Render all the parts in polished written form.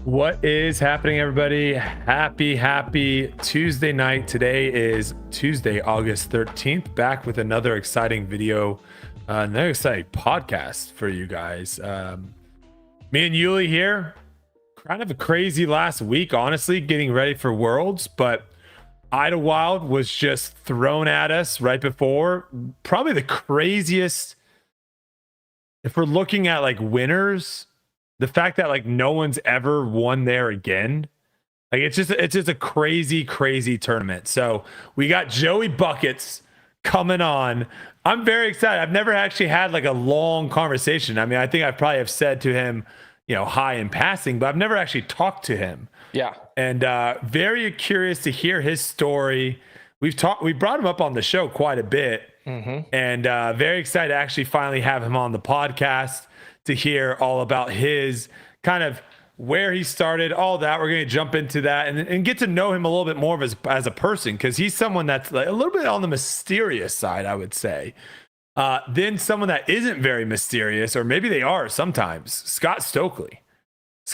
What is happening, everybody? Happy Tuesday night. Today is Tuesday, August 13th. Back with another exciting video, another exciting podcast for you guys. Me and Uli here. Kind of a crazy last week, honestly, getting ready for Worlds, but Idlewild was just thrown at us right before. Probably the craziest, if we're looking at like winners, the fact that like no one's ever won there again, like it's just a crazy tournament. So we got Joey Buckets coming on. I'm very excited. I've never actually had like a long conversation. I mean, I think I probably have said to him, hi in passing, but I've never actually talked to him. Yeah. And very curious to hear his story. We brought him up on the show quite a bit, and very excited to actually finally have him on the podcast to hear all about his kind of where he started, all that. We're going to jump into that and get to know him a little bit more as a person, because he's someone that's like a little bit on the mysterious side, I would say. Then someone that isn't very mysterious, or maybe they are sometimes, Stokely.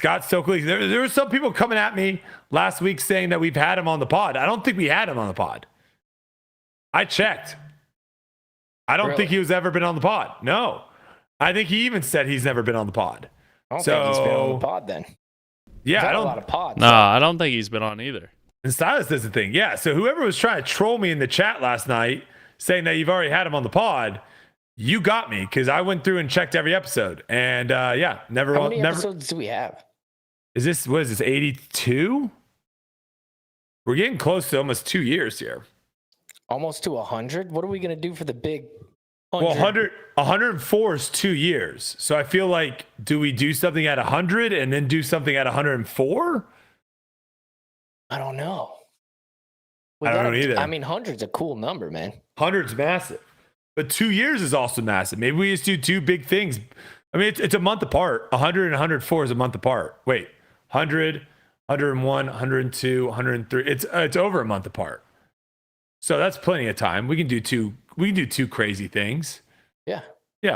There were some people coming at me last week saying that we've had him on the pod. I don't think we had him on the pod. I checked. I don't think he was ever been on the pod. No. I think he even said he's never been on the pod. I don't think he's been on the pod then. Yeah, I don't. A lot of pods. No, I don't think he's been on either. And Stylus does the thing. Yeah. So whoever was trying to troll me in the chat last night, saying that you've already had him on the pod, you got me, because I went through and checked every episode, and never. How many episodes do we have? What is this? 82? We're getting close to almost 2 years here. Almost to 100. What are we gonna do for the big? 104 is 2 years. So I feel like, do we do something at 100 and then do something at 104? I don't know. I don't know either. I mean, 100's a cool number, man. 100's massive, but 2 years is also massive. Maybe we just do two big things. I mean, it's a month apart. 100 and 104 is a month apart. Wait, 100, 101, 102, 103. It's over a month apart. So that's plenty of time. We can do two crazy things. Yeah,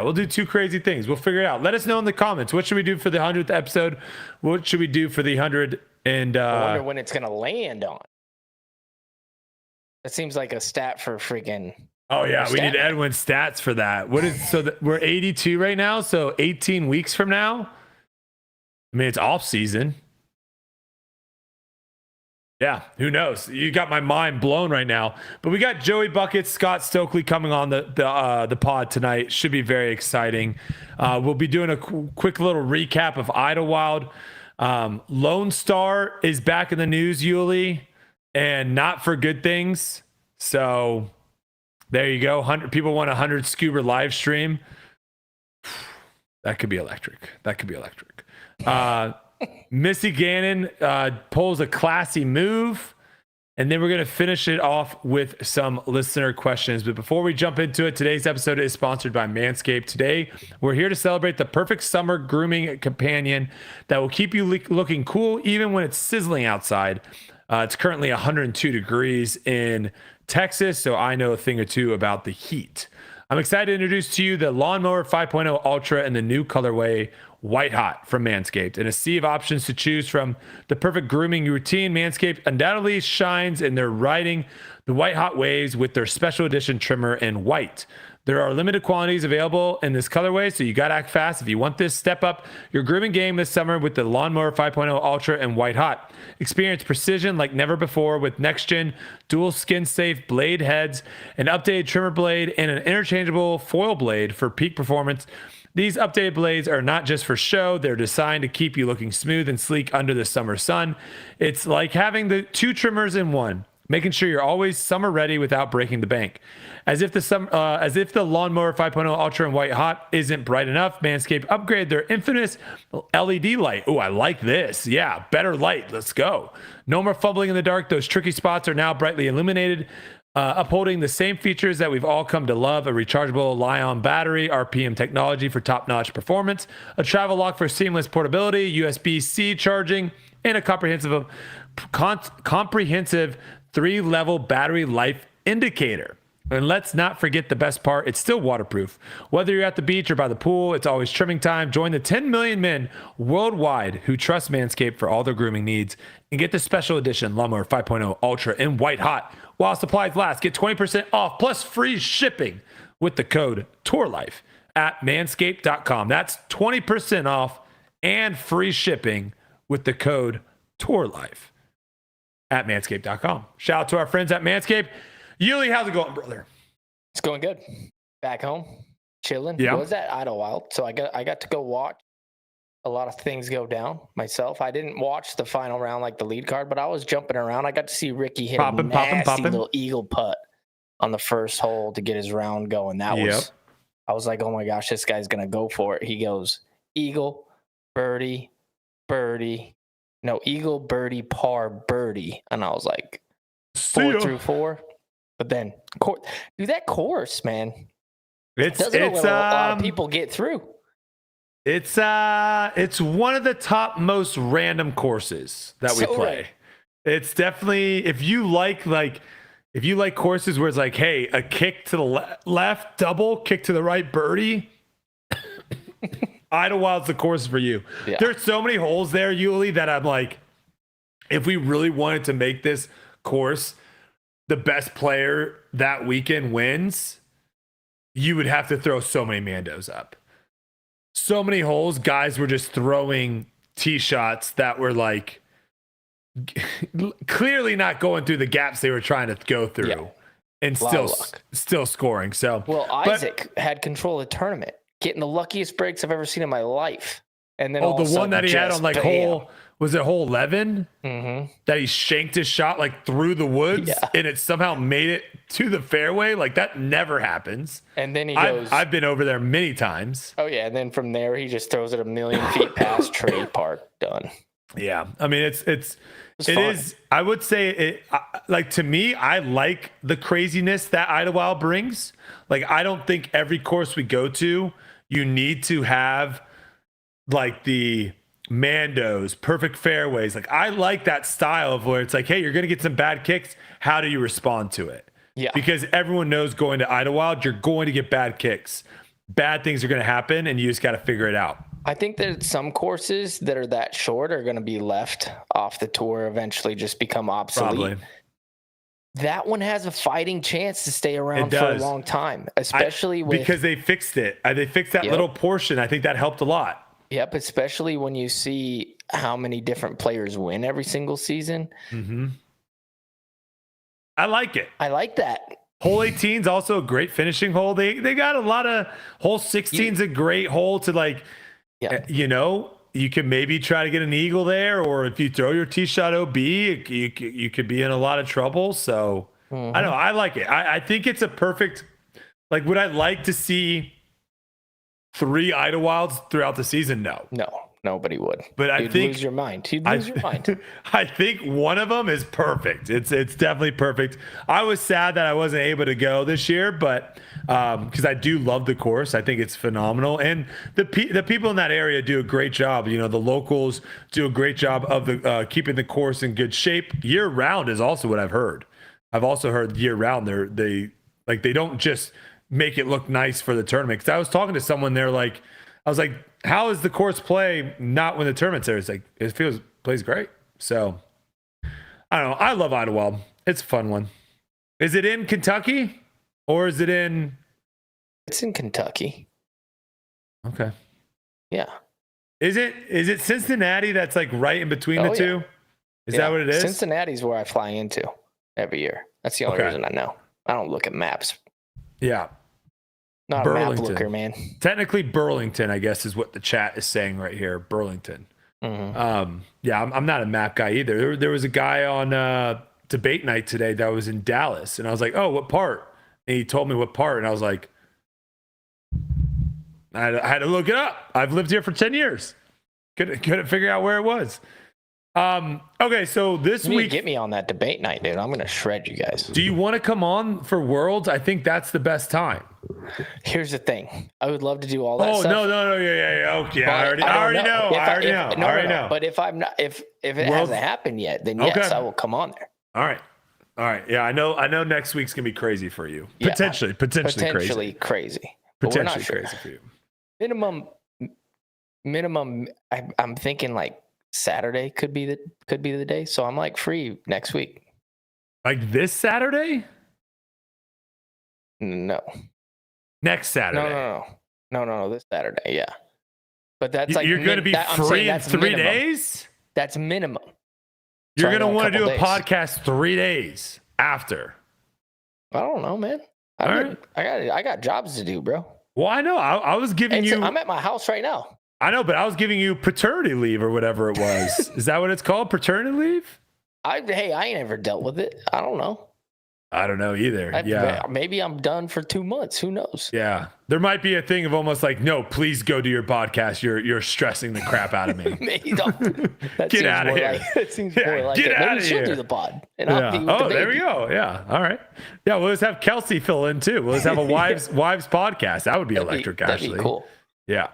we'll do two crazy things. We'll figure it out. Let us know in the comments. What should we do for the 100th episode? What should we do for the 100? And I wonder when it's gonna land on. That seems like a stat for freaking. Oh yeah, we need Edwin's stats for that. We're 82 right now, so 18 weeks from now. I mean, it's off season. Yeah, who knows? You got my mind blown right now. But we got Joey Buckets, Scott Stokely coming on the pod tonight. Should be very exciting. We'll be doing a quick little recap of Idlewild. Lonestar is back in the news, Uli, and not for good things. So there you go. 100 people want 100 scuba live stream. That could be electric. Missy Gannon pulls a classy move, and then we're going to finish it off with some listener questions. But before we jump into it, today's episode is sponsored by Manscaped. Today, we're here to celebrate the perfect summer grooming companion that will keep you looking cool even when it's sizzling outside. It's currently 102 degrees in Texas, so I know a thing or two about the heat. I'm excited to introduce to you the Lawnmower 5.0 Ultra and the new colorway White Hot from Manscaped. In a sea of options to choose from the perfect grooming routine, Manscaped undoubtedly shines in their riding the white hot waves with their special edition trimmer in white. There are limited quantities available in this colorway, so you gotta act fast if you want this. Step up your grooming game this summer with the Lawnmower 5.0 Ultra and White Hot. Experience precision like never before with next-gen dual skin-safe blade heads, an updated trimmer blade, and an interchangeable foil blade for peak performance. These updated blades are not just for show. They're designed to keep you looking smooth and sleek under the summer sun. It's like having the two trimmers in one, making sure you're always summer ready without breaking the bank. As if the Lawnmower 5.0 Ultra and White Hot isn't bright enough, Manscaped upgraded their infamous LED light. Oh, I like this. Yeah, better light. Let's go. No more fumbling in the dark. Those tricky spots are now brightly illuminated. Upholding the same features that we've all come to love: a rechargeable Li-ion battery, RPM technology for top-notch performance, a travel lock for seamless portability, USB-C charging, and a comprehensive 3-level battery life indicator. And let's not forget the best part, it's still waterproof. Whether you're at the beach or by the pool, it's always trimming time. Join the 10 million men worldwide who trust Manscaped for all their grooming needs and get the special edition Lawnmower 5.0 Ultra in white hot. While supplies last, get 20% off plus free shipping with the code TOURLIFE at manscaped.com. That's 20% off and free shipping with the code TOURLIFE at manscaped.com. Shout out to our friends at Manscaped. Uli, how's it going, brother? It's going good. Back home, chilling. Yeah. Was at Idlewild, so I got to go watch a lot of things go down myself. I didn't watch the final round like the lead card, but I was jumping around. I got to see Ricky hit a nasty little eagle putt on the first hole to get his round going. That was, I was like, oh my gosh, this guy's gonna go for it. He goes eagle, birdie, birdie, no eagle, birdie, par, birdie, and I was like 4 through 4. But then, dude, that course, man, it's a lot of people get through. It's one of the top most random courses that we play. Right. It's definitely, if you like courses where it's like, hey, a kick to the left, double, kick to the right, birdie. Idlewild's the course for you. Yeah. There's so many holes there, Uli, that I'm like, if we really wanted to make this course the best player that weekend wins, you would have to throw so many Mandos up. So many holes, guys were just throwing tee shots that were like clearly not going through the gaps they were trying to go through, and still scoring. So, Isaac had control of the tournament, getting the luckiest breaks I've ever seen in my life. And then the one that he had on like hole 11 that he shanked his shot like through the woods and it somehow made it to the fairway. Like that never happens. And then he goes, I've been over there many times. Oh yeah. And then from there, he just throws it a million feet past Tree Park. Done. Yeah. I mean, it is, I would say it, like, to me, I like the craziness that Idlewild brings. Like, I don't think every course we go to, you need to have like the Mandos, perfect fairways. Like, I like that style of where it's like, hey, you're going to get some bad kicks. How do you respond to it? Yeah. Because everyone knows going to Idlewild, you're going to get bad kicks. Bad things are going to happen, and you just got to figure it out. I think that some courses that are that short are going to be left off the tour, eventually just become obsolete. Probably. That one has a fighting chance to stay around for a long time, especially because they fixed it. They fixed that little portion. I think that helped a lot. Yep, especially when you see how many different players win every single season. Mm-hmm. I like it. I like that. Hole 18 is also a great finishing hole. They got a lot of hole 16 is a great hole to like, you can maybe try to get an eagle there, or if you throw your tee shot OB, you could be in a lot of trouble. So I don't know. I like it. I think it's a perfect, like, would I like to see 3 Idlewilds throughout the season? No, nobody would. But You'd lose your mind. You'd lose your mind. I think one of them is perfect. It's definitely perfect. I was sad that I wasn't able to go this year, but because I do love the course, I think it's phenomenal, and the people in that area do a great job. The locals do a great job of the keeping the course in good shape year round. Is also what I've heard. I've also heard year round they don't just make it look nice for the tournament. Because I was talking to someone there, I was like, how is the course play not when the tournament's there? It's like, it plays great. So I don't know. I love Idlewild. It's a fun one. Is it in Kentucky or is it in? It's in Kentucky. Okay. Yeah. Is it Cincinnati that's like right in between the two? Is that what it is? Cincinnati's where I fly into every year. That's the only reason I know. I don't look at maps. Yeah. Not Burlington. a map looker, man. Technically Burlington, I guess, is what the chat is saying right here. Burlington. Mm-hmm. I'm not a map guy either. There was a guy on debate night today that was in Dallas, and I was like, oh, what part? And he told me what part, and I was like, I had to look it up. I've lived here for 10 years. Couldn't figure out where it was. Okay, so this week, get me on that debate night, dude. I'm gonna shred you guys. Do you want to come on for Worlds? I think that's the best time. Here's the thing. I would love to do all that stuff. No, yeah. Okay, I already know. But if it hasn't happened yet, then yes, I will come on there. All right. All right. Yeah, I know next week's gonna be crazy for you. Yeah, Potentially crazy. But we're Potentially not sure. crazy for you. Minimum. I'm thinking like Saturday could be the day. So I'm like free next week. Like this Saturday? No. Next Saturday? No. This Saturday. Yeah. But that's like you're gonna be free in 3 days. That's minimum. You're gonna want to do a podcast 3 days after. I don't know, man. I got jobs to do, bro. Well, I know. I was giving you. I'm at my house right now. I know, but I was giving you paternity leave or whatever it was. Is that what it's called? Paternity leave? I ain't never dealt with it. I don't know. I don't know either. Yeah. Maybe I'm done for 2 months. Who knows? Yeah. There might be a thing of almost like, no, please go do your podcast. You're stressing the crap out of me. Get out of here. That seems more like get it. out Maybe of she'll here. do the pod. And I'll be with the baby. There we go. Yeah. All right. Yeah. We'll just have Kelsey fill in too. We'll just have a wives podcast. That would be electric, actually. That'd be cool. Yeah.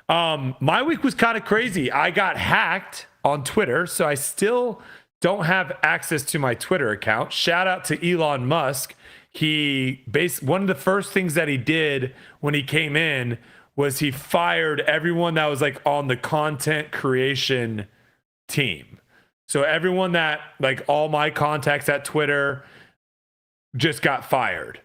My week was kind of crazy. I got hacked on Twitter, so I still don't have access to my Twitter account. Shout out to Elon Musk. One of the first things that he did when he came in was he fired everyone that was like on the content creation team. So everyone that like all my contacts at Twitter just got fired.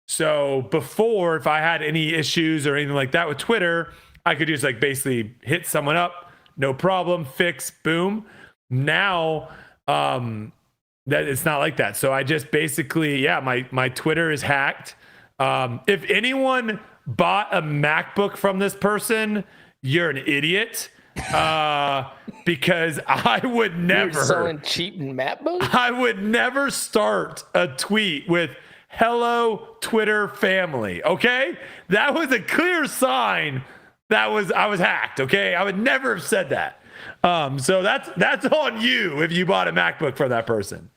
So before, if I had any issues or anything like that with Twitter, I could just like basically hit someone up, no problem, fix, boom. Now, that it's not like that. So I just basically, my Twitter is hacked. If anyone bought a MacBook from this person, you're an idiot. Because I would never. You're selling cheap MacBooks? I would never start a tweet with "Hello Twitter family." Okay, that was a clear sign I was hacked. Okay, I would never have said that. So that's on you if you bought a MacBook from that person.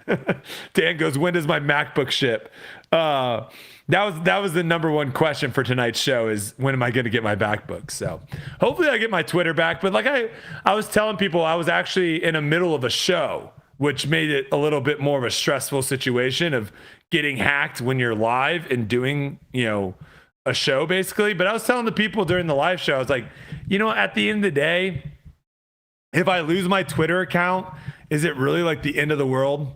Dan goes, when does my MacBook ship? That was the number one question for tonight's show is when am I going to get my MacBook? So hopefully I get my Twitter back. But like I was telling people, I was actually in the middle of a show, which made it a little bit more of a stressful situation of getting hacked when you're live and doing, a show basically. But I was telling the people during the live show, I was like, at the end of the day, if I lose my Twitter account, is it really like the end of the world?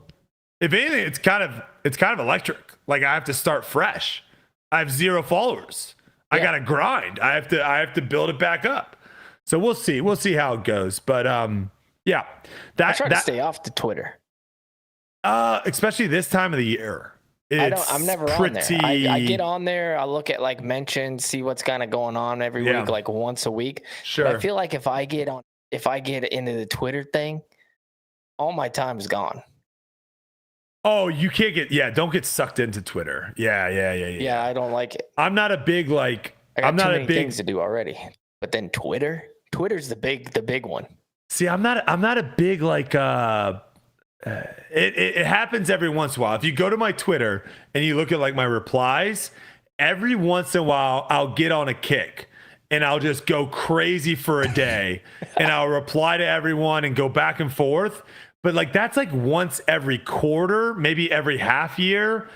If anything, it's kind of electric. Like I have to start fresh. I have 0 followers. Yeah. I got to grind. I have to build it back up. So we'll see. We'll see how it goes. But yeah, I try to stay off the Twitter. Especially this time of the year. I'm never on there. I get on there. I look at like mentions, see what's kind of going on every week, like once a week. Sure. But I feel like if I get into the Twitter thing, all my time is gone. Oh, you can't don't get sucked into Twitter. Yeah. Yeah, I don't like it. I'm not a big like. I'm not too many things to do already. But then Twitter's the big one. See, I'm not a big like. It happens every once in a while. If you go to my Twitter and you look at like my replies, every once in a while I'll get on a kick. And I'll just go crazy for a day and I'll reply to everyone and go back and forth. But like, that's like once every quarter, maybe every half year.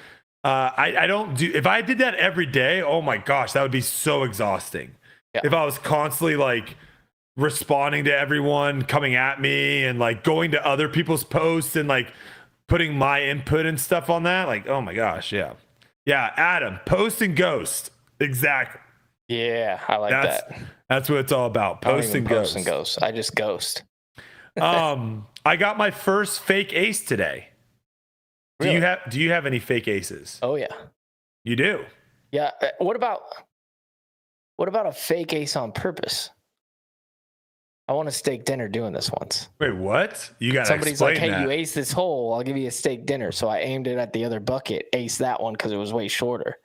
I don't do, if I did that every day, oh my gosh, that would be so exhausting. Yeah. If I was constantly like responding to everyone coming at me and like going to other people's posts and like putting my input and stuff on that. Like, oh my gosh. Yeah. Yeah. Adam, post and ghost. Exactly. Yeah, I like that. That's what it's all about. Post and ghost. I just ghost. I got my first fake ace today. Really? Do you have any fake aces? Oh yeah. You do? Yeah. What about a fake ace on purpose? I want a steak dinner doing this once. Wait, what? You got somebody's like, hey, you ace this hole, I'll give you a steak dinner. So I aimed it at the other bucket, ace that one because it was way shorter.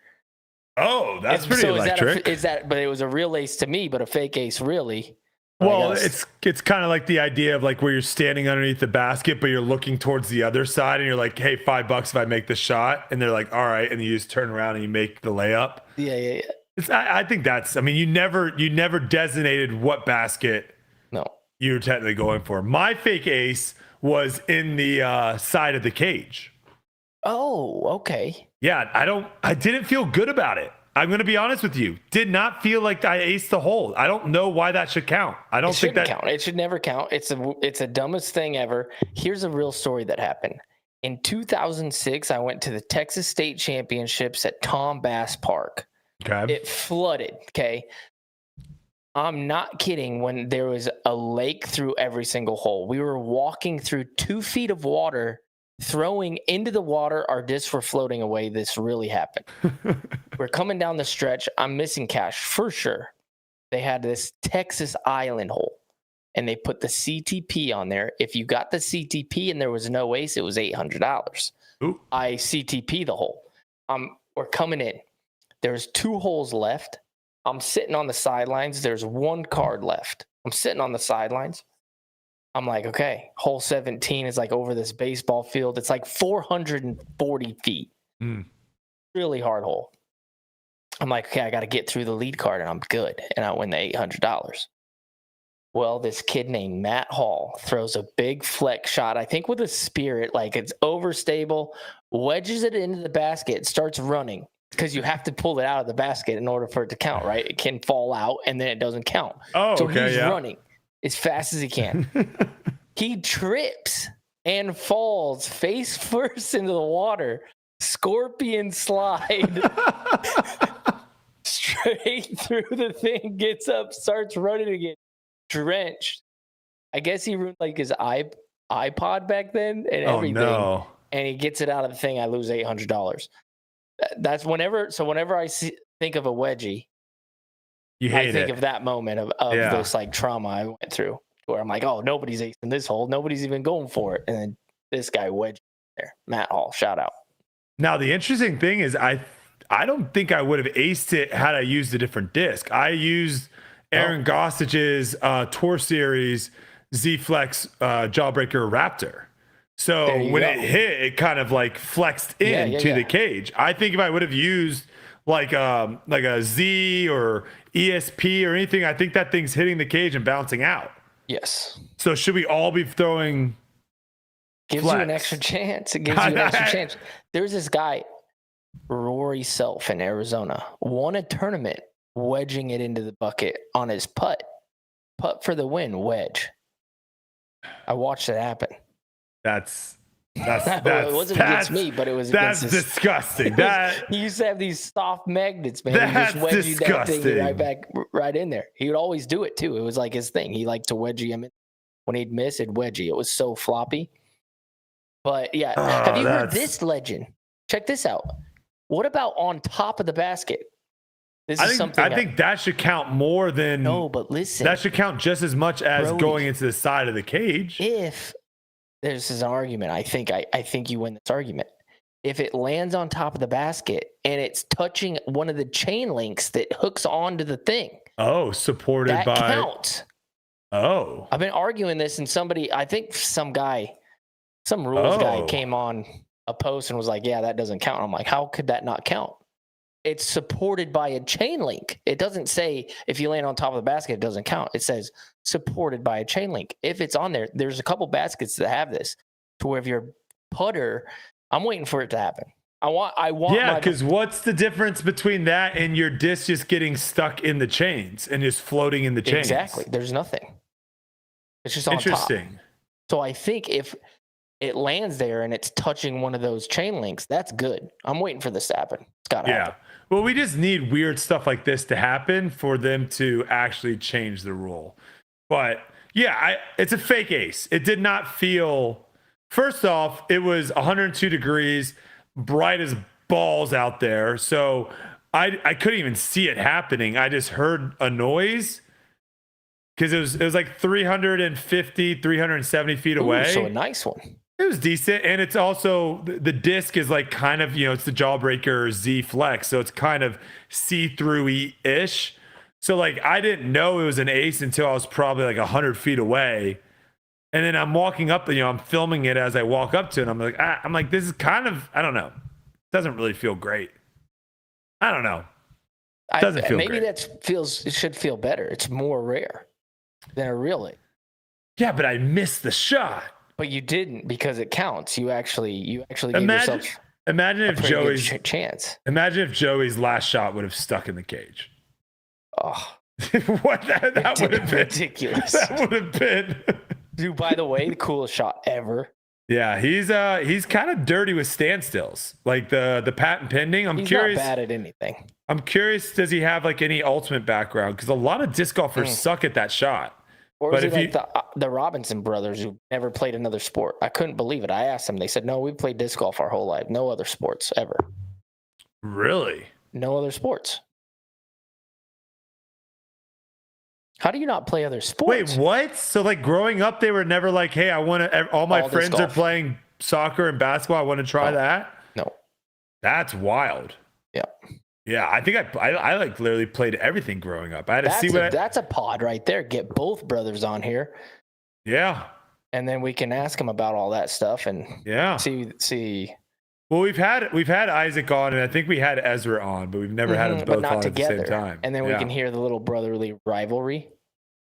Oh, that's pretty electric. But it was a real ace to me, but a fake ace really. Well, it's kind of like the idea of like where you're standing underneath the basket, but you're looking towards the other side and you're like, hey, $5 if I make the shot. And they're like, all right. And you just turn around and you make the layup. Yeah. I think you never designated what basket you were technically going for. My fake ace was in the side of the cage. Oh, okay. Yeah, I didn't feel good about it. I'm going to be honest with you. Did not feel like I aced the hole. I don't know why that should count. I don't think that count. It should never count. It's the dumbest thing ever. Here's a real story that happened. In 2006, I went to the Texas State Championships at Tom Bass Park. Okay. It flooded, okay? I'm not kidding when there was a lake through every single hole. We were walking through 2 feet of water, throwing into the water. Our discs were floating away. This really happened. We're coming down the stretch. I'm missing cash for sure. They had this Texas Island hole, and they put the CTP on there. If you got the CTP and there was no ace, it was $800. Ooh. I CTP the hole. We're coming in. There's 2 holes left. I'm sitting on the sidelines. There's 1 card left. I'm sitting on the sidelines. I'm like, okay, hole 17 is like over this baseball field. It's like 440 feet. Really hard hole. I'm like, okay, I got to get through the lead card and I'm good. And I win the $800. Well, this kid named Matt Hall throws a big flex shot, I think with a spirit, like it's overstable, wedges it into the basket, starts running because you have to pull it out of the basket in order for it to count, right? It can fall out and then it doesn't count. Oh, so okay, he's running as fast as he can. He trips and falls face first into the water. Scorpion slide straight through the thing, gets up, starts running again, drenched. I guess he ruined like his iPod back then and everything. No. And he gets it out of the thing. I lose $800. That's whenever I think of a wedgie, I think of that moment of this like trauma I went through where I'm like, oh, nobody's acing this hole. Nobody's even going for it. And then this guy wedged there. Matt Hall, shout out. Now, the interesting thing is I don't think I would have aced it had I used a different disc. I used Aaron Gossich's Tour Series Z-Flex Jawbreaker Raptor. So when it hit, it kind of like flexed into the cage. I think if I would have used like a Z or ESP or anything, I think that thing's hitting the cage and bouncing out. Yes. So should we all be throwing Gives flex? You an extra chance. It gives you an extra chance. There's this guy, Rory Self in Arizona, won a tournament wedging it into the bucket on his putt. Putt for the win, wedge. I watched it happen. That's it wasn't against me, but it was that's against disgusting. He used to have these soft magnets, man. That's he just wedged that thing disgusting. right in there. He would always do it too. It was like his thing. He liked to wedgie him in. When he'd miss, it'd wedgie. It was so floppy. But yeah, have you heard this legend? Check this out. What about on top of the basket? I think that should count more than. No, but listen. That should count just as much as Brodie, going into the side of the cage. If this is an argument, I think you win this argument. If it lands on top of the basket and it's touching one of the chain links that hooks onto the thing. Oh, supported that by. That counts. Oh. I've been arguing this, and I think some rules guy came on a post and was like, yeah, that doesn't count. I'm like, how could that not count? It's supported by a chain link. It doesn't say if you land on top of the basket, it doesn't count. It says supported by a chain link. If it's on there, there's a couple baskets that have this to where if your putter, I'm waiting for it to happen. I want. Yeah, because what's the difference between that and your disc just getting stuck in the chains and just floating in the chains? Exactly. There's nothing. It's just on Interesting. top. So I think if it lands there and it's touching one of those chain links, that's good. I'm waiting for this to happen. It's got to happen. Well, we just need weird stuff like this to happen for them to actually change the rule. But yeah, it's a fake ace. It did not feel. First off, it was 102 degrees, bright as balls out there. So I couldn't even see it happening. I just heard a noise because it was like 350, 370 feet away. So a nice one. It was decent, and it's also the disc is like kind of, it's the Jawbreaker Z Flex, so it's kind of see-through-ish. So like I didn't know it was an ace until I was probably like 100 feet away, and then I'm walking up, I'm filming it as I walk up to it. And I'm like, this is kind of, I don't know, doesn't really feel great. I don't know, doesn't feel maybe great. It should feel better. It's more rare than a real ace. Yeah, but I missed the shot. But you didn't because it counts. You actually gave yourself. Imagine if Joey's chance. Imagine if Joey's last shot would have stuck in the cage. Oh, what that would have been ridiculous. That would have been. Dude, by the way, the coolest shot ever. Yeah, he's kind of dirty with standstills, like the patent pending. He's curious. Not bad at anything. I'm curious, does he have like any ultimate background? Because a lot of disc golfers suck at that shot. Or is it like the Robinson brothers who never played another sport? I couldn't believe it. I asked them. They said, no, we played disc golf our whole life. No other sports ever. Really? No other sports. How do you not play other sports? Wait, what? So like growing up, they were never like, hey, I want to, all my friends are playing soccer and basketball. I want to try that. No. That's wild. Yeah. Yeah, I think I like literally played everything growing up. I had to see what that's a pod right there. Get both brothers on here. Yeah. And then we can ask them about all that stuff and see. Well, we've had Isaac on, and I think we had Ezra on, but we've never had them both on at the same time. And then we can hear the little brotherly rivalry.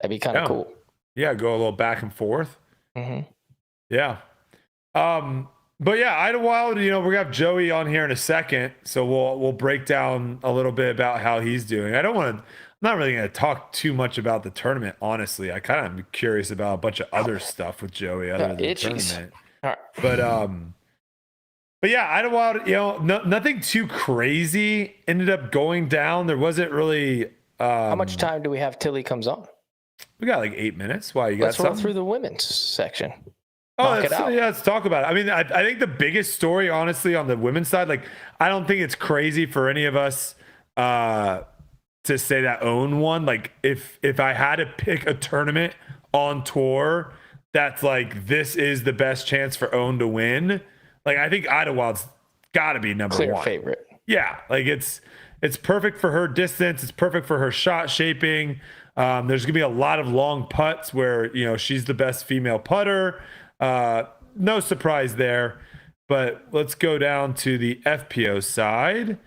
That'd be kind of cool. Yeah, go a little back and forth. Mm-hmm. Yeah. But yeah, Idlewild, we're gonna have Joey on here in a second, so we'll break down a little bit about how he's doing. I'm not really gonna talk too much about the tournament, honestly. I kind of am curious about a bunch of other stuff with Joey other than the tournament. All right. But yeah, Idlewild, nothing too crazy ended up going down. There wasn't really. How much time do we have till he comes on? We got like 8 minutes. Why, you got something? Let's roll through the women's section. Let's talk about it. I mean, I think the biggest story, honestly, on the women's side, like, I don't think it's crazy for any of us to say that own one. Like, if I had to pick a tournament on tour that's like, this is the best chance for own to win, like, I think Idlewild's got to be number one. Clear favorite. Yeah, like it's perfect for her distance. It's perfect for her shot shaping. There's gonna be a lot of long putts where she's the best female putter. No surprise there, but let's go down to the FPO side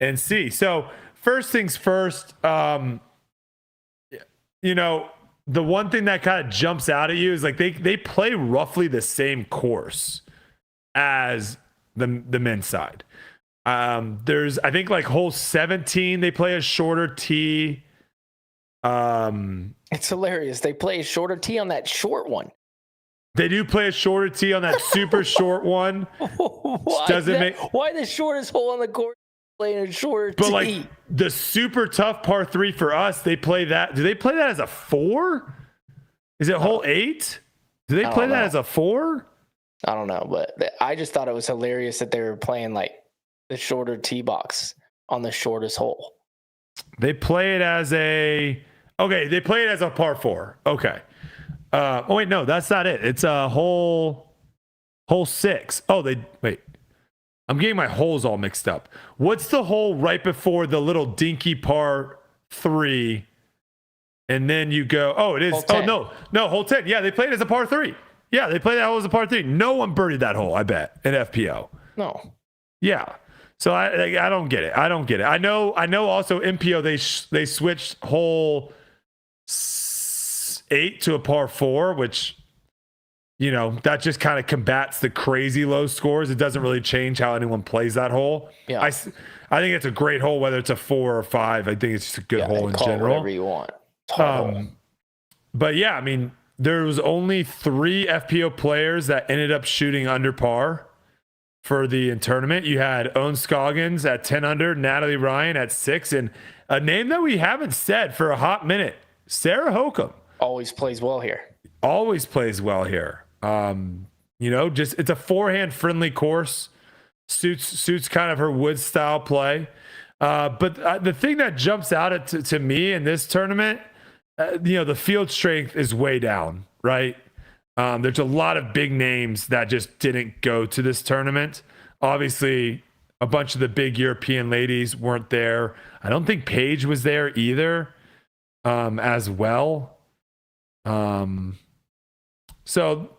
and see. So first things first, the one thing that kind of jumps out at you is like they play roughly the same course as the men's side. There's, I think, like hole 17, they play a shorter tee. It's hilarious. They play a shorter tee on that short one. They do play a shorter tee on that super short one. Why the shortest hole on the course playing a shorter tee? But like the super tough par 3 for us, they play that. Do they play that as a 4? Is it hole 8? Do they play that as a 4? I don't know, but I just thought it was hilarious that they were playing like the shorter tee box on the shortest hole. They play it as they play it as a par 4. Okay. Oh wait, no, that's not it. It's a hole 6. Oh, I'm getting my holes all mixed up. What's the hole right before the little dinky par 3? And then you go, it is. Oh no, hole 10. Yeah, they played it as a par 3. Yeah, they played that hole as a par 3. No one birdied that hole, I bet, in FPO. No. Yeah. So I don't get it. I know also MPO they switched hole 8 to a par 4, which that just kind of combats the crazy low scores. It doesn't really change how anyone plays that hole. Yeah. I think it's a great hole, whether it's a 4 or 5. I think it's just a good hole in general. Whatever you want. But yeah, I mean, there was only 3 FPO players that ended up shooting under par for the tournament. You had Owen Scoggins at 10 under, Natalie Ryan at 6, and a name that we haven't said for a hot minute, Sarah Hokum. Always plays well here. Just it's a forehand friendly course. Suits kind of her wood style play. But the thing that jumps out to me in this tournament, the field strength is way down, right? There's a lot of big names that just didn't go to this tournament. Obviously, a bunch of the big European ladies weren't there. I don't think Paige was there either, as well. So,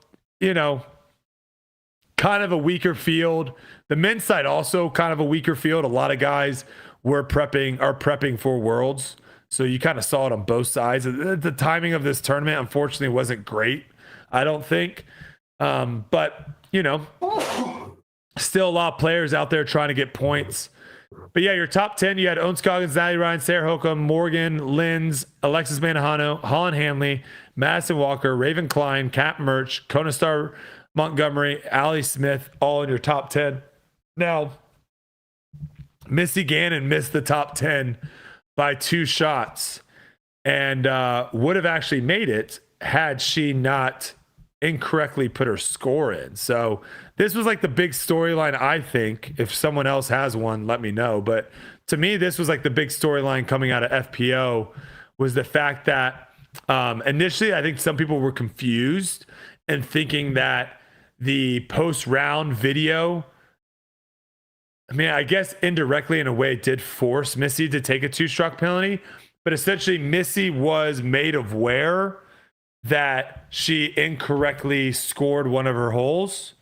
kind of a weaker field. The men's side also kind of a weaker field. A lot of guys are prepping for Worlds. So you kind of saw it on both sides. The timing of this tournament, unfortunately, wasn't great, I don't think. But, Still a lot of players out there trying to get points. But yeah, your top 10, you had Owen Scoggins, Natalie Ryan, Sarah Holcomb, Morgan, Linz, Alexis Manahano, Holland Hanley, Madison Walker, Raven Klein, Kat Murch, Lonestar Montgomery, Allie Smith, all in your top 10. Now, Missy Gannon missed the top 10 by 2 shots and would have actually made it had she not incorrectly put her score in. So this was like the big storyline, I think. If someone else has one, let me know. But to me, this was like the big storyline coming out of FPO was the fact that initially I think some people were confused and thinking that the post-round video, I mean, I guess indirectly in a way it did force Missy to take a 2-stroke penalty, but essentially Missy was made aware that she incorrectly scored one of her holes.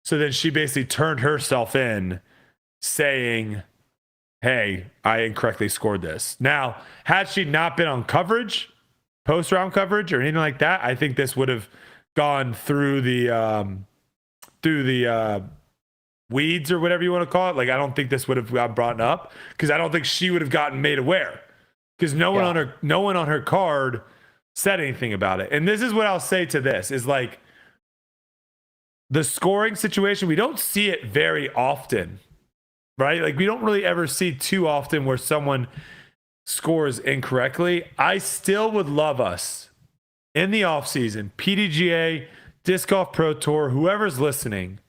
So then she basically turned herself in saying, hey, I incorrectly scored this. Now, had she not been on coverage, post-round coverage or anything like that, I think this would have gone through the weeds or whatever you want to call it. Like, I don't think this would have got brought up because I don't think she would have gotten made aware because no one on her card said anything about it. And this is what I'll say to this is like the scoring situation, we don't see it very often, right? Like we don't really ever see too often where someone scores incorrectly. I still would love us in the offseason, PDGA, Disc Golf Pro Tour, whoever's listening,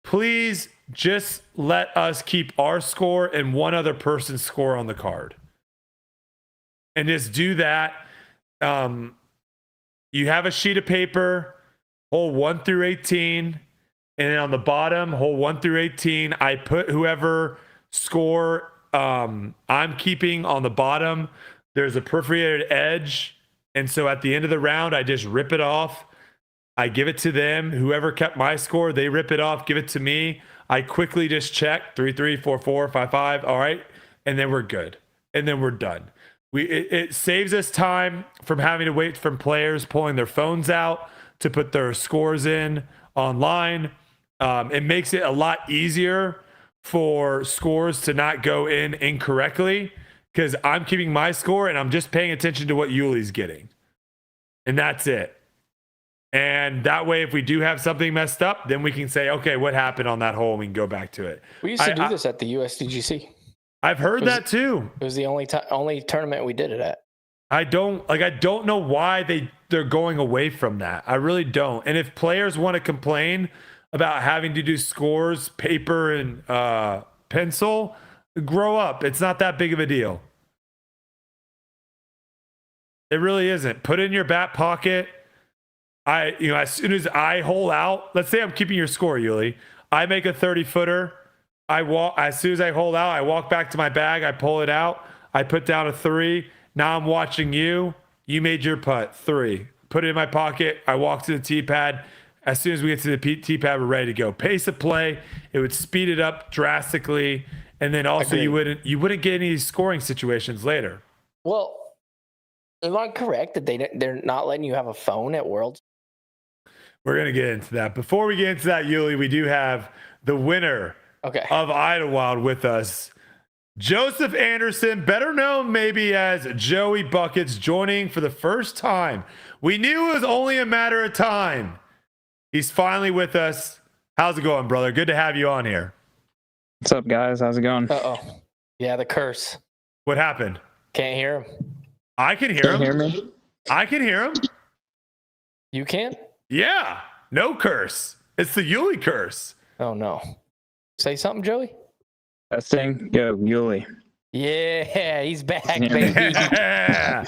please just let us keep our score and one other person's score on the card. And just do that. You have a sheet of paper, hole 1 through 18, and then on the bottom, hole 1 through 18, I put whoever score I'm keeping on the bottom. There's a perforated edge, and so at the end of the round, I just rip it off. I give it to them. Whoever kept my score, they rip it off, give it to me. I quickly just check 3-3, 4-4, 5-5. All right, and then we're good, and then we're done. It saves us time from having to wait from players pulling their phones out to put their scores in online. It makes it a lot easier for scores to not go in incorrectly because I'm keeping my score and I'm just paying attention to what Uli's getting. And that's it. And that way, if we do have something messed up, then we can say, okay, what happened on that hole? And we can go back to it. We used to do this at the USDGC. I've heard that too. It was the only tournament we did it at. I don't know why they're going away from that. I really don't. And if players want to complain about having to do scores, paper and pencil, grow up. It's not that big of a deal. It really isn't. Put it in your back pocket. As soon as I hole out, let's say I'm keeping your score, Uli. I make a 30-footer. As soon as I hold out, I walk back to my bag, I pull it out, I put down a 3. Now I'm watching you. You made your putt, 3. Put it in my pocket. I walk to the tee pad. As soon as we get to the tee pad, we're ready to go. Pace of play, it would speed it up drastically, and then also you wouldn't get any scoring situations later. Well, am I correct that they're not letting you have a phone at Worlds? We're gonna get into that. Before we get into that, Uli, we do have the winner of Idlewild with us. Joseph Anderson, better known maybe as Joey Buckets, joining for the first time. We knew it was only a matter of time. He's finally with us. How's it going, brother? Good to have you on here. What's up, guys? How's it going? Uh-oh. Yeah, the curse. What happened? Can't hear him. I can hear him. Hear me? I can hear him. You can? Yeah. No curse. It's the Uli curse. Oh, no. Say something, Joey. Testing. Go, Uli. Yeah, he's back, baby. Yeah.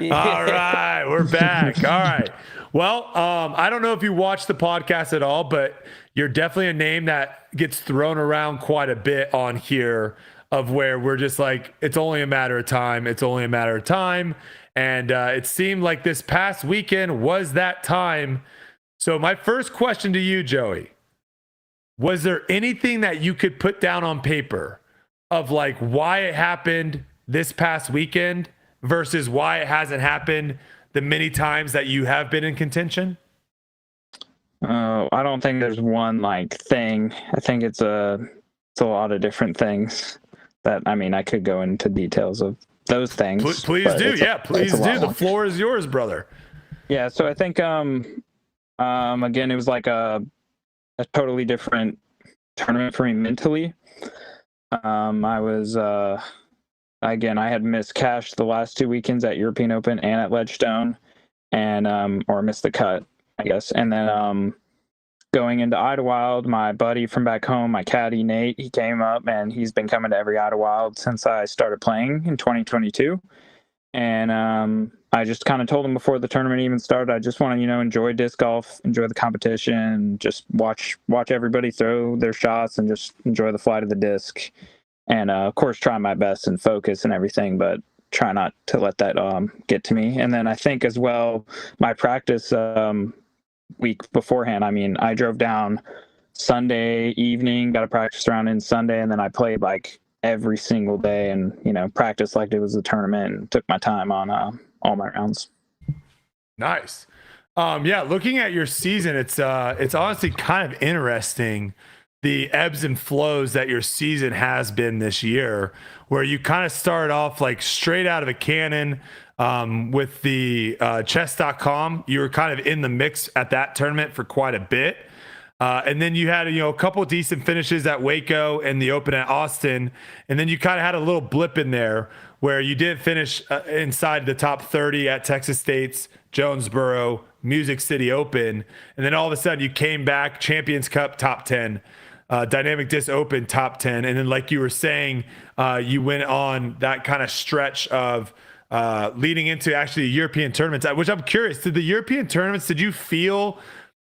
All right, we're back. All right. Well, I don't know if you watch the podcast at all, but you're definitely a name that gets thrown around quite a bit on here of where we're just like, it's only a matter of time. It's only a matter of time. And it seemed like this past weekend was that time. So my first question to you, Joey, was there anything that you could put down on paper of like why it happened this past weekend versus why it hasn't happened the many times that you have been in contention? I don't think there's one like thing. I think it's a lot of different things that, I mean, I could go into details of those things. Please do. Yeah, please do. The floor is yours, brother. Yeah. So I think, again, it was like a totally different tournament for me mentally. I was, again, I had missed cash the last 2 weekends at European Open and at Ledgestone, and or missed the cut, I guess. And then going into Idlewild, my buddy from back home, my caddy Nate, he came up, and he's been coming to every Idlewild since I started playing in 2022. And I just kind of told him before the tournament even started, I just want to, enjoy disc golf, enjoy the competition, just watch everybody throw their shots, and just enjoy the flight of the disc. And of course, try my best and focus and everything, but try not to let that get to me. And then I think as well, my practice week beforehand, I mean, I drove down Sunday evening, got a practice round in Sunday, and then I played like every single day, and practiced like it was a tournament, and took my time on all my rounds. Nice. Yeah, looking at your season, it's honestly kind of interesting, the ebbs and flows that your season has been this year, where you kind of started off like straight out of a cannon with the chess.com. You were kind of in the mix at that tournament for quite a bit. And then you had, a couple of decent finishes at Waco and the Open at Austin. And then you kind of had a little blip in there where you did finish inside the top 30 at Texas State's Jonesboro Music City Open. And then all of a sudden you came back, Champions Cup top 10, Dynamic Disc Open top 10. And then, like you were saying, you went on that kind of stretch of leading into actually European tournaments, which I'm curious, did the European tournaments, did you feel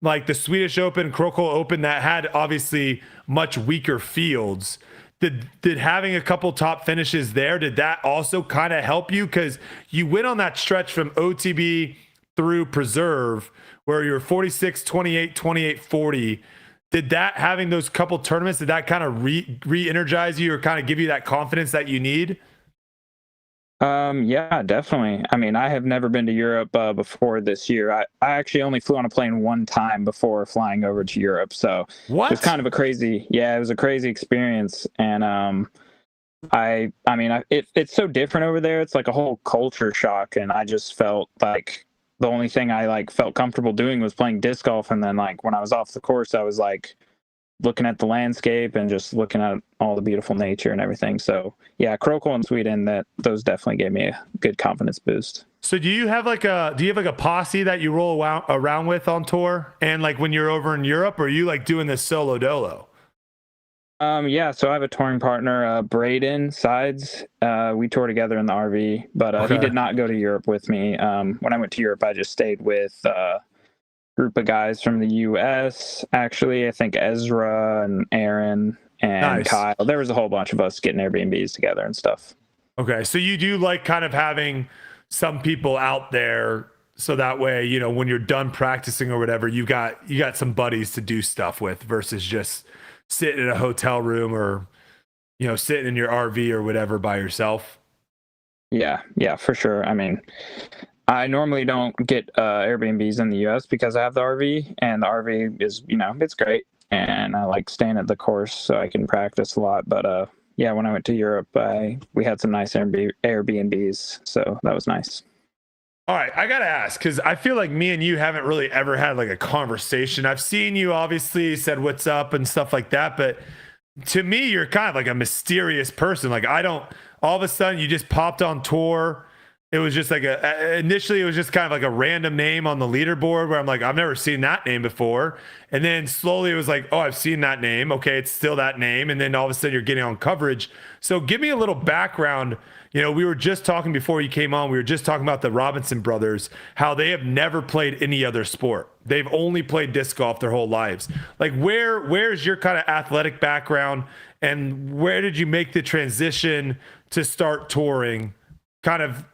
like the Swedish Open, Krokel Open, that had obviously much weaker fields, did having a couple top finishes there, did that also kind of help you? Because you went on that stretch from OTB through Preserve where you were 46, 28, 28, 40. Did that, having those couple tournaments, did that kind of re-energize you or kind of give you that confidence that you need? Yeah, definitely. I mean, I have never been to Europe before this year. I actually only flew on a plane one time before flying over to Europe. So what? It was kind of it was a crazy experience. And it's so different over there. It's like a whole culture shock. And I just felt like the only thing I felt comfortable doing was playing disc golf. And then when I was off the course, I was looking at the landscape and just looking at all the beautiful nature and everything. So yeah, Krokel in Sweden, those definitely gave me a good confidence boost. So do you have a posse that you roll around with on tour? And when you're over in Europe, or are you doing this solo dolo? Yeah, so I have a touring partner, Braden Sides. We tour together in the RV, but he did not go to Europe with me. When I went to Europe, I just stayed with group of guys from the US. Actually, I think Ezra and Aaron and nice. Kyle. There was a whole bunch of us getting Airbnbs together and stuff. Okay, so you do kind of having some people out there, so that way, when you're done practicing or whatever, you got some buddies to do stuff with versus just sitting in a hotel room or sitting in your RV or whatever by yourself. Yeah, for sure. I mean, I normally don't get Airbnbs in the US because I have the RV, and the RV is, it's great. And I like staying at the course so I can practice a lot. But yeah, when I went to Europe, we had some nice Airbnbs. So that was nice. All right, I got to ask, because I feel like me and you haven't really ever had a conversation. I've seen you obviously said what's up and stuff like that. But to me, you're kind of a mysterious person. All of a sudden you just popped on tour. It was just initially it was just kind of a random name on the leaderboard where I'm I've never seen that name before. And then slowly it was oh, I've seen that name. Okay, it's still that name. And then all of a sudden you're getting on coverage. So give me a little background. We were just talking before you came on, we were just talking about the Robinson brothers, how they have never played any other sport. They've only played disc golf their whole lives. Where's your kind of athletic background, and where did you make the transition to start touring? Kind of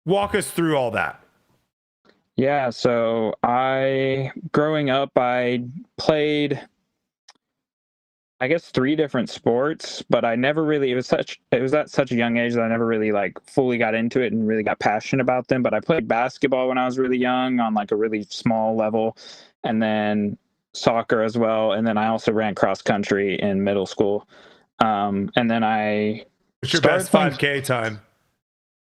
walk us through all that. Yeah, so growing up, I played, I guess, 3 different sports, but I never really, it was at such a young age that I never really fully got into it and really got passionate about them. But I played basketball when I was really young on a really small level. And then soccer as well, and then I also ran cross country in middle school. And then I What's your best 5K time?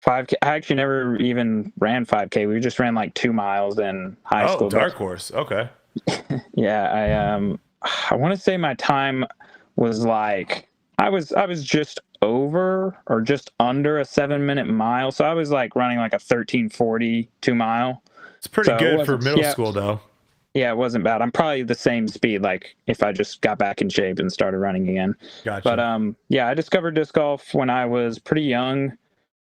5K. I actually never even ran 5K. We just ran like 2 miles in high school. Oh, dark horse. Okay. Yeah, I want to say my time was like I was just over or just under a 7-minute mile. So I was like running like a 13:40 2-mile. It's pretty good for middle school though. Yeah, it wasn't bad. I'm probably the same speed, like if I just got back in shape and started running again. Gotcha. But yeah, I discovered disc golf when I was pretty young,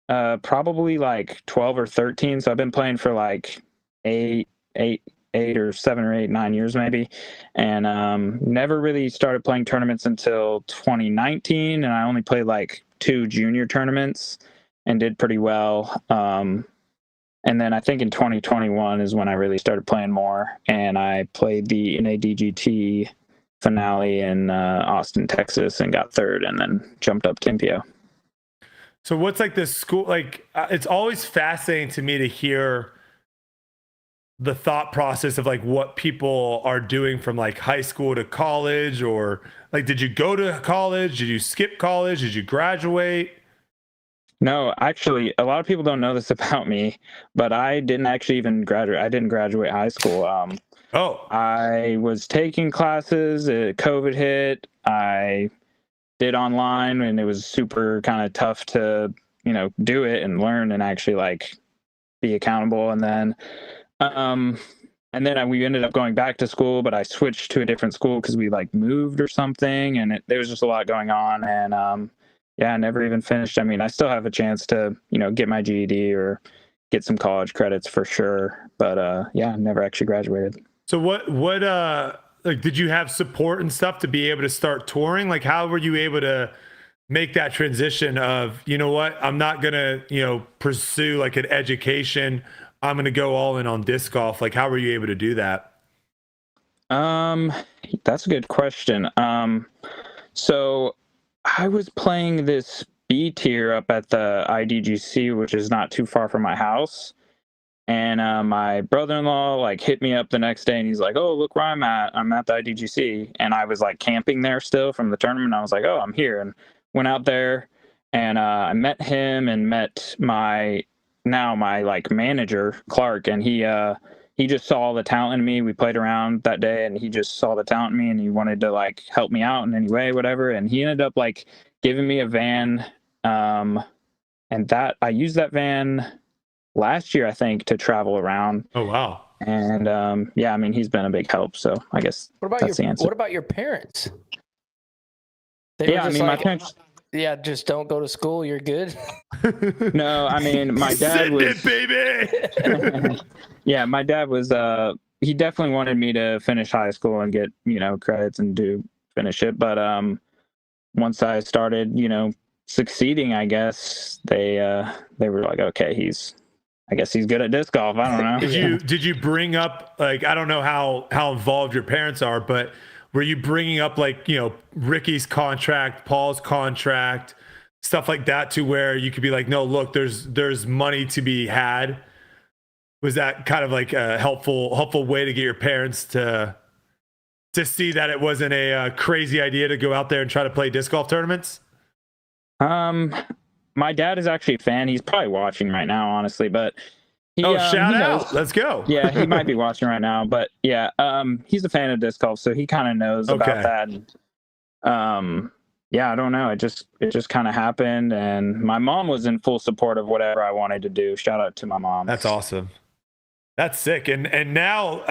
probably like 12 or 13. So I've been playing for like 8 or 7 or 8, 9 years maybe, and never really started playing tournaments until 2019, and I only played like 2 junior tournaments and did pretty well. And then I think in 2021 is when I really started playing more, and I played the NADGT finale in Austin, Texas, and got 3rd, and then jumped up to MPO. So what's like this school, like it's always fascinating to me to hear the thought process of like what people are doing from like high school to college, or like, did you go to college? Did you skip college? Did you graduate? No, actually, a lot of people don't know this about me, but I didn't actually even graduate. I didn't graduate high school. I was taking classes. COVID hit. I did online, and it was super kind of tough to, do it and learn and actually like be accountable. And then we ended up going back to school, but I switched to a different school because we like moved or something, and there was just a lot going on. And yeah, I never even finished. I mean, I still have a chance to, get my GED or get some college credits for sure. But yeah, I never actually graduated. So what like, did you have support and stuff to be able to start touring? Like, how were you able to make that transition of, you know what, I'm not going to, pursue like an education. I'm going to go all in on disc golf. Like, how were you able to do that? That's a good question. So I was playing this B tier up at the IDGC, which is not too far from my house. And my brother-in-law like hit me up the next day, and he's like, "Oh, look where I'm at. I'm at the IDGC." And I was like camping there still from the tournament. I was like, "Oh, I'm here." And went out there, and I met him and met my like manager, Clark, and he just saw the talent in me. We played around that day, and he just saw the talent in me, and he wanted to like help me out in any way, whatever. And he ended up like giving me a van, and that I used that van last year, I think, to travel around. Oh wow! And yeah, I mean, he's been a big help. So I guess that's the answer. What about your parents? Yeah, I mean, my parents. Yeah, just don't go to school. You're good. No, I mean, my dad was. Baby. Yeah, my dad was. He definitely wanted me to finish high school and get credits and finish it. But once I started succeeding, I guess they were like, okay, I guess he's good at disc golf. I don't know. Did you bring up, like, I don't know how involved your parents are, but were you bringing up like, Ricky's contract, Paul's contract, stuff like that, to where you could be like, no, look, there's money to be had? Was that kind of like a helpful way to get your parents to see that it wasn't a crazy idea to go out there and try to play disc golf tournaments? My dad is actually a fan. He's probably watching right now, honestly, but shout out. Let's go. Yeah, he might be watching right now, but yeah, he's a fan of disc golf, so he kind of knows about that. And, yeah, I don't know. It just kind of happened, and my mom was in full support of whatever I wanted to do. Shout out to my mom. That's awesome. That's sick. And now,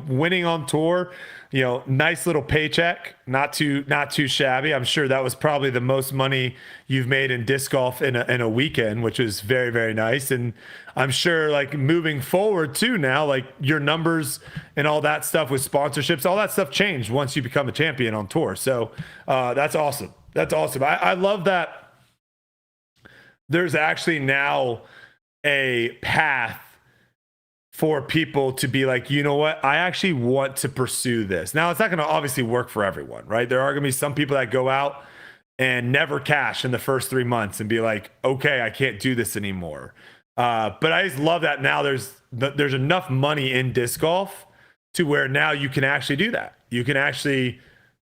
winning on tour, nice little paycheck, not too shabby. I'm sure that was probably the most money you've made in disc golf in a weekend, which is very, very nice. And I'm sure like moving forward too, now, like your numbers and all that stuff with sponsorships, all that stuff changed once you become a champion on tour. So that's awesome. That's awesome. I love that there's actually now a path for people to be like, you know what, I actually want to pursue this. Now, it's not going to obviously work for everyone, right? There are going to be some people that go out and never cash in the first 3 months and be like, okay, I can't do this anymore. But I just love that now there's enough money in disc golf to where now you can actually do that. You can actually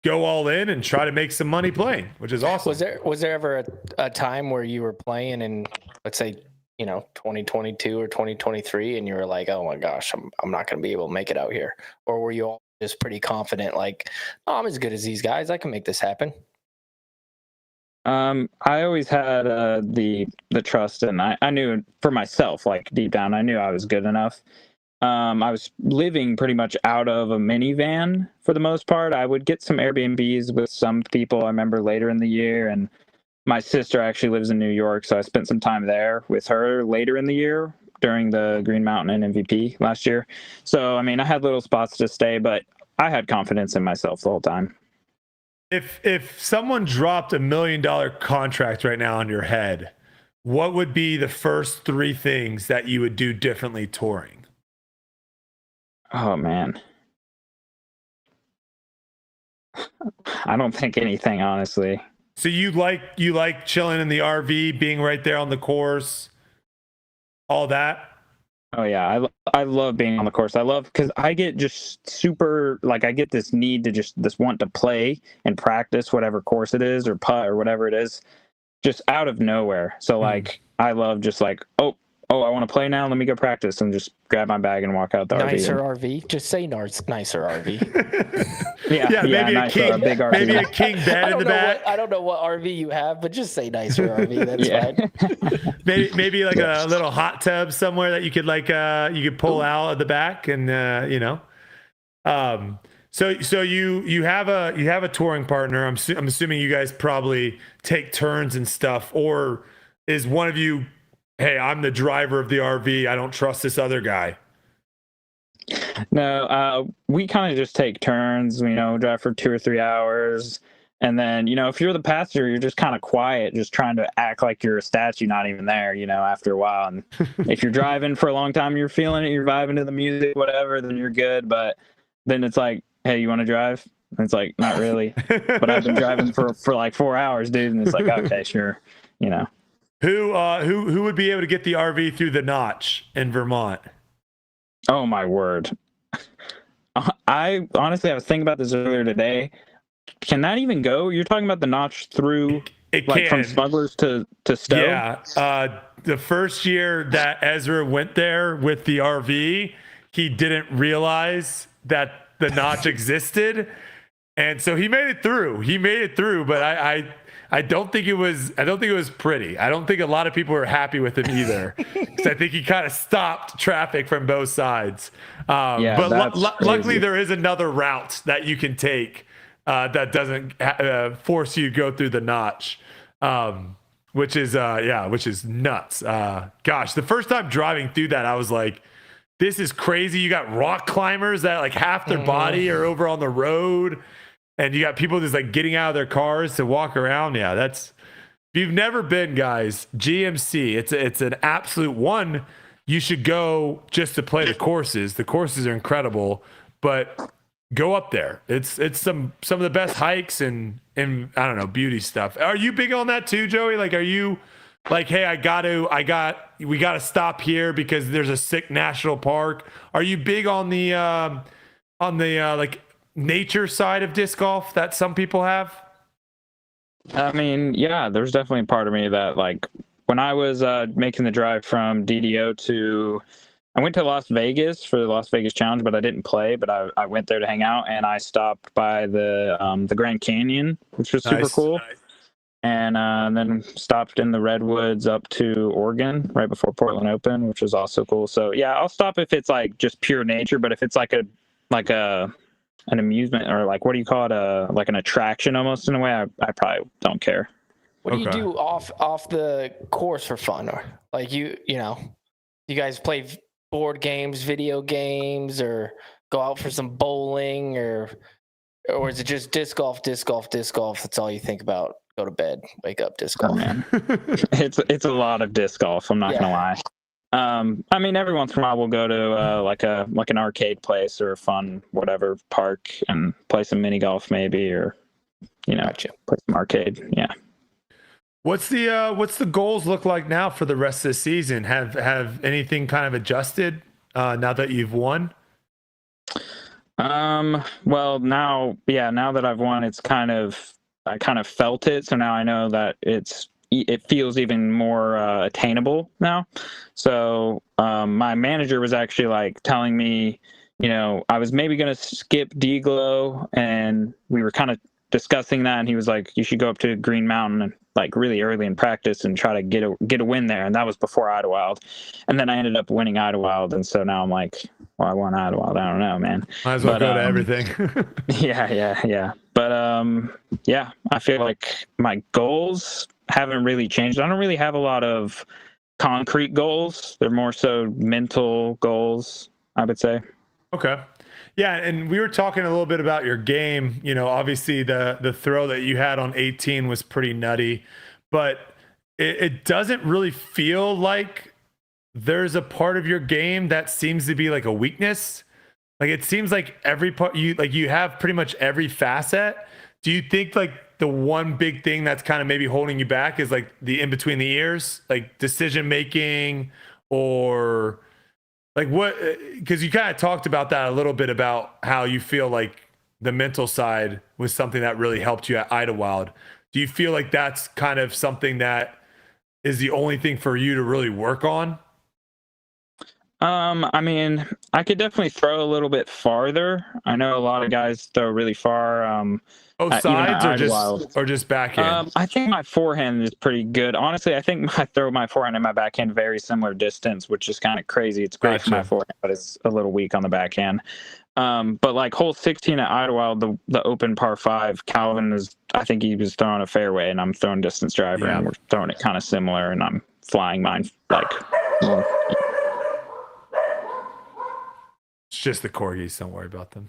go all in and try to make some money playing, which is awesome. Was there ever a time where you were playing in, let's say, 2022 or 2023, and you were like, oh my gosh, I'm not going to be able to make it out here? Or were you all just pretty confident, like, oh, I'm as good as these guys, I can make this happen? I always had the trust, and I knew for myself, like deep down, I knew I was good enough. I was living pretty much out of a minivan for the most part. I would get some Airbnbs with some people I remember later in the year, and my sister actually lives in New York, so I spent some time there with her later in the year during the Green Mountain and MVP last year. So, I mean, I had little spots to stay, but I had confidence in myself the whole time. If someone dropped $1 million contract right now on your head, what would be the first 3 things that you would do differently touring? Oh, man. I don't think anything, honestly. So you like chilling in the RV, being right there on the course, all that? Oh yeah, I love being on the course. I love because I get just super, like, I get this need to this want to play and practice whatever course it is or putt or whatever it is, just out of nowhere. So like I love just like, oh, I want to play now. Let me go practice, and just grab my bag and walk out the nicer RV. RV. Just say nicer RV. yeah, maybe a king, big RV. maybe a king bed in the back. I don't know what RV you have, but just say nicer RV. That's fine. maybe like a little hot tub somewhere that you could you could pull out of the back, and So you have a touring partner. I'm assuming you guys probably take turns and stuff, or is one of you, hey, I'm the driver of the RV, I don't trust this other guy? No, we kind of just take turns, drive for 2 or 3 hours. And then, if you're the passenger, you're just kind of quiet, just trying to act like you're a statue, not even there, after a while. And if you're driving for a long time, you're feeling it, you're vibing to the music, whatever, then you're good. But then it's like, hey, you want to drive? And it's like, not really. But I've been driving for like 4 hours, dude. And it's like, okay, sure, Who would be able to get the RV through the notch in Vermont? Oh my word! I honestly, I was thinking about this earlier today. Can that even go? You're talking about the notch through, it like, can. from Smugglers to Stowe? Yeah. The first year that Ezra went there with the RV, he didn't realize that the notch existed, and so he made it through. But I don't think it was pretty. I don't think a lot of people were happy with him either, because I think he kind of stopped traffic from both sides. But luckily there is another route that you can take that doesn't force you to go through the notch, which is nuts. Gosh, the first time driving through that, I was like, this is crazy. You got rock climbers that like half their body are over on the road, and you got people just like getting out of their cars to walk around. Yeah, if you've never been, guys, GMC, it's an absolute one. You should go just to play the courses. The courses are incredible, but go up there. It's some of the best hikes and I don't know, beauty stuff. Are you big on that too, Joey? Like, are you like, hey, we got to stop here because there's a sick national park? Are you big on the like nature side of disc golf that some people have? I mean, yeah, there's definitely a part of me that, like, when I was making the drive from DDO I went to Las Vegas for the Las Vegas Challenge, but I didn't play. But I went there to hang out, and I stopped by the Grand Canyon, which was super cool. Nice. And then stopped in the Redwoods up to Oregon right before Portland Open, which was also cool. So yeah, I'll stop if it's like just pure nature, but if it's like an amusement, or like, what do you call it, like an attraction almost in a way, I probably don't care. What do you do off the course for fun? Or like you guys play board games, video games, or go out for some bowling, or is it just disc golf? That's all you think about. Go to bed, wake up, disc golf. Oh, man. It's a lot of disc golf, I'm not gonna lie. I mean, every once in a while we'll go to like an arcade place or a fun whatever park and play some mini golf maybe, or Gotcha. Play some arcade. Yeah. What's the goals look like now for the rest of the season? Have anything kind of adjusted now that you've won? Well, now that I've won, I kind of felt it. So now I know that it feels even more attainable now. So my manager was actually like telling me, I was maybe going to skip D-Glow, and we were kind of discussing that, and he was like, you should go up to Green Mountain and like really early in practice and try to get a win there. And that was before Idlewild. And then I ended up winning Idlewild. And so now I'm like, well, I won Idlewild. I don't know, man. Might as well go to everything. Yeah. But yeah, I feel like my goals haven't really changed. I don't really have a lot of concrete goals. They're more so mental goals, I would say. Okay. Yeah, and we were talking a little bit about your game. Obviously the throw that you had on 18 was pretty nutty, but it doesn't really feel like there's a part of your game that seems to be like a weakness. Like it seems like every part you have pretty much every facet. Do you think like the one big thing that's kind of maybe holding you back is like the in between the ears, like decision making, or like what? Because you kind of talked about that a little bit about how you feel like the mental side was something that really helped you at Idlewild. Do you feel like that's kind of something that is the only thing for you to really work on? I mean, I could definitely throw a little bit farther. I know a lot of guys throw really far. Both sides or just backhand? I think my forehand is pretty good. Honestly, I think I throw my forehand and my backhand very similar distance, which is kind of crazy. It's great for my forehand, but it's a little weak on the backhand. But like hole 16 at Idlewild, the open par 5, Calvin I think he was throwing a fairway and I'm throwing distance driver, and we're throwing it kind of similar, and I'm flying mine like. It's just the corgis. Don't worry about them.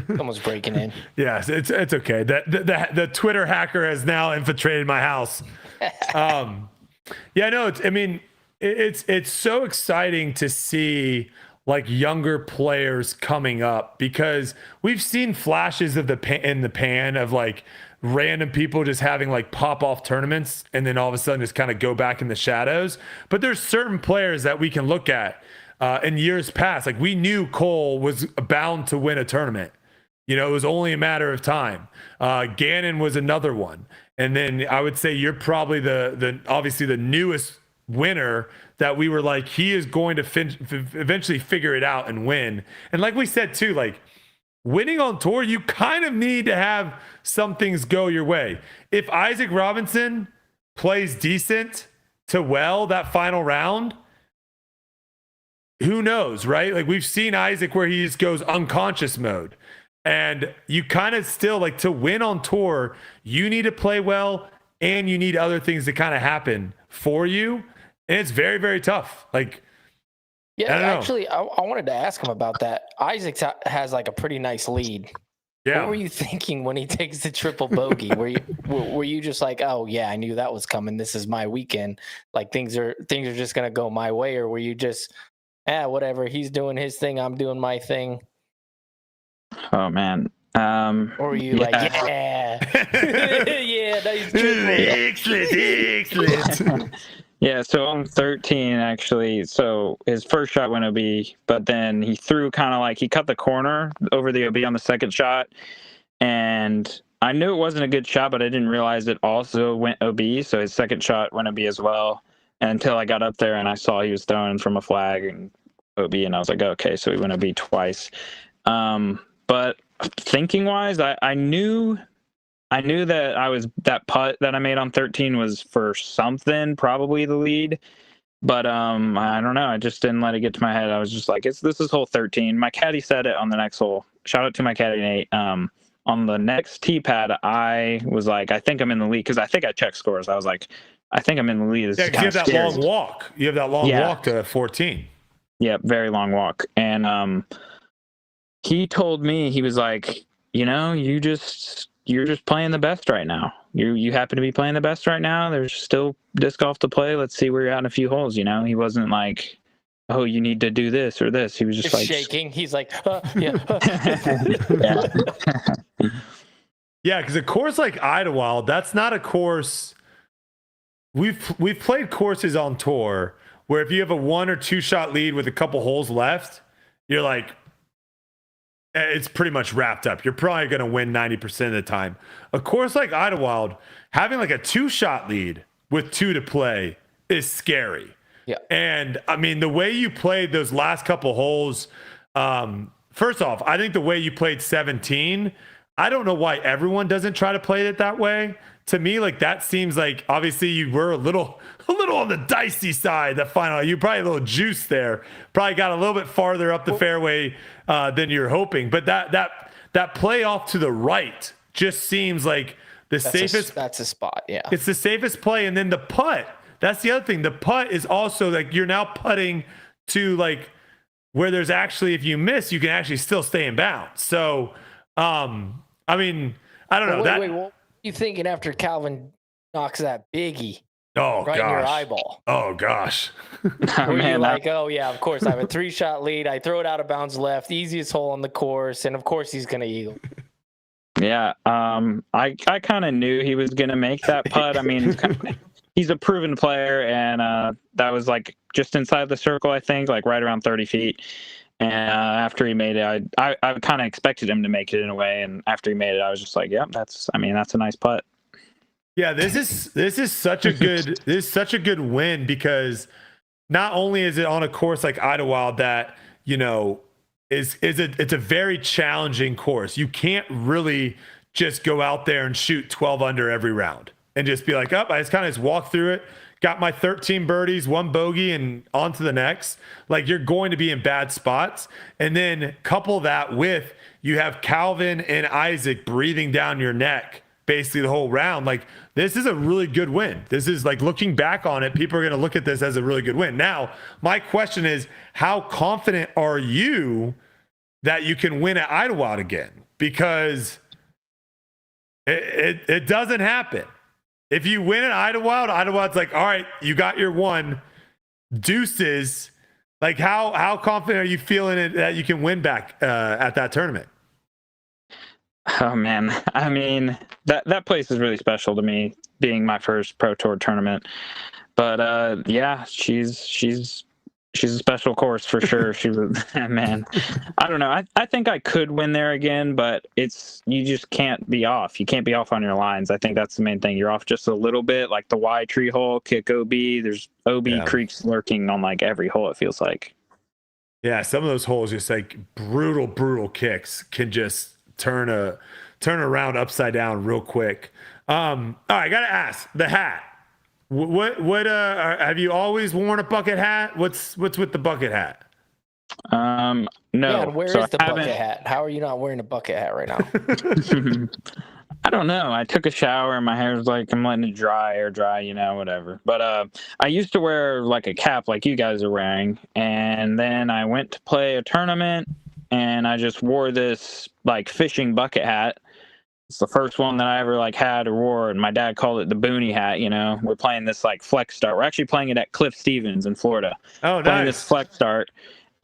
Someone's breaking in. Yes, it's okay. The Twitter hacker has now infiltrated my house. Yeah, no, it's so exciting to see like younger players coming up, because we've seen flashes of in the pan of like random people just having like pop off tournaments and then all of a sudden just kind of go back in the shadows. But there's certain players that we can look at in years past. Like we knew Cole was bound to win a tournament. It was only a matter of time. Gannon was another one. And then I would say you're probably the obviously the newest winner that we were like, he is going to eventually figure it out and win. And like we said too, like winning on tour, you kind of need to have some things go your way. If Isaac Robinson plays decent to that final round, who knows, right? Like we've seen Isaac where he just goes unconscious mode. And you kind of still like to win on tour, you need to play well and you need other things to kind of happen for you. And it's very, very tough. Like, yeah, actually, I wanted to ask him about that. Isaac has like a pretty nice lead. Yeah. What were you thinking when he takes the triple bogey? Were you just like, oh yeah, I knew that was coming. This is my weekend. Like things are just gonna go my way, or were you just, whatever, he's doing his thing, I'm doing my thing? Oh man. Or were you like, yeah, yeah, nice triple. Excellent. Yeah, so on 13 actually. So his first shot went OB, but then he threw kind of like he cut the corner over the OB on the second shot, and I knew it wasn't a good shot, but I didn't realize it also went OB. So his second shot went OB as well. And until I got up there and I saw he was throwing from a flag and OB, and I was like, okay, so he went OB twice. But thinking wise, I knew that that putt that I made on 13 was for something, probably the lead. But I don't know. I just didn't let it get to my head. I was just like, this is hole 13. My caddy said it on the next hole. Shout out to my caddy, Nate. On the next tee pad, I was like, I think I'm in the lead, because I think I checked scores. I was like, I think I'm in the lead. Yeah, you have that long walk. You have that long walk to 14. Yeah, very long walk. And he told me, he was like, you're just playing the best right now. You happen to be playing the best right now. There's still disc golf to play. Let's see where you're at in a few holes. He wasn't like, oh, you need to do this or this. He was just like shaking. He's like, yeah. Yeah, because a course like Idlewild, that's not a course. We've played courses on tour where if you have a 1 or 2 shot lead with a couple holes left, you're like, it's pretty much wrapped up. You're probably going to win 90% of the time. A course like Idlewild, having like a 2-shot lead with 2 to play is scary. Yeah. And I mean, the way you played those last couple holes, first off, I think the way you played 17, I don't know why everyone doesn't try to play it that way. To me, like that seems like obviously you were a little on the dicey side. The final, you probably a little juice there. Probably got a little bit farther up the fairway than you're hoping. But that play off to the right just seems like that's a spot. Yeah, it's the safest play. And then the putt. That's the other thing. The putt is also like you're now putting to like where there's actually, if you miss, you can actually still stay in bounds. So, I mean, I don't know. Wait, what are you thinking after Calvin knocks that biggie right in your eyeball? Oh, gosh. You're like, oh, yeah, of course. I have a 3-shot lead. I throw it out of bounds left, easiest hole on the course, and of course he's going to eagle. Yeah, I kind of knew he was going to make that putt. I mean, he's a proven player, and that was like just inside the circle, I think, like right around 30 feet. And after he made it, I kind of expected him to make it in a way. And after he made it, I was just like, yep, that's a nice putt. Yeah, this is such a good win because not only is it on a course like Idlewild that, you know, it's a very challenging course. You can't really just go out there and shoot 12 under every round and just be like, oh, I just kind of walk through it. Got my 13 birdies, 1 bogey, and on to the next. Like, you're going to be in bad spots. And then couple that with you have Calvin and Isaac breathing down your neck basically the whole round. Like, this is a really good win. This is like, looking back on it, people are going to look at this as a really good win. Now, my question is, how confident are you that you can win at Idlewild again? Because it doesn't happen. If you win at Idlewild, Idlewild's like, all right, you got your one. Deuces. Like, how confident are you feeling that you can win back at that tournament? Oh man, I mean that place is really special to me, being my first Pro Tour tournament. But yeah, she's a special course for sure. She was, man, I don't know. I think I could win there again, but you just can't be off. You can't be off on your lines. I think that's the main thing. You're off just a little bit, like the Y tree hole, kick OB. There's OB creeks lurking on like every hole, it feels like. Yeah, some of those holes, just like brutal kicks, can just turn a round upside down real quick. All right, I gotta ask, the hat. What have you always worn a bucket hat? What's with the bucket hat? No. Yeah, where is the bucket hat? How are you not wearing a bucket hat right now? I don't know. I took a shower and my hair was like, I'm letting it air dry, you know, whatever. But I used to wear like a cap like you guys are wearing, and then I went to play a tournament and I just wore this like fishing bucket hat. It's the first one that I ever like had or wore, and my dad called it the boonie hat. You know, we're playing this like flex start. We're actually playing it at Cliff Stevens in Florida. Oh, nice. Playing this flex start,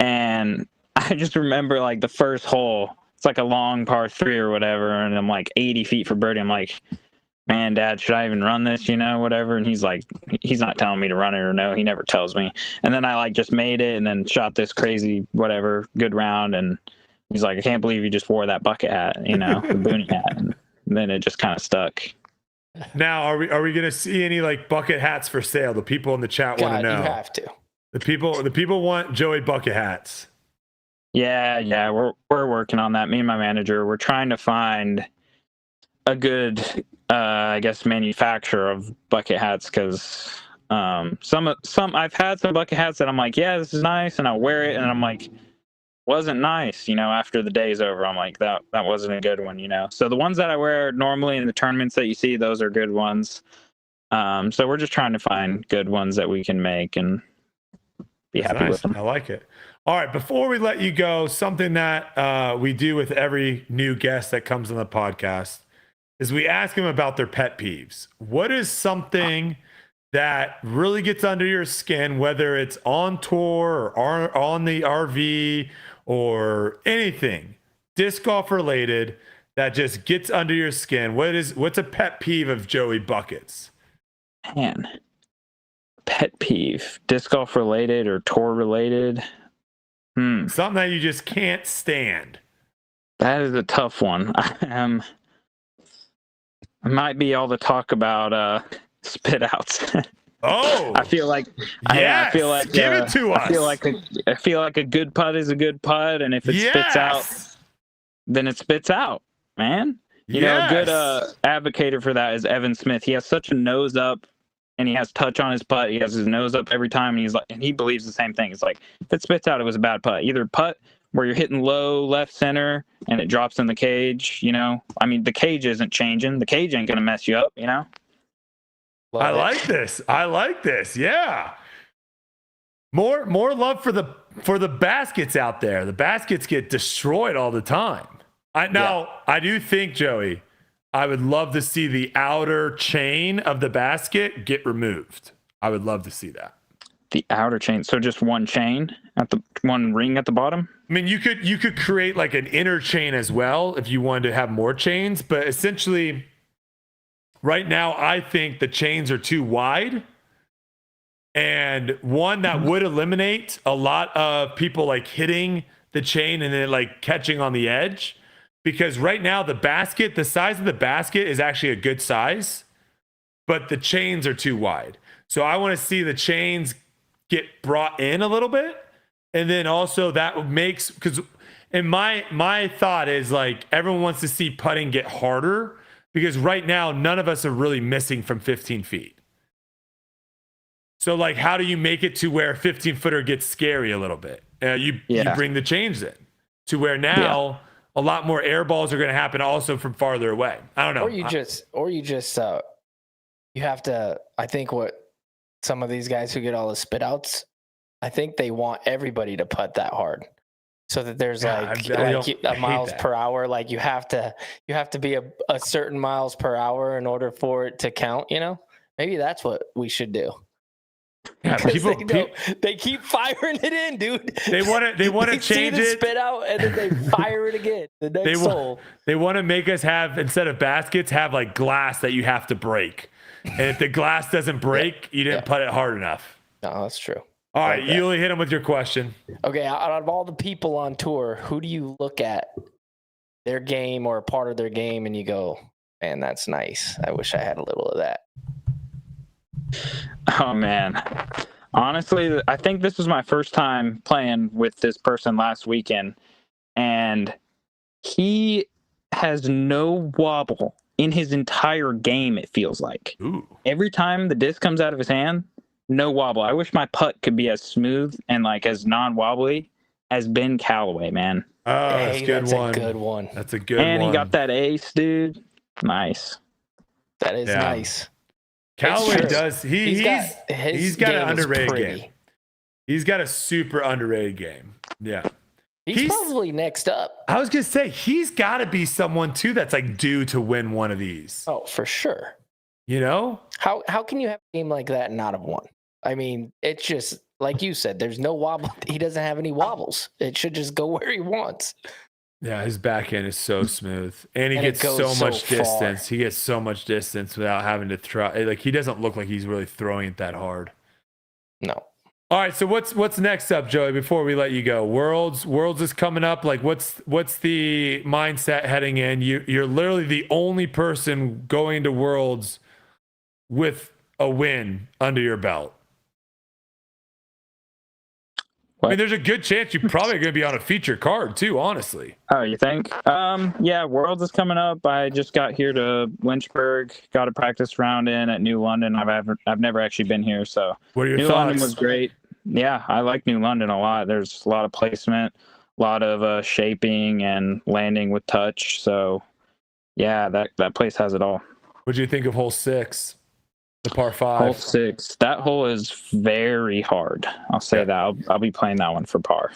and I just remember like the first hole. It's like a long par 3 or whatever, and I'm like 80 feet for birdie. I'm like, man, Dad, should I even run this? You know, whatever. And he's like, he's not telling me to run it or no. He never tells me. And then I like just made it and then shot this crazy whatever good round, and he's like, I can't believe you just wore that bucket hat, you know, the boonie hat. And then it just kind of stuck. Now, are we going to see any like bucket hats for sale? The people in the chat want to know. You have to. The people want Joey bucket hats. Yeah, we're working on that. Me and my manager, we're trying to find a good, I guess, manufacturer of bucket hats, because some I've had some bucket hats that I'm like, yeah, this is nice, and I'll wear it, and I'm like, wasn't nice, you know. After the day's over, I'm like, that wasn't a good one, you know. So the ones that I wear normally in the tournaments that you see, those are good ones. So we're just trying to find good ones that we can make and be happy with them. I like it. All right, before we let you go, something that we do with every new guest that comes on the podcast is we ask them about their pet peeves. What is something that really gets under your skin, whether it's on tour or on the RV or anything disc golf related that just gets under your skin? What's a pet peeve of Joey Buckets? Man, pet peeve, disc golf related or tour related? Something that you just can't stand. That is a tough one. It might be all the talk about spit outs. Oh, I feel like yes. I feel like Give it to us. I feel like a good putt is a good putt, and if it spits out, then it spits out, man. You know, a good advocator for that is Evan Smith. He has such a nose up, and he has touch on his putt. He has his nose up every time, and he believes the same thing. It's like, if it spits out, it was a bad putt. Either putt where you're hitting low left center and it drops in the cage. You know, I mean, the cage isn't changing. The cage ain't gonna mess you up. You know. I like this. Yeah. More love for the baskets out there. The baskets get destroyed all the time. I do think, Joey, I would love to see the outer chain of the basket get removed. I would love to see that. The outer chain. So just one chain one ring at the bottom? I mean, you could create like an inner chain as well if you wanted to have more chains, but essentially right now I think the chains are too wide. And one that would eliminate a lot of people like hitting the chain and then like catching on the edge. Because right now the size of the basket is actually a good size, but the chains are too wide. So I want to see the chains get brought in a little bit. And then also that makes, because in my thought is like everyone wants to see putting get harder, because right now none of us are really missing from 15 feet. So like, how do you make it to where a 15-footer gets scary a little bit? You bring the chains in to where now a lot more air balls are going to happen also from farther away. I don't know. You have to, I think what some of these guys who get all the spit outs, I think they want everybody to putt that hard so that there's a miles per hour. Like you have to be a certain miles per hour in order for it to count, you know? Maybe that's what we should do. Yeah, they keep firing it in, dude. They want to change it. Spit out and then they fire it again. The next hole. They want to make us have, instead of baskets, have like glass that you have to break. And if the glass doesn't break, you didn't putt it hard enough. No, that's true. All right, Uli, hit him with your question. Okay, out of all the people on tour, who do you look at their game or a part of their game and you go, man, that's nice. I wish I had a little of that. Oh, man. Honestly, I think this was my first time playing with this person last weekend, and he has no wobble in his entire game, it feels like. Ooh. Every time the disc comes out of his hand, no wobble. I wish my putt could be as smooth and like as non-wobbly as Ben Callaway, man. Oh, that's a good one. That's a good one. And he got that ace, dude. Nice. That is nice. Callaway does. He's got an underrated game. He's got a super underrated game. Yeah. He's probably next up. I was going to say, he's got to be someone too that's like due to win one of these. Oh, for sure. You know? How can you have a game like that and not have won? I mean, it's just, like you said, there's no wobble. He doesn't have any wobbles. It should just go where he wants. Yeah, his backhand is so smooth. And he gets so much distance. He gets so much distance without having to throw. Like, he doesn't look like he's really throwing it that hard. No. All right, so what's next up, Joey, before we let you go? Worlds is coming up. Like, what's the mindset heading in? You're literally the only person going to Worlds with a win under your belt. What? I mean, there's a good chance you're probably going to be on a feature card too, honestly. Oh, you think? Yeah, Worlds is coming up. I just got here to Lynchburg, got a practice round in at New London. I've never actually been here, so what are your New thoughts? London was great. Yeah, I like New London a lot. There's a lot of placement, a lot of shaping and landing with touch. So, yeah, that place has it all. What do you think of hole 6? The par 5. Hole 6. That hole is very hard. I'll say that. I'll be playing that one for par.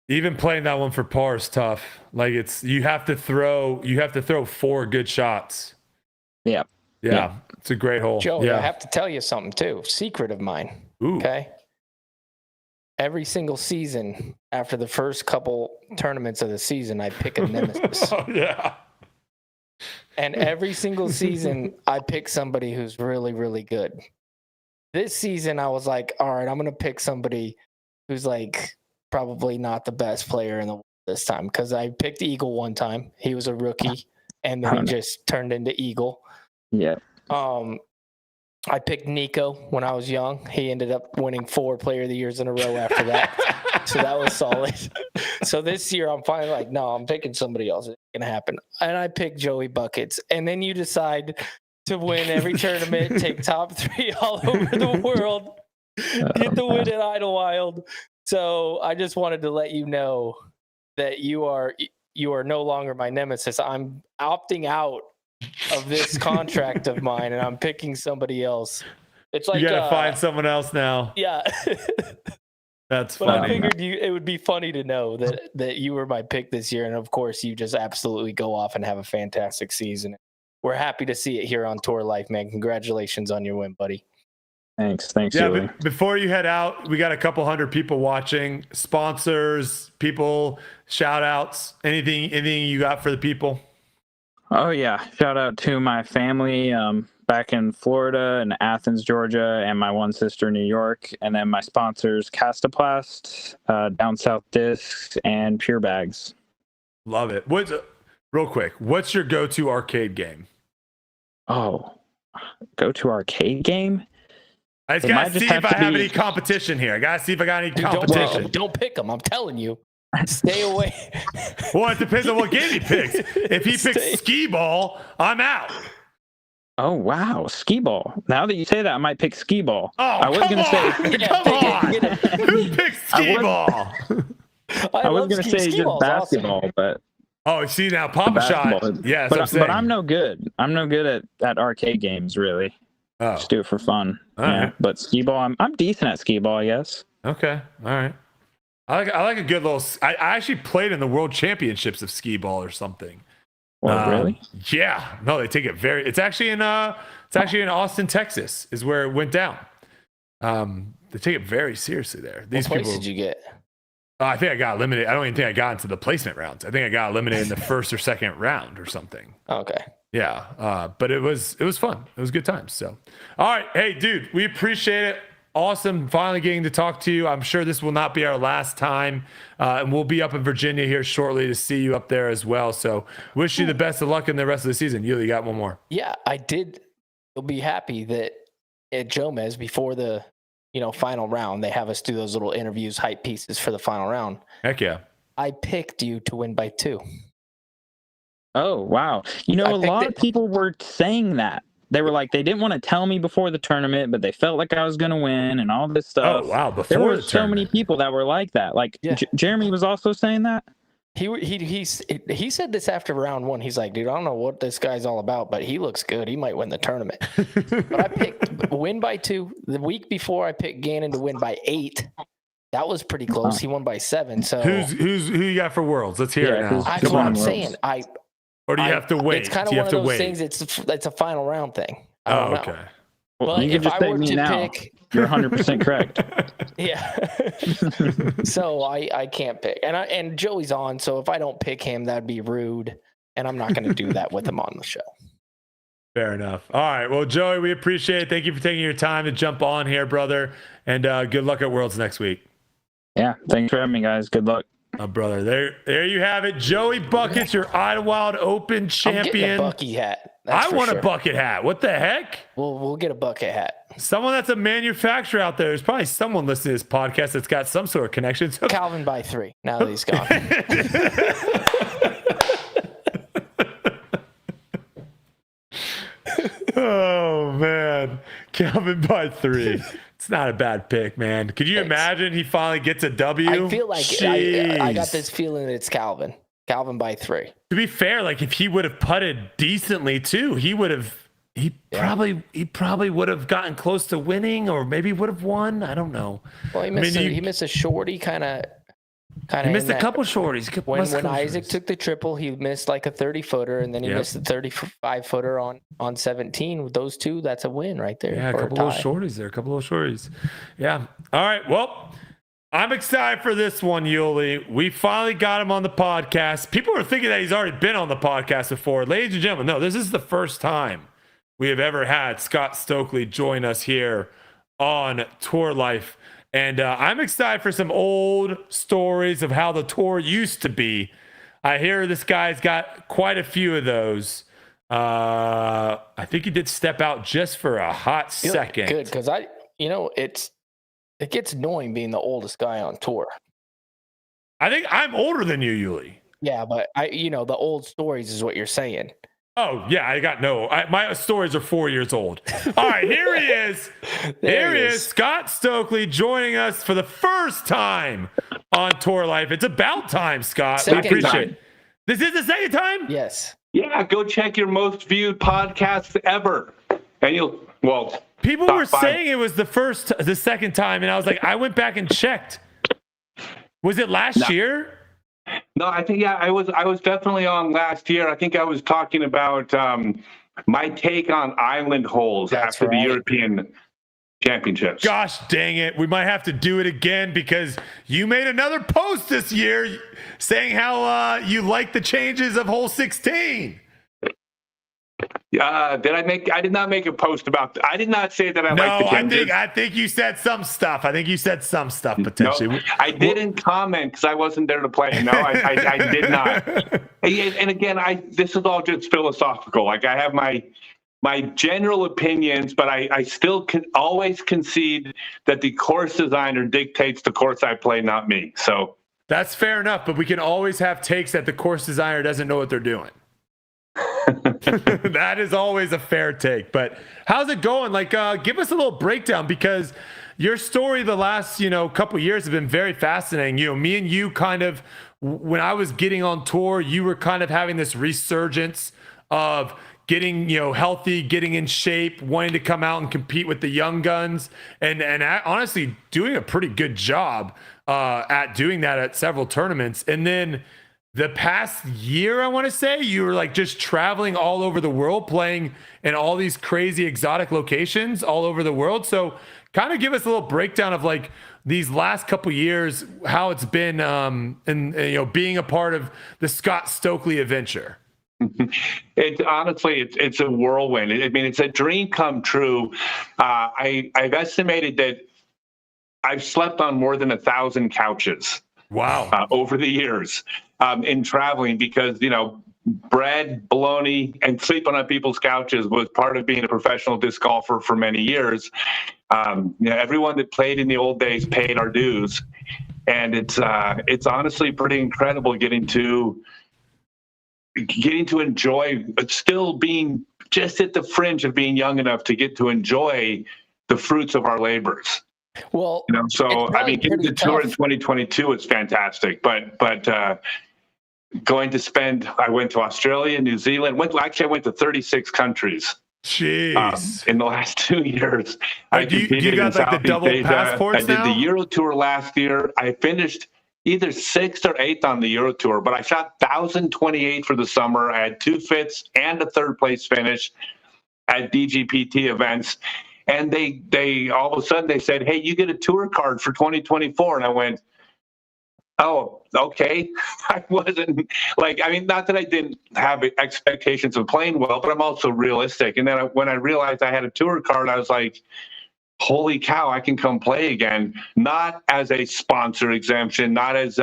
Even playing that one for par is tough. Like you have to throw 4 good shots. Yeah. Yeah. It's a great hole. Joe, I have to tell you something too. Secret of mine. Ooh. Okay. Every single season after the first couple tournaments of the season, I pick a nemesis. Oh, yeah. And every single season, I pick somebody who's really, really good. This season, I was like, all right, I'm going to pick somebody who's like probably not the best player in the world. this time because I picked Eagle one time. He was a rookie, and then he just turned into Eagle. Yeah. I picked Nico when I was young. He ended up winning 4 Player of the Years in a row after that. So that was solid. So this year I'm finally like, no, I'm picking somebody else. It's gonna happen. And I picked Joey Buckets. And then you decide to win every tournament, take top 3 all over the world, get the win at Idlewild. So I just wanted to let you know that you are no longer my nemesis. I'm opting out of this contract of mine, and I'm picking somebody else. It's like you gotta find someone else now. Yeah. That's but funny. I figured it would be funny to know that you were my pick this year, and of course you just absolutely go off and have a fantastic season. We're happy to see it here on Tour Life, man. Congratulations on your win, buddy. Thanks, Yeah, Uli. before you head out, we got a couple hundred people watching. Sponsors, people, shout outs, anything you got for the people? Oh yeah, shout out to my family back in Florida and Athens, Georgia, and my one sister in New York, and then my sponsors Castaplast, Down South Discs, and Pure Bags. Love it. Real quick, what's your go-to arcade game? Oh, go-to arcade game? I just gotta see if I have any competition here. I gotta see if I got any competition. Don't pick them. I'm telling you. Stay away. Well, it depends on what game he picks. If he picks skee ball, I'm out. Oh wow, skee ball. Now that you say that, I might pick skee ball. Oh, I was gonna say, come on. Who picks skee ball? I was gonna say just basketball, awesome. But see now, Papa Shot. Yes, but I'm no good. I'm no good at arcade games, really. Oh. Just do it for fun. All yeah, right. But skee ball, I'm decent at skee ball, I guess. Okay, all right. I like a good little. I actually played in the World Championships of skee ball or something. Well, really? Yeah. No, they take it very. It's actually in Austin, Texas, is where it went down. They take it very seriously there. What place did you get? I think I got eliminated. I don't even think I got into the placement rounds. I think I got eliminated in the first or second round or something. Okay. Yeah. But it was fun. It was good times. So, all right. Hey, dude, we appreciate it. Awesome. Finally getting to talk to you. I'm sure this will not be our last time. And we'll be up in Virginia here shortly to see you up there as well. So wish you the best of luck in the rest of the season. Uli, you got one more. Yeah, I did. You'll be happy that at Jomez before the final round, they have us do those little interviews, hype pieces for the final round. Heck yeah. I picked you to win by 2. Oh, wow. A lot of people were saying that. They were like, they didn't want to tell me before the tournament, but they felt like I was going to win and all this stuff. Oh, wow. Before there were the so many people that were like that. Like, yeah. Jeremy was also saying that. He said this after round 1. He's like, dude, I don't know what this guy's all about, but he looks good. He might win the tournament. But I picked win by 2. The week before, I picked Gannon to win by 8. That was pretty close. He won by 7. So who you got for Worlds? Let's hear it now. That's what I'm saying. Or do you have to wait? It's kind of one of those things. It's a final round thing. Oh, okay. Well, you can just say me now. You're 100% correct. Yeah. So I can't pick, and Joey's on. So if I don't pick him, that'd be rude, and I'm not going to do that with him on the show. Fair enough. All right. Well, Joey, we appreciate it. Thank you for taking your time to jump on here, brother. And good luck at Worlds next week. Yeah. Thanks for having me, guys. Good luck. Brother, there you have it. Joey Buckets, your Idlewild Open champion. I'm getting a Bucky hat. I want a bucket hat. What the heck? We'll get a bucket hat. Someone that's a manufacturer out there. There's probably someone listening to this podcast that's got some sort of connection. Calvin by 3. Now that he's gone. Oh man, Calvin by 3. It's not a bad pick, man. Could you imagine he finally gets a W? I feel like I got this feeling that it's Calvin. Calvin by 3. To be fair, like if he would have putted decently too, he probably would have gotten close to winning, or maybe would have won. I don't know. Well, he missed a shorty kind of. He missed a couple shorties. When Isaac took the triple, he missed like a 30-footer, and then he missed a 35-footer on 17. With those two, that's a win right there. Yeah, a couple of shorties there. Yeah. All right. Well, I'm excited for this one, Uli. We finally got him on the podcast. People are thinking that he's already been on the podcast before. Ladies and gentlemen, no, this is the first time we have ever had Scott Stokely join us here on Tour Life. And I'm excited for some old stories of how the tour used to be. I hear this guy's got quite a few of those. I think he did step out just for a hot second. Good, because it gets annoying being the oldest guy on tour. I think I'm older than you, Uli. Yeah, but the old stories is what you're saying. Oh, yeah, my stories are 4 years old. All right, here he is. Here he is, Scott Stokely, joining us for the first time on Tour Life. It's about time, Scott. We appreciate it. This is the second time? Yes. Yeah, go check your most viewed podcast ever. And people were saying it was the second time, and I was like, I went back and checked. Was it last year? No, I think I was definitely on last year. I think I was talking about my take on island holes after the European Championships. Gosh dang it. We might have to do it again because you made another post this year saying how you like the changes of hole 16. I did not make a post about that. I did not say that I like the changes. I think you said some stuff. Potentially. No, I didn't comment because I wasn't there to play. No, I did not. And again, this is all just philosophical. Like I have my general opinions, but I still can always concede that the course designer dictates the course I play, not me. So that's fair enough, but we can always have takes that the course designer doesn't know what they're doing. That is always a fair take. But how's it going? Like, give us a little breakdown because your story the last, couple of years have been very fascinating. Me and you kind of, when I was getting on tour, you were kind of having this resurgence of getting, healthy, getting in shape, wanting to come out and compete with the young guns, and honestly doing a pretty good job at doing that at several tournaments. And then the past year, I want to say, you were like just traveling all over the world, playing in all these crazy exotic locations all over the world. So kind of give us a little breakdown of like these last couple of years, how it's been and being a part of the Scott Stokely adventure. It's a whirlwind. I mean, it's a dream come true. I've estimated that I've slept on more than 1,000 couches. Wow. Over the years in traveling because, bread, bologna, and sleeping on people's couches was part of being a professional disc golfer for many years. Everyone that played in the old days paid our dues. And it's honestly pretty incredible getting to enjoy, still being just at the fringe of being young enough to get to enjoy the fruits of our labors. Well, getting the tour in 2022 was fantastic, but I went to Australia, New Zealand. I went to 36 countries. Jeez. In the last 2 years, I competed you got in like the double Asia. passports now? I did the Euro Tour last year. I finished either 6th or 8th on the Euro Tour, but I shot 1,028 for the summer. I had 2 fifths and a 3rd place finish at DGPT events. And they all of a sudden they said, "Hey, you get a tour card for 2024." And I went, "Oh, okay." I wasn't not that I didn't have expectations of playing well, but I'm also realistic. And then when I realized I had a tour card, I was like, holy cow, I can come play again. Not as a sponsor exemption, not as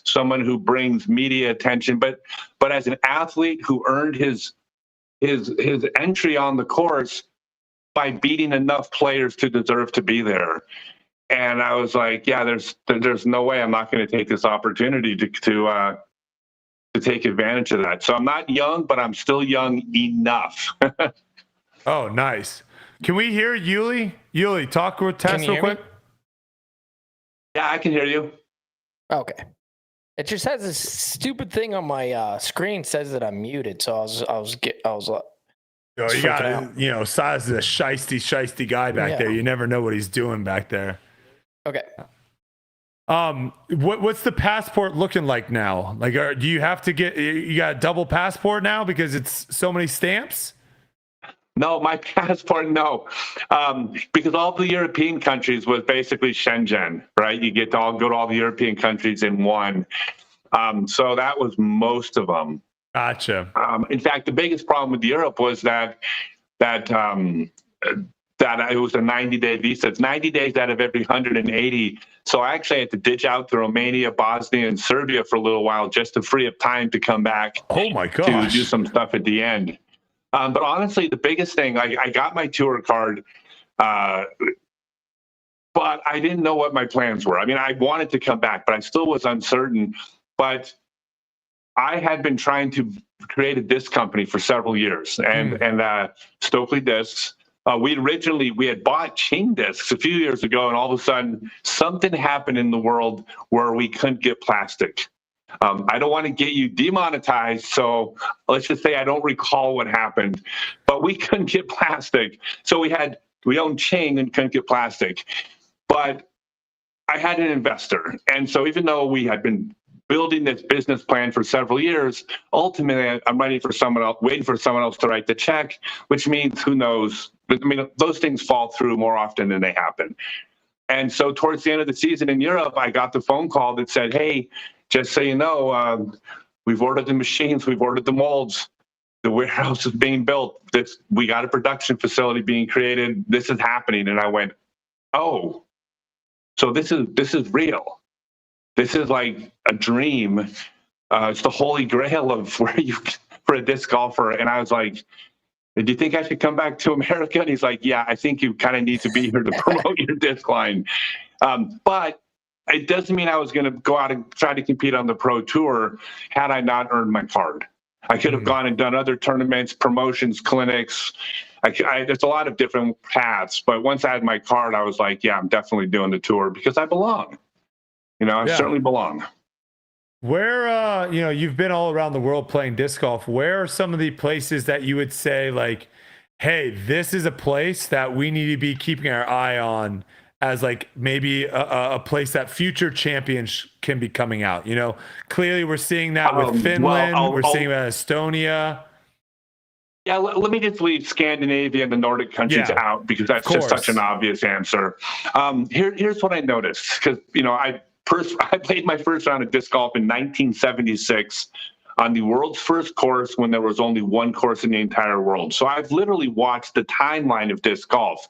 someone who brings media attention, but as an athlete who earned his entry on the course by beating enough players to deserve to be there. And I was like, yeah, there's no way I'm not going to take this opportunity to take advantage of that. So I'm not young, but I'm still young enough. Oh, nice. Can we hear Uli? Uli, talk with Tess real quick. Yeah, I can hear you. Okay. It just has this stupid thing on my screen says that I'm muted. So I was like, you got Size is a shisty guy back there. You never know what he's doing back there. Okay. What's the passport looking like now? Like, do you have to you got a double passport now because it's so many stamps? No, my passport, no. Because all the European countries was basically Shenzhen, right? You get to go to all the European countries in one. So that was most of them. Gotcha. In fact, the biggest problem with Europe was that that it was a 90-day visa. It's 90 days out of every 180. So I actually had to ditch out to Romania, Bosnia, and Serbia for a little while just to free up time to come back. Oh my To gosh. do some stuff at the end. But honestly, the biggest thing, I got my tour card, but I didn't know what my plans were. I mean, I wanted to come back, but I still was uncertain. But I had been trying to create a disc company for several years, and Stokely Discs. We had bought chain discs a few years ago, and all of a sudden something happened in the world where we couldn't get plastic. I don't want to get you demonetized, so let's just say I don't recall what happened, but we couldn't get plastic. So we owned chain and couldn't get plastic, but I had an investor. And so even though we had been building this business plan for several years, ultimately I'm waiting for someone else to write the check, which means who knows, but I mean, those things fall through more often than they happen. And so towards the end of the season in Europe, I got the phone call that said, hey, just so you know, we've ordered the machines, we've ordered the molds, the warehouse is being built, we got a production facility being created, this is happening. And I went, oh, so this is real. This is like a dream. It's the holy grail of for a disc golfer. And I was like, do you think I should come back to America? And he's like, yeah, I think you kind of need to be here to promote your disc line. But it doesn't mean I was going to go out and try to compete on the pro tour had I not earned my card. I could have gone and done other tournaments, promotions, clinics. There's a lot of different paths. But once I had my card, I was like, yeah, I'm definitely doing the tour because I belong. I certainly belong. Where, you've been all around the world playing disc golf. Where are some of the places that you would say, like, hey, this is a place that we need to be keeping our eye on as like maybe a place that future champions can be coming out? Clearly we're seeing that with Finland. We're seeing that in Estonia. Yeah, let me just leave Scandinavia and the Nordic countries out because that's just such an obvious answer. Here's what I noticed, because I played my first round of disc golf in 1976 on the world's first course when there was only one course in the entire world. So I've literally watched the timeline of disc golf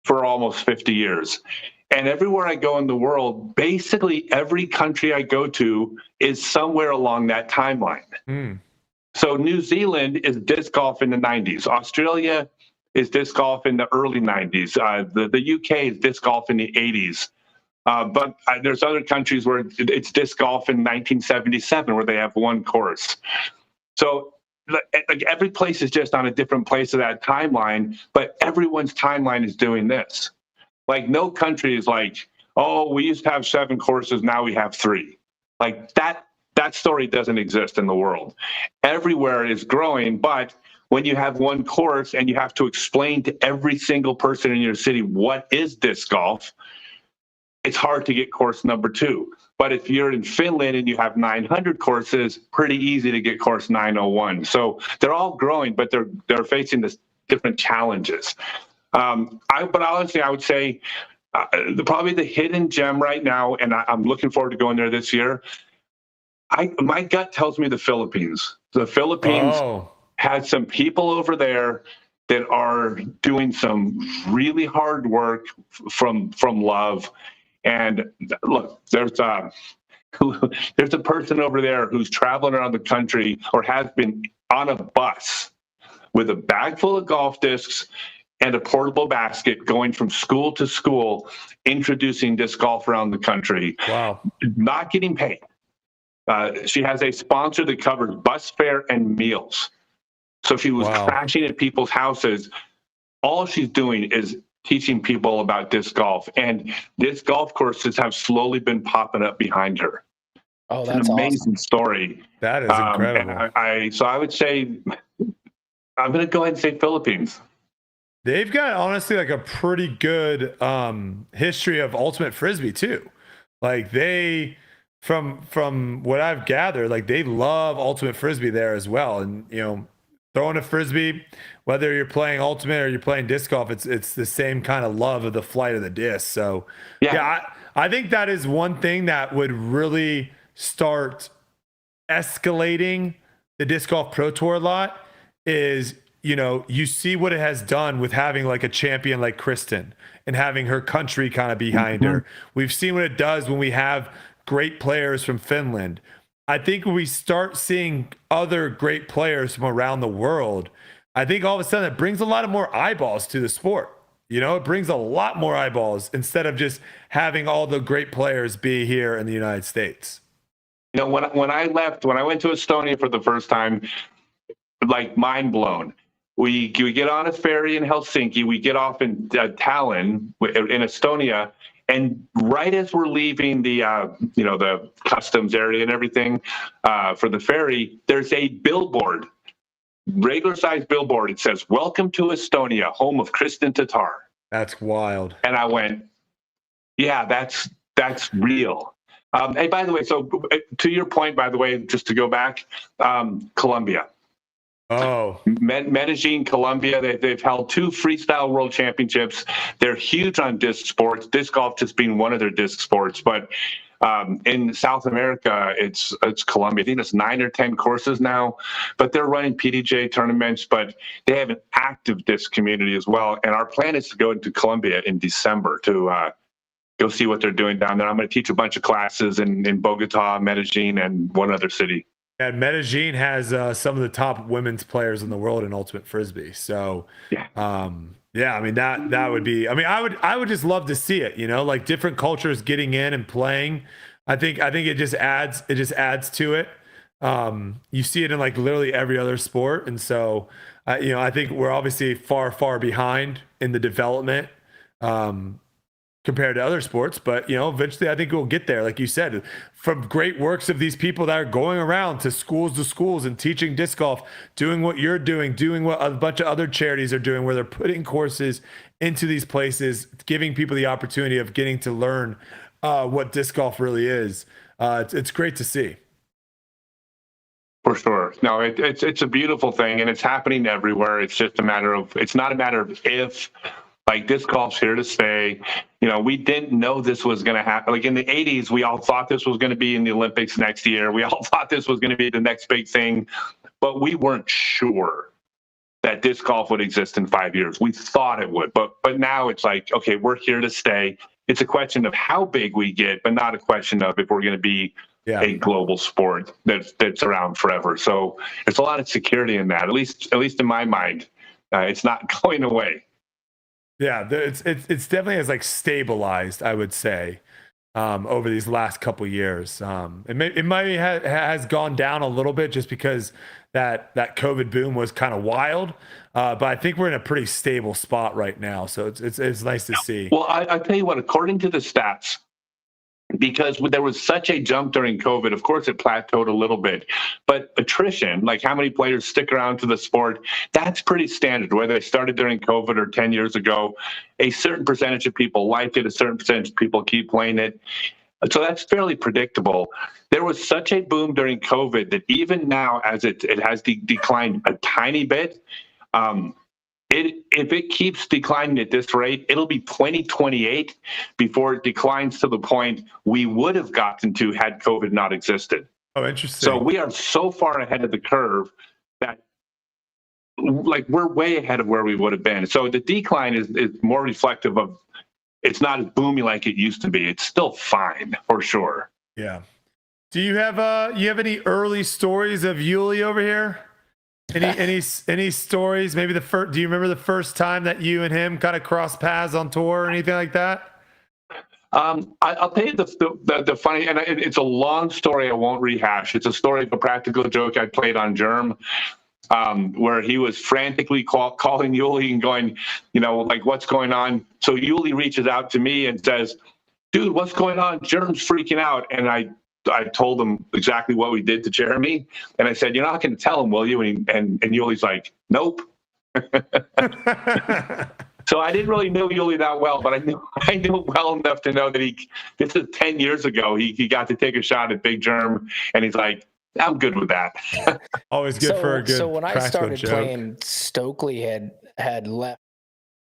for almost 50 years. And everywhere I go in the world, basically every country I go to is somewhere along that timeline. So New Zealand is disc golf in the 90s. Australia is disc golf in the early 90s. The UK is disc golf in the 80s. But there's other countries where it's disc golf in 1977 where they have one course. So like every place is just on a different place of that timeline, but everyone's timeline is doing this. Like no country is like, oh, we used to have 7 courses, now we have 3. Like that story doesn't exist in the world. Everywhere is growing, but when you have one course and you have to explain to every single person in your city what is disc golf, it's hard to get course number 2. But if you're in Finland and you have 900 courses, pretty easy to get course 901. So they're all growing, but they're facing this different challenges. But honestly, I would say probably the hidden gem right now, and I'm looking forward to going there this year. My gut tells me the Philippines. The Philippines has some people over there that are doing some really hard work from love. And look, there's a person over there who's traveling around the country or has been on a bus with a bag full of golf discs and a portable basket going from school to school, introducing disc golf around the country. Wow. Not getting paid. She has a sponsor that covers bus fare and meals. So she was crashing at people's houses. All she's doing is teaching people about disc golf, and disc golf courses have slowly been popping up behind her. Oh, that's an amazing story. That is incredible. So I would say, I'm going to go ahead and say Philippines. They've got honestly like a pretty good history of ultimate frisbee too. Like they, from what I've gathered, like they love ultimate frisbee there as well. And throwing a frisbee, whether you're playing ultimate or you're playing disc golf, it's the same kind of love of the flight of the disc. So I think that is one thing that would really start escalating the disc golf pro tour a lot, is you see what it has done with having like a champion like Kristen and having her country kind of behind her. We've seen what it does when we have great players from Finland. I think when we start seeing other great players from around the world, I think all of a sudden it brings a lot of more eyeballs to the sport. It brings a lot more eyeballs instead of just having all the great players be here in the United States. When I went to Estonia for the first time, like mind blown. We get on a ferry in Helsinki. We get off in Tallinn in Estonia, and right as we're leaving the customs area and everything for the ferry, there's a billboard, regular sized billboard. It says, "Welcome to Estonia, home of Kristen Tatar." That's wild. And I went, yeah, that's real. Hey, by the way, so to your point, by the way, just to go back, Colombia. Oh, Medellin, Colombia. They've held 2 freestyle world championships. They're huge on disc sports. Disc golf just being one of their disc sports, but in South America, it's Colombia. I think it's 9 or 10 courses now, but they're running PDJ tournaments. But they have an active disc community as well. And our plan is to go into Colombia in December to go see what they're doing down there. I'm going to teach a bunch of classes in Bogota, Medellin, and one other city. And Medellin has some of the top women's players in the world in ultimate frisbee. So, yeah, I mean that would be. I mean, I would just love to see it. Like different cultures getting in and playing. I think it just adds to it. You see it in like literally every other sport, and so I think we're obviously far behind in the development. Compared to other sports, but eventually I think we'll get there. Like you said, from great works of these people that are going around to schools and teaching disc golf, doing what you're doing what a bunch of other charities are doing, where they're putting courses into these places, giving people the opportunity of getting to learn what disc golf really is. It's great to see. For sure. No, it's a beautiful thing, and it's happening everywhere. It's just it's not a matter of if. Like, disc golf's here to stay. We didn't know this was going to happen. Like in the 80s, we all thought this was going to be in the Olympics next year. We all thought this was going to be the next big thing, but we weren't sure that disc golf would exist in 5 years. We thought it would, but now it's like, okay, we're here to stay. It's a question of how big we get, but not a question of if we're going to be a global sport that's around forever. So there's a lot of security in that, at least in my mind. It's not going away. Yeah, it's definitely has like stabilized, I would say, over these last couple years. It might has gone down a little bit just because that COVID boom was kind of wild, but I think we're in a pretty stable spot right now. So it's nice to see. Well, I tell you what, according to the stats, because there was such a jump during COVID, of course it plateaued a little bit, but attrition, like how many players stick around to the sport, that's pretty standard. Whether they started during COVID or 10 years ago, a certain percentage of people like it, a certain percentage of people keep playing it. So that's fairly predictable. There was such a boom during COVID that even now, as it has declined a tiny bit, if it keeps declining at this rate, it'll be 2028 before it declines to the point we would have gotten to had COVID not existed. Oh, interesting. So we are so far ahead of the curve that, like, we're way ahead of where we would have been. So the decline is more reflective of it's not as boomy like it used to be. It's still fine for sure. Yeah. Do you have any early stories of Uli over here? Any stories? Maybe do you remember the first time that you and him kind of crossed paths on tour or anything like that? I'll tell you the funny, and it's a long story. I won't rehash. It's a story of a practical joke I played on Germ, where he was frantically calling Uli and going, like, what's going on? So Uli reaches out to me and says, dude, what's going on? Germ's freaking out. And I told him exactly what we did to Jeremy. And I said, you're not going to tell him, will you? And Yuli's like, nope. So I didn't really know Uli that well, but I knew well enough to know that this is 10 years ago. He got to take a shot at Big Germ, and he's like, I'm good with that. Always good for a good. So when I started joke. playing, Stokely had left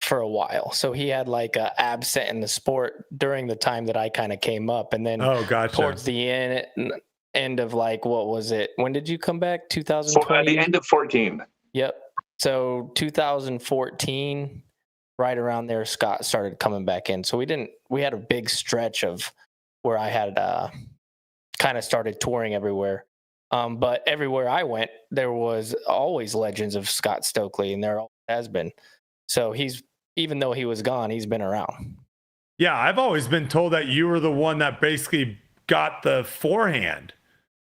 for a while. So he had like a absent in the sport during the time that I kind of came up. And then towards the end of, like, what was it? When did you come back? 2020? At the end of 14. Yep. So 2014, right around there, Scott started coming back in. So we had a big stretch of where I had kind of started touring everywhere. But everywhere I went, there was always legends of Scott Stokely, and there always has been. So even though he was gone, he's been around. Yeah, I've always been told that you were the one that basically got the forehand.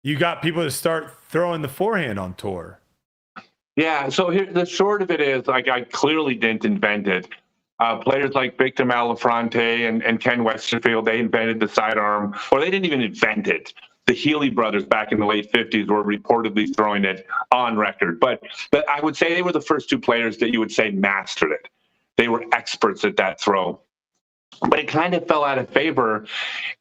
You got people to start throwing the forehand on tour. Yeah, so here the short of it is, like, I clearly didn't invent it. Players like Victor Malafronte and Ken Westerfield, they invented the sidearm, or they didn't even invent it. The Healy brothers back in the late 50s were reportedly throwing it on record. But I would say they were the first two players that you would say mastered it. They were experts at that throw. But it kind of fell out of favor,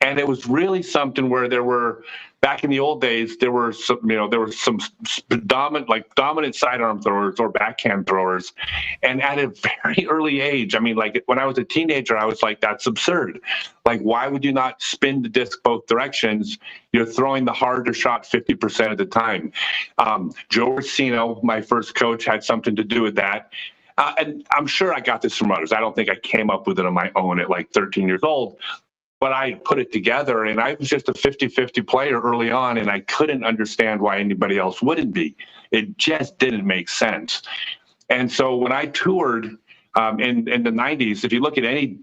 and it was really something where there were, back in the old days, there were some dominant sidearm throwers or backhand throwers, and at a very early age, I mean, like when I was a teenager, I was like, that's absurd. Like, why would you not spin the disc both directions? You're throwing the harder shot 50% of the time. Joe Racino, my first coach, had something to do with that. And I'm sure I got this from others. I don't think I came up with it on my own at like 13 years old, but I put it together, and I was just a 50-50 player early on, and I couldn't understand why anybody else wouldn't be. It just didn't make sense. And so when I toured in the 90s, if you look at any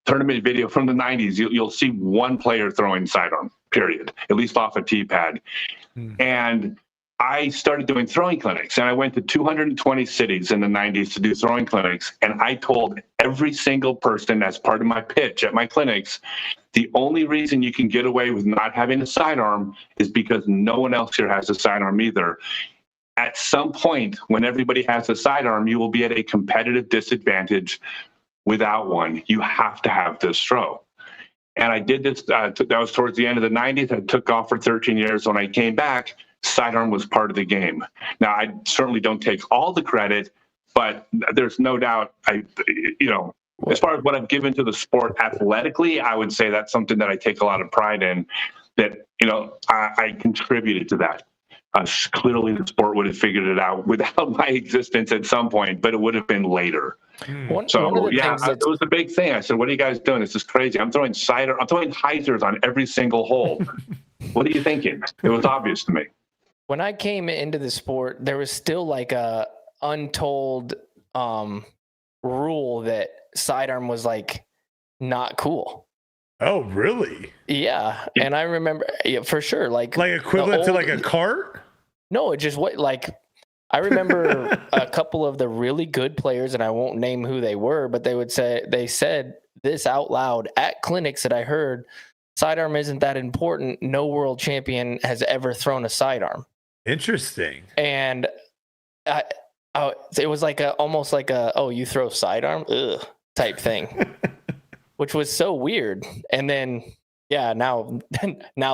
tournament video from the 90s, you'll see one player throwing sidearm, period, at least off a tee pad. And I started doing throwing clinics, and I went to 220 cities in the 90s to do throwing clinics. And I told every single person as part of my pitch at my clinics, the only reason you can get away with not having a sidearm is because no one else here has a sidearm either. At some point, when everybody has a sidearm, you will be at a competitive disadvantage without one. You have to have this throw. And I did this, that was towards the end of the 90s. I took off for 13 years. When I came back, sidearm was part of the game. Now, I certainly don't take all the credit, but there's no doubt, as far as what I've given to the sport athletically, I would say that's something that I take a lot of pride in, that, I contributed to that. Clearly, the sport would have figured it out without my existence at some point, but it would have been later. It was a big thing. I said, what are you guys doing? This is crazy. I'm throwing hyzers on every single hole. What are you thinking? It was obvious to me. When I came into the sport, there was still like a untold rule that sidearm was like not cool. Oh, really? Yeah. And I remember, for sure, like equivalent to like a cart? No, it just I remember a couple of the really good players, and I won't name who they were, but they said this out loud at clinics that I heard: sidearm isn't that important. No world champion has ever thrown a sidearm. Interesting. And it was like almost like you throw sidearm, ugh, type thing, which was so weird. And then, now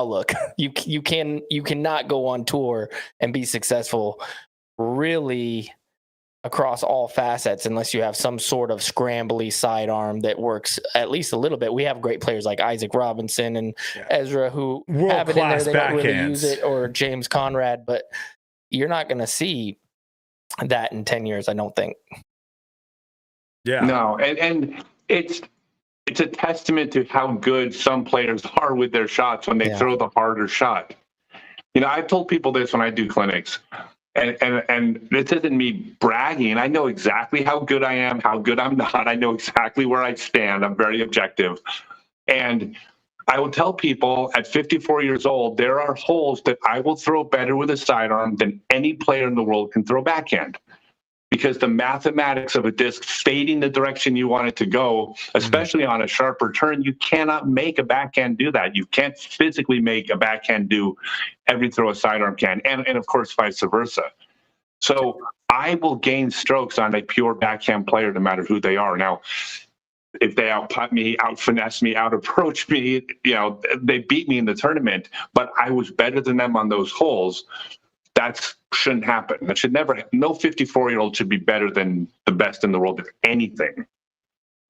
look, you cannot go on tour and be successful really across all facets unless you have some sort of scrambly sidearm that works at least a little bit. We have great players like Isaac Robinson and Ezra who have it in there. They don't really use it, or James Conrad, but you're not going to see that in 10 years, I don't think. Yeah. No, and it's a testament to how good some players are with their shots when they throw the harder shot. I've told people this when I do clinics. And this isn't me bragging. I know exactly how good I am, how good I'm not. I know exactly where I stand. I'm very objective. And I will tell people at 54 years old, there are holes that I will throw better with a sidearm than any player in the world can throw backhand. Because the mathematics of a disc fading the direction you want it to go, especially on a sharper turn, you cannot make a backhand do that. You can't physically make a backhand do every throw a sidearm can, and of course, vice versa. So I will gain strokes on a pure backhand player, no matter who they are. Now, if they out-putt me, out-finesse me, out-approach me, they beat me in the tournament, but I was better than them on those holes. That shouldn't happen. That should never. No 54-year-old should be better than the best in the world at anything.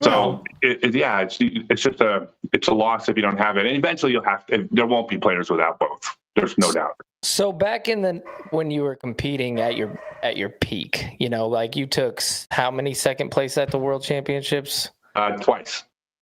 So it's just a loss if you don't have it. And eventually you'll have to. There won't be players without both. There's no doubt. So back in when you were competing at your peak, like you took how many second place at the World Championships?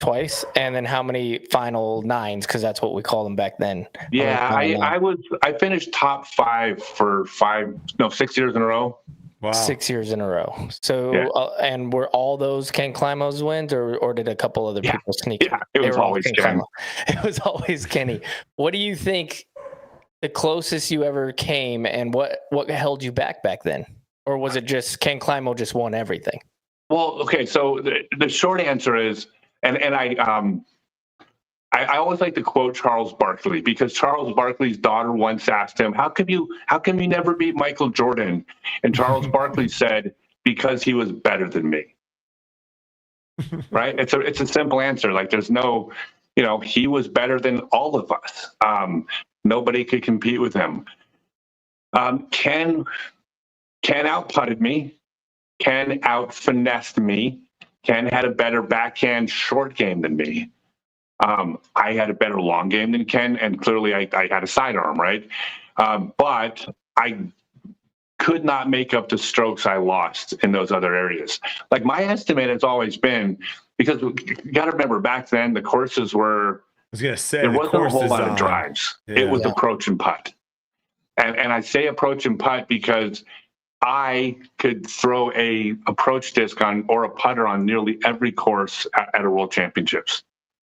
Twice. And then how many final nines? Because that's what we called them back then. Yeah, I finished top 5 for 6 years in a row. Wow. 6 years in a row. So, and were all those Ken Climo's wins, or did a couple other people sneak? Yeah, it was always Ken. It was always Kenny. What do you think the closest you ever came, and what held you back then? Or was it just Ken Climo just won everything? Well, okay, so the short answer is, and I always like to quote Charles Barkley, because Charles Barkley's daughter once asked him, how come you never beat Michael Jordan? And Charles Barkley said, because he was better than me. Right? It's a simple answer. Like, there's no, he was better than all of us. Nobody could compete with him. Ken out-putted me. Ken out-finessed me. Ken had a better backhand short game than me. I had a better long game than Ken, and clearly I had a sidearm, right? But I could not make up the strokes I lost in those other areas. Like, my estimate has always been, because you got to remember, back then the courses were, I was going to say, there wasn't a whole lot of drives. Yeah. It was approach and putt. And I say approach and putt because I could throw a approach disc on or a putter on nearly every course at a World Championships.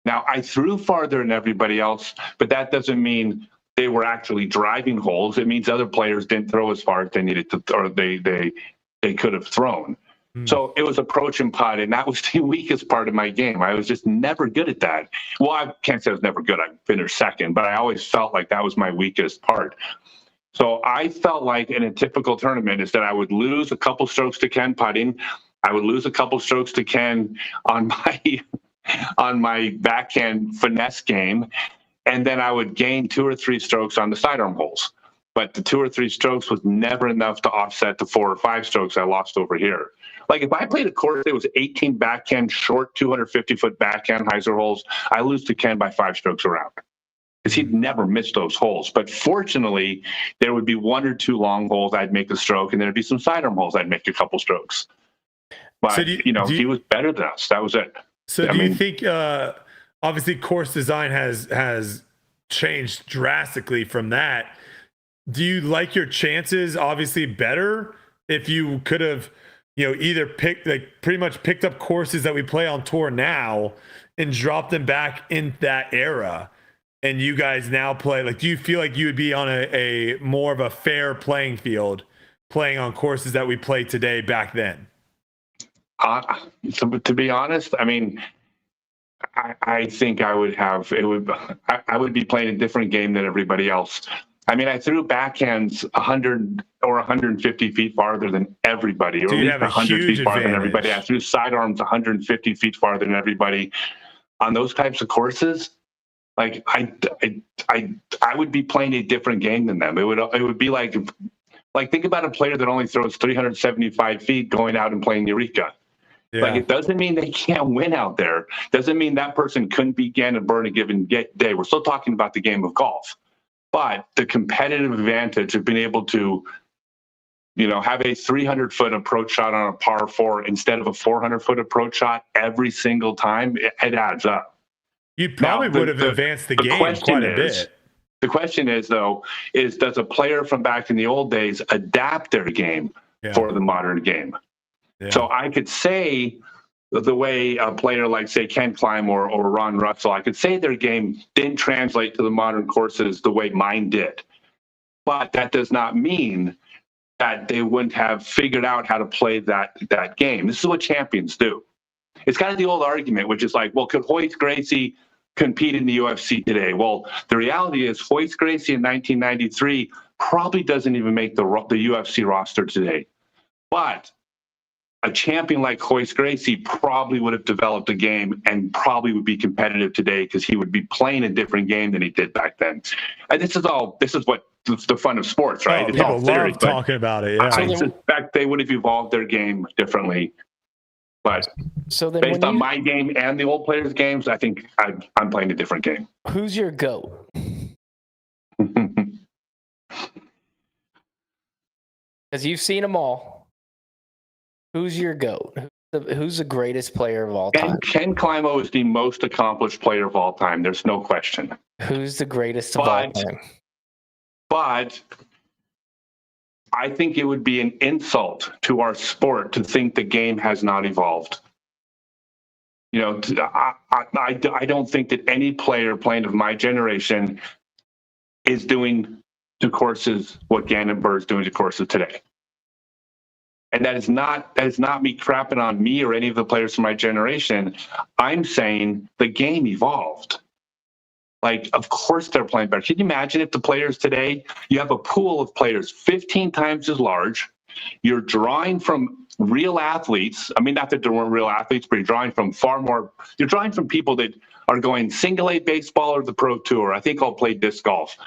Now, I threw farther than everybody else, but that doesn't mean they were actually driving holes. It means other players didn't throw as far as they needed to, or they could have thrown. So it was approach and putt, and that was the weakest part of my game. I was just never good at that. Well, I can't say I was never good. I finished second, but I always felt like that was my weakest part. So I felt like in a typical tournament is that I would lose a couple strokes to Ken putting. I would lose a couple strokes to Ken on my backhand finesse game. And then I would gain 2 or 3 strokes on the sidearm holes. But the 2 or 3 strokes was never enough to offset the 4 or 5 strokes I lost over here. Like, if I played a course that was 18 backhand short, 250-foot backhand hyzer holes, I lose to Ken by 5 strokes around, because he'd never miss those holes. But fortunately, there would be 1 or 2 long holes I'd make a stroke, and there'd be some sidearm holes I'd make a couple strokes. But, so he was better than us. That was it. So do you think, obviously, course design has changed drastically from that. Do you like your chances, obviously, better if you could have, either pretty much picked up courses that we play on tour now and dropped them back in that era, and you guys now play? Like, do you feel like you would be on a more of a fair playing field playing on courses that we play today back then? To be honest, I mean, I think I would be playing a different game than everybody else. I mean, I threw backhands 100 or 150 feet farther than everybody, or at least 100 feet farther than everybody. I threw sidearms 150 feet farther than everybody on those types of courses. Like, I would be playing a different game than them. It would be like think about a player that only throws 375 feet going out and playing Eureka. Yeah. Like, it doesn't mean they can't win out there. Doesn't mean that person couldn't beat Gannon Burn a given day. We're still talking about the game of golf. But the competitive advantage of being able to, have a 300-foot approach shot on a par 4 instead of a 400-foot approach shot every single time, it adds up. You probably would have advanced the game quite a bit. The question is, though, does a player from back in the old days adapt their game for the modern game? Yeah. So I could say the way a player like, say, Ken Climb or Ron Russell, I could say their game didn't translate to the modern courses the way mine did. But that does not mean that they wouldn't have figured out how to play that game. This is what champions do. It's kind of the old argument, which is like, well, could Hoyt Gracie compete in the UFC today? Well, the reality is Hoyt Gracie in 1993 probably doesn't even make the UFC roster today. But a champion like Hoyt Gracie probably would have developed a game and probably would be competitive today, because he would be playing a different game than he did back then. And this is what the fun of sports, right? It's people all theory, love talking about it. Yeah. I suspect they would have evolved their game differently. But based on my game and the old players' games, I think I'm playing a different game. Who's your GOAT? Because you've seen them all. Who's your GOAT? Who's the greatest player of all time? Ken Climo is the most accomplished player of all time. There's no question. Who's the greatest of all time? But I think it would be an insult to our sport to think the game has not evolved. You know, I don't think that any player playing of my generation is doing to courses what Gannon Burr is doing to courses today. And that is not me crapping on me or any of the players from my generation. I'm saying the game evolved. Like, of course they're playing better. Can you imagine if the players today, you have a pool of players 15 times as large, you're drawing from real athletes. I mean, not that there weren't real athletes, but you're drawing from you're drawing from people that are going single A baseball or the pro tour. I think I'll play disc golf.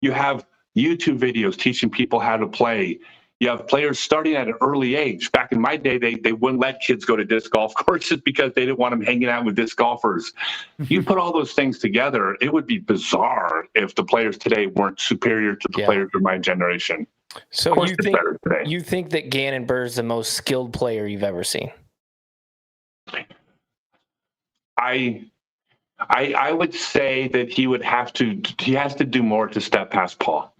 You have YouTube videos teaching people how to play. You have players starting at an early age. Back in my day, they wouldn't let kids go to disc golf courses because they didn't want them hanging out with disc golfers. You put all those things together, it would be bizarre if the players today weren't superior to the players of my generation. So you think that Gannon Burr is the most skilled player you've ever seen? I would say that he has to do more to step past Paul.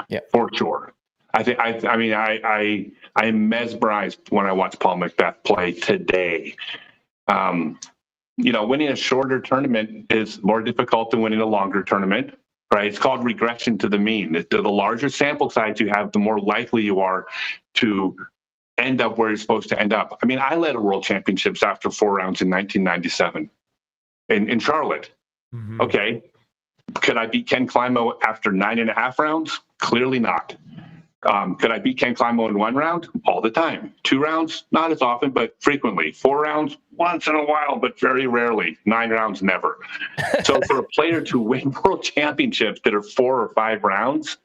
Yeah, for sure. I am mesmerized when I watch Paul McBeth play today. Winning a shorter tournament is more difficult than winning a longer tournament, right? It's called regression to the mean. The larger sample size you have, the more likely you are to end up where you're supposed to end up. I mean, I led a world championships after 4 rounds in 1997 in Charlotte. Mm-hmm. Okay. Could I beat Ken Climo after 9.5 rounds? Clearly not. Could I beat Ken Climo in 1 round? All the time. 2 rounds? Not as often, but frequently. 4 rounds? Once in a while, but very rarely. 9 rounds? Never. So for a player to win world championships that are 4 or 5 rounds,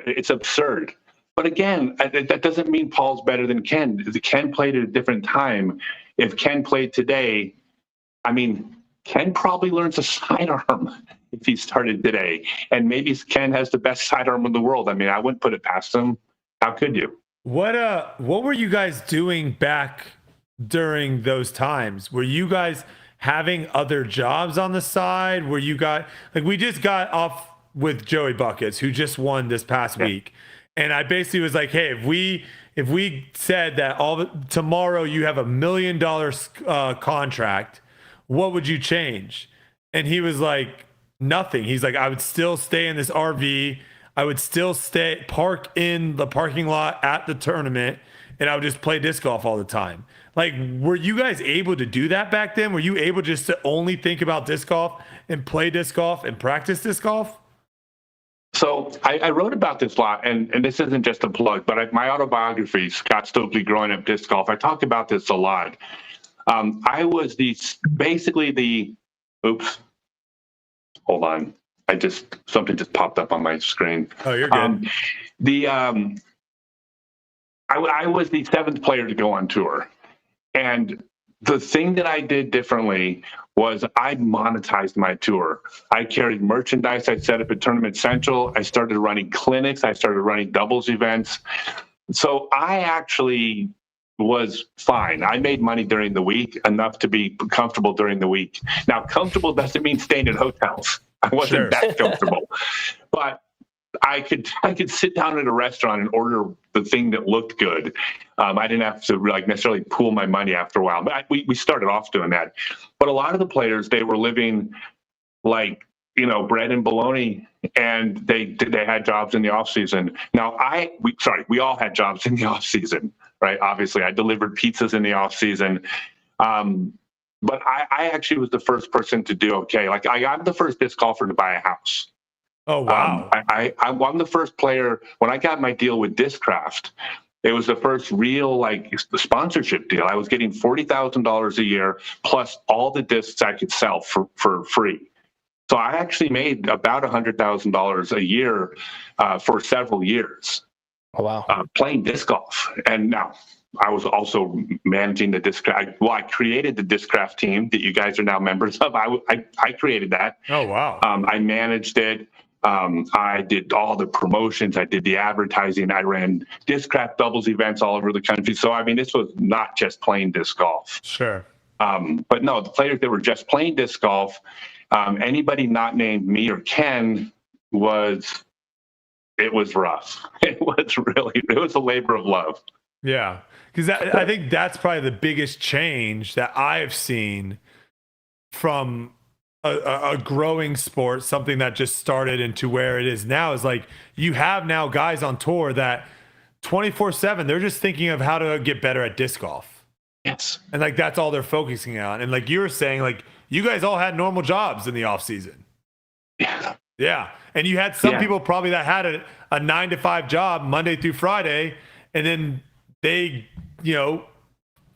it's absurd. But again, that doesn't mean Paul's better than Ken. Ken played at a different time. If Ken played today, I mean, Ken probably learns a sidearm if he started today. And maybe Ken has the best sidearm in the world. I mean, I wouldn't put it past him. How could you? What were you guys doing back during those times? Were you guys having other jobs on the side? Were you guys, like, we just got off with Joey Buckets, who just won this past week. And I basically was like, hey, if we said that tomorrow you have $1 million contract, what would you change? And he was like, nothing. He's like, I would still stay in this RV. I would still park in the parking lot at the tournament, and I would just play disc golf all the time. Like, were you guys able to do that back then? Were you able just to only think about disc golf and play disc golf and practice disc golf? So I wrote about this a lot, and this isn't just a plug, but my autobiography, Scott Stokely, Growing Up Disc Golf, I talk about this a lot. I was oops, hold on. Something just popped up on my screen. Oh, you're good. I was the 7th player to go on tour. And the thing that I did differently was I monetized my tour. I carried merchandise. I set up a Tournament Central. I started running clinics. I started running doubles events. So I actually was fine. I made money during the week, enough to be comfortable during the week. Now, comfortable doesn't mean staying in hotels. I wasn't that comfortable. But I could sit down at a restaurant and order the thing that looked good. I didn't have to necessarily pool my money after a while, but we started off doing that. But a lot of the players, they were living like, bread and bologna, and they had jobs in the off season. Now we all had jobs in the off season, right? Obviously, I delivered pizzas in the off season. But I actually was the first person to do okay. Like, I'm the first disc golfer to buy a house. Oh, wow. I'm the first player. When I got my deal with Discraft, it was the first real sponsorship deal. I was getting $40,000 a year plus all the discs I could sell for free. So I actually made about $100,000 a year for several years. Oh, wow. Playing disc golf. And now I was also managing the Discraft. I created the Discraft team that you guys are now members of. I created that. Oh, wow. I managed it. I did all the promotions. I did the advertising. I ran Discraft doubles events all over the country. So, I mean, this was not just playing disc golf. Sure. But no, the players that were just playing disc golf, anybody not named me or Ken it was rough. It was a labor of love. Yeah. Because I think that's probably the biggest change that I've seen from a growing sport, something that just started into where it is now, is like you have now guys on tour that 24/7, they're just thinking of how to get better at disc golf. Yes. And like that's all they're focusing on. And like you were saying, like you guys all had normal jobs in the off season. Yeah. Yeah. And you had some people probably that had a 9-to-5 job Monday through Friday, and then they,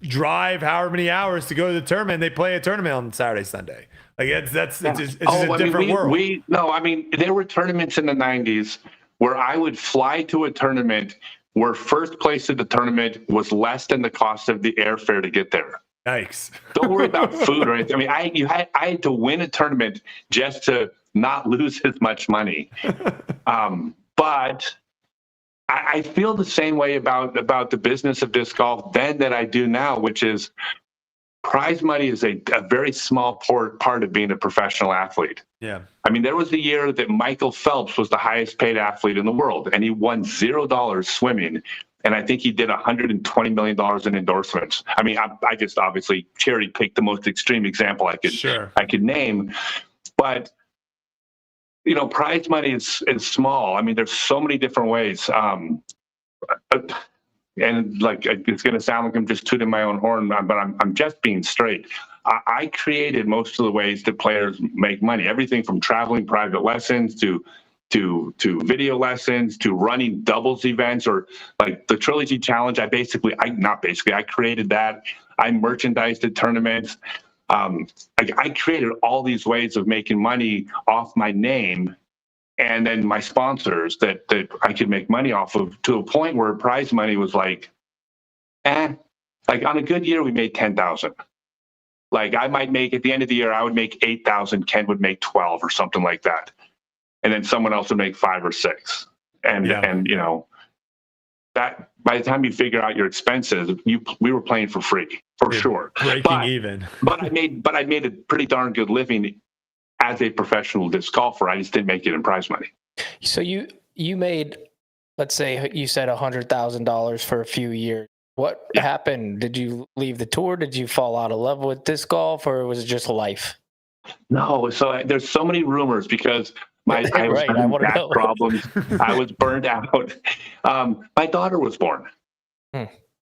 drive however many hours to go to the tournament, and they play a tournament on Saturday, Sunday. Like it's just a different world. There were tournaments in the 90s where I would fly to a tournament where first place at the tournament was less than the cost of the airfare to get there. Yikes. Don't worry about food or anything. I mean, I had to win a tournament just to not lose as much money. But I feel the same way about the business of disc golf then that I do now, which is prize money is a very small part of being a professional athlete. Yeah. I mean, there was a year that Michael Phelps was the highest paid athlete in the world, and he won $0 swimming. And I think he did $120 million in endorsements. I mean, I just obviously cherry picked the most extreme example I could name. But, prize money is small. I mean, there's so many different ways. And like, it's going to sound like I'm just tooting my own horn, but I'm just being straight. I created most of the ways that players make money, everything from traveling private lessons to video lessons to running doubles events, or like the Trilogy Challenge. I created that. I merchandised at tournaments. I created all these ways of making money off my name, and then my sponsors that I could make money off of, to a point where prize money was like on a good year, we made 10,000. Like I might make at the end of the year, I would make 8,000. Ken would make 12 or something like that. And then someone else would make 5 or 6. And that by the time you figure out your expenses, we were playing for free for sure. Breaking even. But I made a pretty darn good living as a professional disc golfer. I just didn't make it in prize money. So you made, let's say you said $100,000 for a few years. What happened? Did you leave the tour? Did you fall out of love with disc golf, or was it just life? No. So there's so many rumors because I was having back problems. I was burned out. My daughter was born.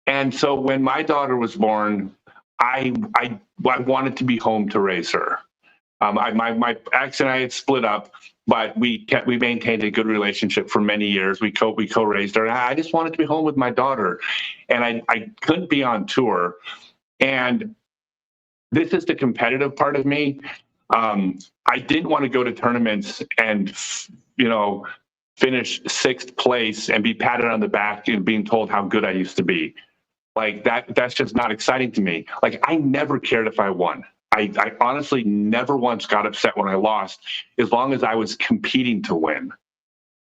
And so when my daughter was born, I wanted to be home to raise her. My ex and I had split up, but we maintained a good relationship for many years. We co-raised her. I just wanted to be home with my daughter, and I couldn't be on tour. And this is the competitive part of me. I didn't want to go to tournaments and finish 6th place and be patted on the back and being told how good I used to be. Like that's just not exciting to me. Like I never cared if I won. I honestly never once got upset when I lost, as long as I was competing to win.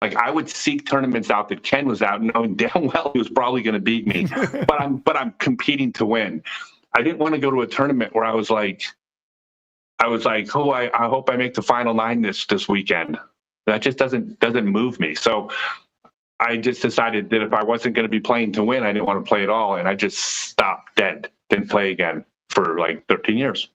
Like I would seek tournaments out that Ken was out, knowing damn well he was probably going to beat me, but I'm competing to win. I didn't want to go to a tournament where I was like, oh, I hope I make the final 9 this weekend. That just doesn't move me. So I just decided that if I wasn't going to be playing to win, I didn't want to play at all, and I just stopped dead. Didn't play again for like 13 years.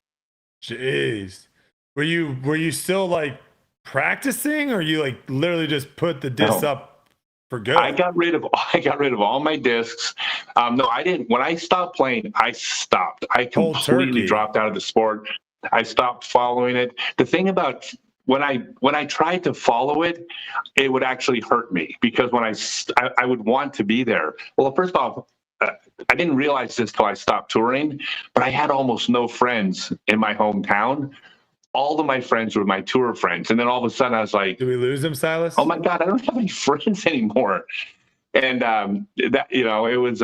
Jeez. Were you still like practicing, or you like literally just put the discs up for good? I got rid of all my discs. No, I didn't. When I stopped playing, I stopped. I completely dropped out of the sport. I stopped following it. The thing about when I tried to follow it, it would actually hurt me, because when I would want to be there. Well, first off, I didn't realize this till I stopped touring, but I had almost no friends in my hometown. All of my friends were my tour friends. And then all of a sudden I was like, did we lose him, Silas? Oh my God, I don't have any friends anymore. And it was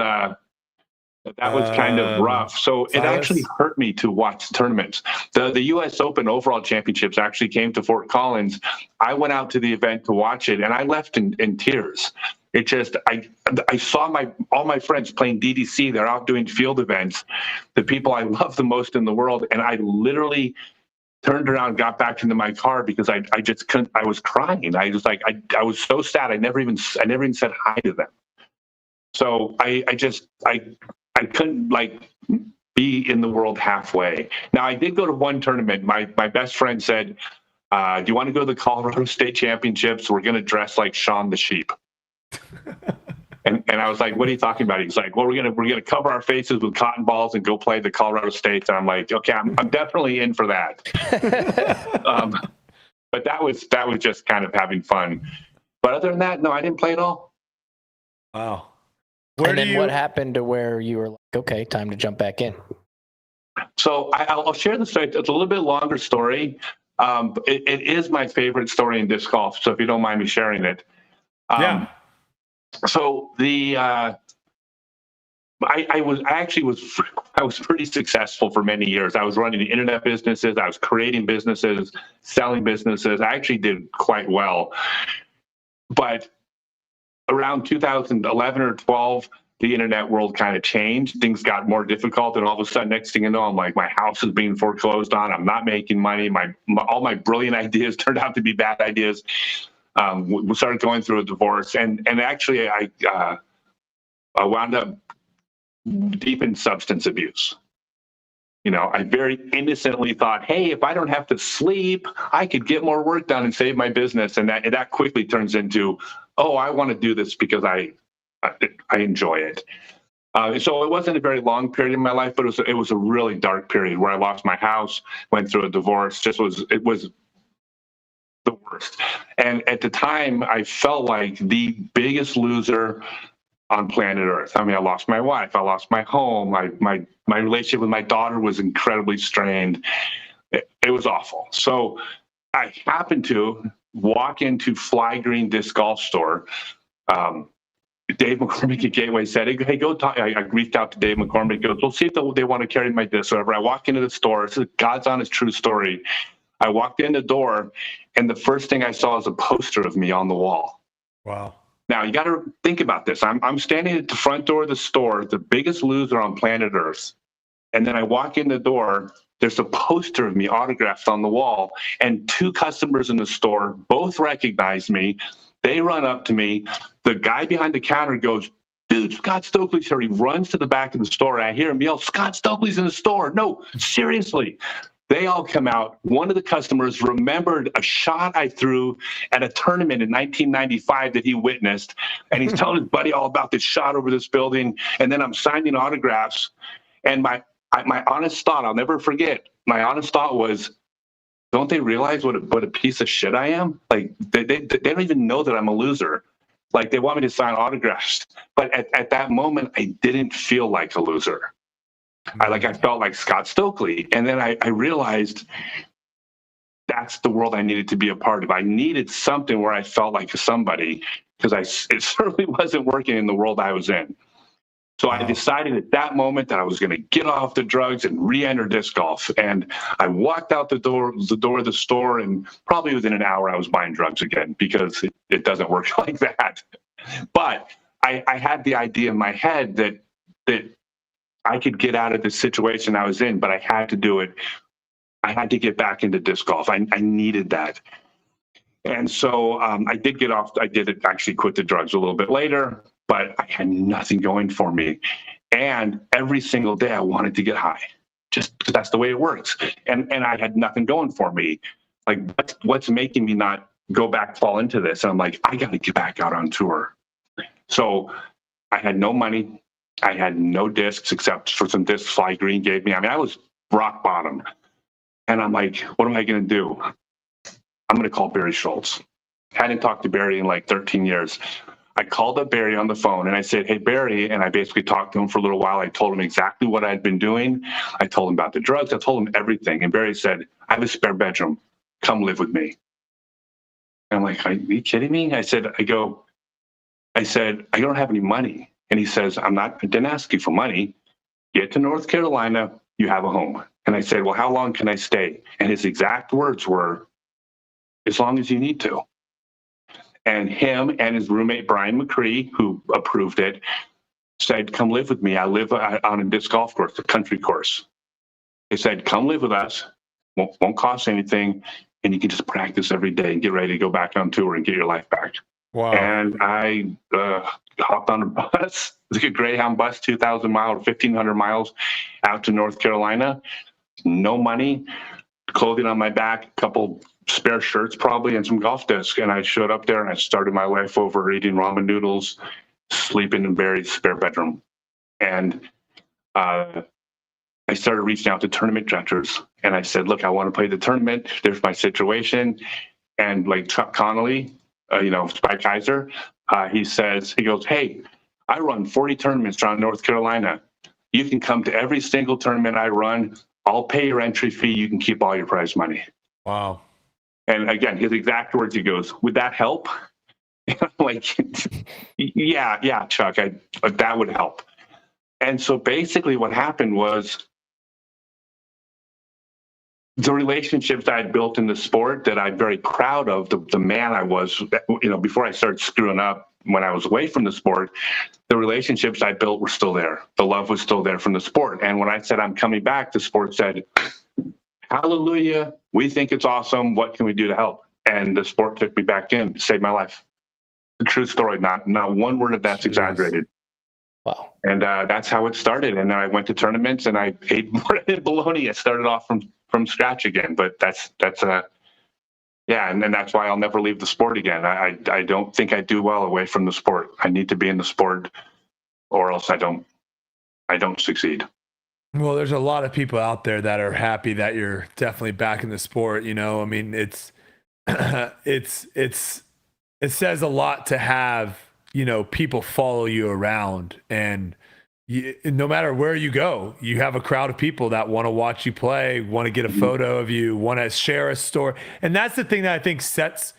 That was kind of rough. So it actually hurt me to watch tournaments. The U.S. Open overall championships actually came to Fort Collins. I went out to the event to watch it, and I left in tears. It just, I saw all my friends playing DDC. They're out doing field events, the people I love the most in the world, and I literally turned around, got back into my car because I just couldn't. I was crying. I was like, I was so sad. I never even said hi to them. So I couldn't like be in the world halfway. Now I did go to one tournament. My best friend said, "Do you want to go to the Colorado State Championships? We're going to dress like Shaun the Sheep." and I was like, "What are you talking about?" He's like, "Well, we're gonna cover our faces with cotton balls and go play the Colorado States." And I'm like, "Okay, I'm definitely in for that." But that was just kind of having fun. But other than that, no, I didn't play at all. Wow. What happened to where you were like, okay, time to jump back in? So I'll share the story. It's a little bit longer story. It is my favorite story in disc golf. So if you don't mind me sharing it. Yeah. So I was pretty successful for many years. I was running internet businesses. I was creating businesses, selling businesses. I actually did quite well. But around 2011 or 12, the internet world kind of changed. Things got more difficult, and all of a sudden, next thing you know, I'm like, my house is being foreclosed on. I'm not making money. All my brilliant ideas turned out to be bad ideas. We started going through a divorce, and actually, I wound up deep in substance abuse. You know, I very innocently thought, hey, if I don't have to sleep, I could get more work done and save my business. And that quickly turns into, oh, I want to do this because I enjoy it. So it wasn't a very long period in my life, but it was a really dark period where I lost my house, went through a divorce. It was the worst. And at the time, I felt like the biggest loser on planet Earth. I mean, I lost my wife. I lost my home. My relationship with my daughter was incredibly strained. It was awful. So I happened to walk into Fly Green Disc Golf Store. Dave McCormick at Gateway said, hey, go talk. I reached out to Dave McCormick. Goes, we'll see if they want to carry my disc. Whatever. I walk into the store. This is God's honest true story. I walked in the door, and the first thing I saw was a poster of me on the wall. Wow. Now, you got to think about this. I'm standing at the front door of the store, the biggest loser on planet Earth. And then I walk in the door. There's a poster of me autographed on the wall. And two customers in the store both recognize me. They run up to me. The guy behind the counter goes, dude, Scott Stokely's here. He runs to the back of the store. I hear him yell, Scott Stokely's in the store. No, seriously. They all come out. One of the customers remembered a shot I threw at a tournament in 1995 that he witnessed. And he's telling his buddy all about this shot over this building. And then I'm signing autographs. And my honest thought, I'll never forget, my honest thought was, don't they realize what a piece of shit I am? Like, they don't even know that I'm a loser. Like, they want me to sign autographs. But at that moment, I didn't feel like a loser. I felt like Scott Stokely. And then I realized that's the world I needed to be a part of. I needed something where I felt like somebody, because it certainly wasn't working in the world I was in. So I decided at that moment that I was going to get off the drugs and re-enter disc golf. And I walked out the door of the store, and probably within an hour I was buying drugs again, because it doesn't work like that. But I had the idea in my head that I could get out of the situation I was in, but I had to do it. I had to get back into disc golf. I needed that. And so I did get off. I did actually quit the drugs a little bit later, but I had nothing going for me. And every single day I wanted to get high, just because that's the way it works. And I had nothing going for me. Like, what's making me not go back, fall into this? And I'm like, I got to get back out on tour. So I had no money. I had no discs except for some discs Fly Green gave me. I mean, I was rock bottom. And I'm like, what am I going to do? I'm going to call Barry Schultz. Hadn't talked to Barry in like 13 years. I called up Barry on the phone and I said, hey, Barry. And I basically talked to him for a little while. I told him exactly what I'd been doing. I told him about the drugs. I told him everything. And Barry said, I have a spare bedroom. Come live with me. And I'm like, are you kidding me? I said, I don't have any money. And he says, I didn't ask you for money. get to North Carolina, you have a home. And I said, well, how long can I stay? And his exact words were, as long as you need to. And him and his roommate, Brian McCree, who approved it, said, come live with me. I live on a disc golf course, a country course. They said, come live with us. Won't cost anything. And you can just practice every day and get ready to go back on tour and get your life back. Wow. And I hopped on a bus, like a Greyhound bus, 2,000 miles, 1,500 miles out to North Carolina. No money, clothing on my back, a couple spare shirts probably, and some golf discs. And I showed up there and I started my life over eating ramen noodles, sleeping in Barry's spare bedroom. And I started reaching out to tournament directors. And I said, look, I want to play the tournament. There's my situation. And like Chuck Connolly, Spike Kaiser, he goes, hey, I run 40 tournaments around North Carolina. You can come to every single tournament I run. I'll pay your entry fee. You can keep all your prize money. Wow. And again, his exact words, he goes, would that help? I'm like, yeah, Chuck, that would help. And so basically what happened was the relationships I had built in the sport that I'm very proud of, the man I was, before I started screwing up when I was away from the sport, the relationships I built were still there. The love was still there from the sport. And when I said, I'm coming back, the sport said, hallelujah, we think it's awesome. What can we do to help? And the sport took me back in, saved my life. The true story, not one word of that's exaggerated. Wow. And that's how it started. And then I went to tournaments and I ate more than bologna. I started off from scratch again, but that's and that's why I'll never leave the sport again. I don't think I do well away from the sport. I need to be in the sport or else I don't succeed. Well, there's a lot of people out there that are happy that you're definitely back in the sport. I mean, it says a lot to have, people follow you around, and no matter where you go, you have a crowd of people that want to watch you play, want to get a photo of you, want to share a story. And that's the thing that I think sets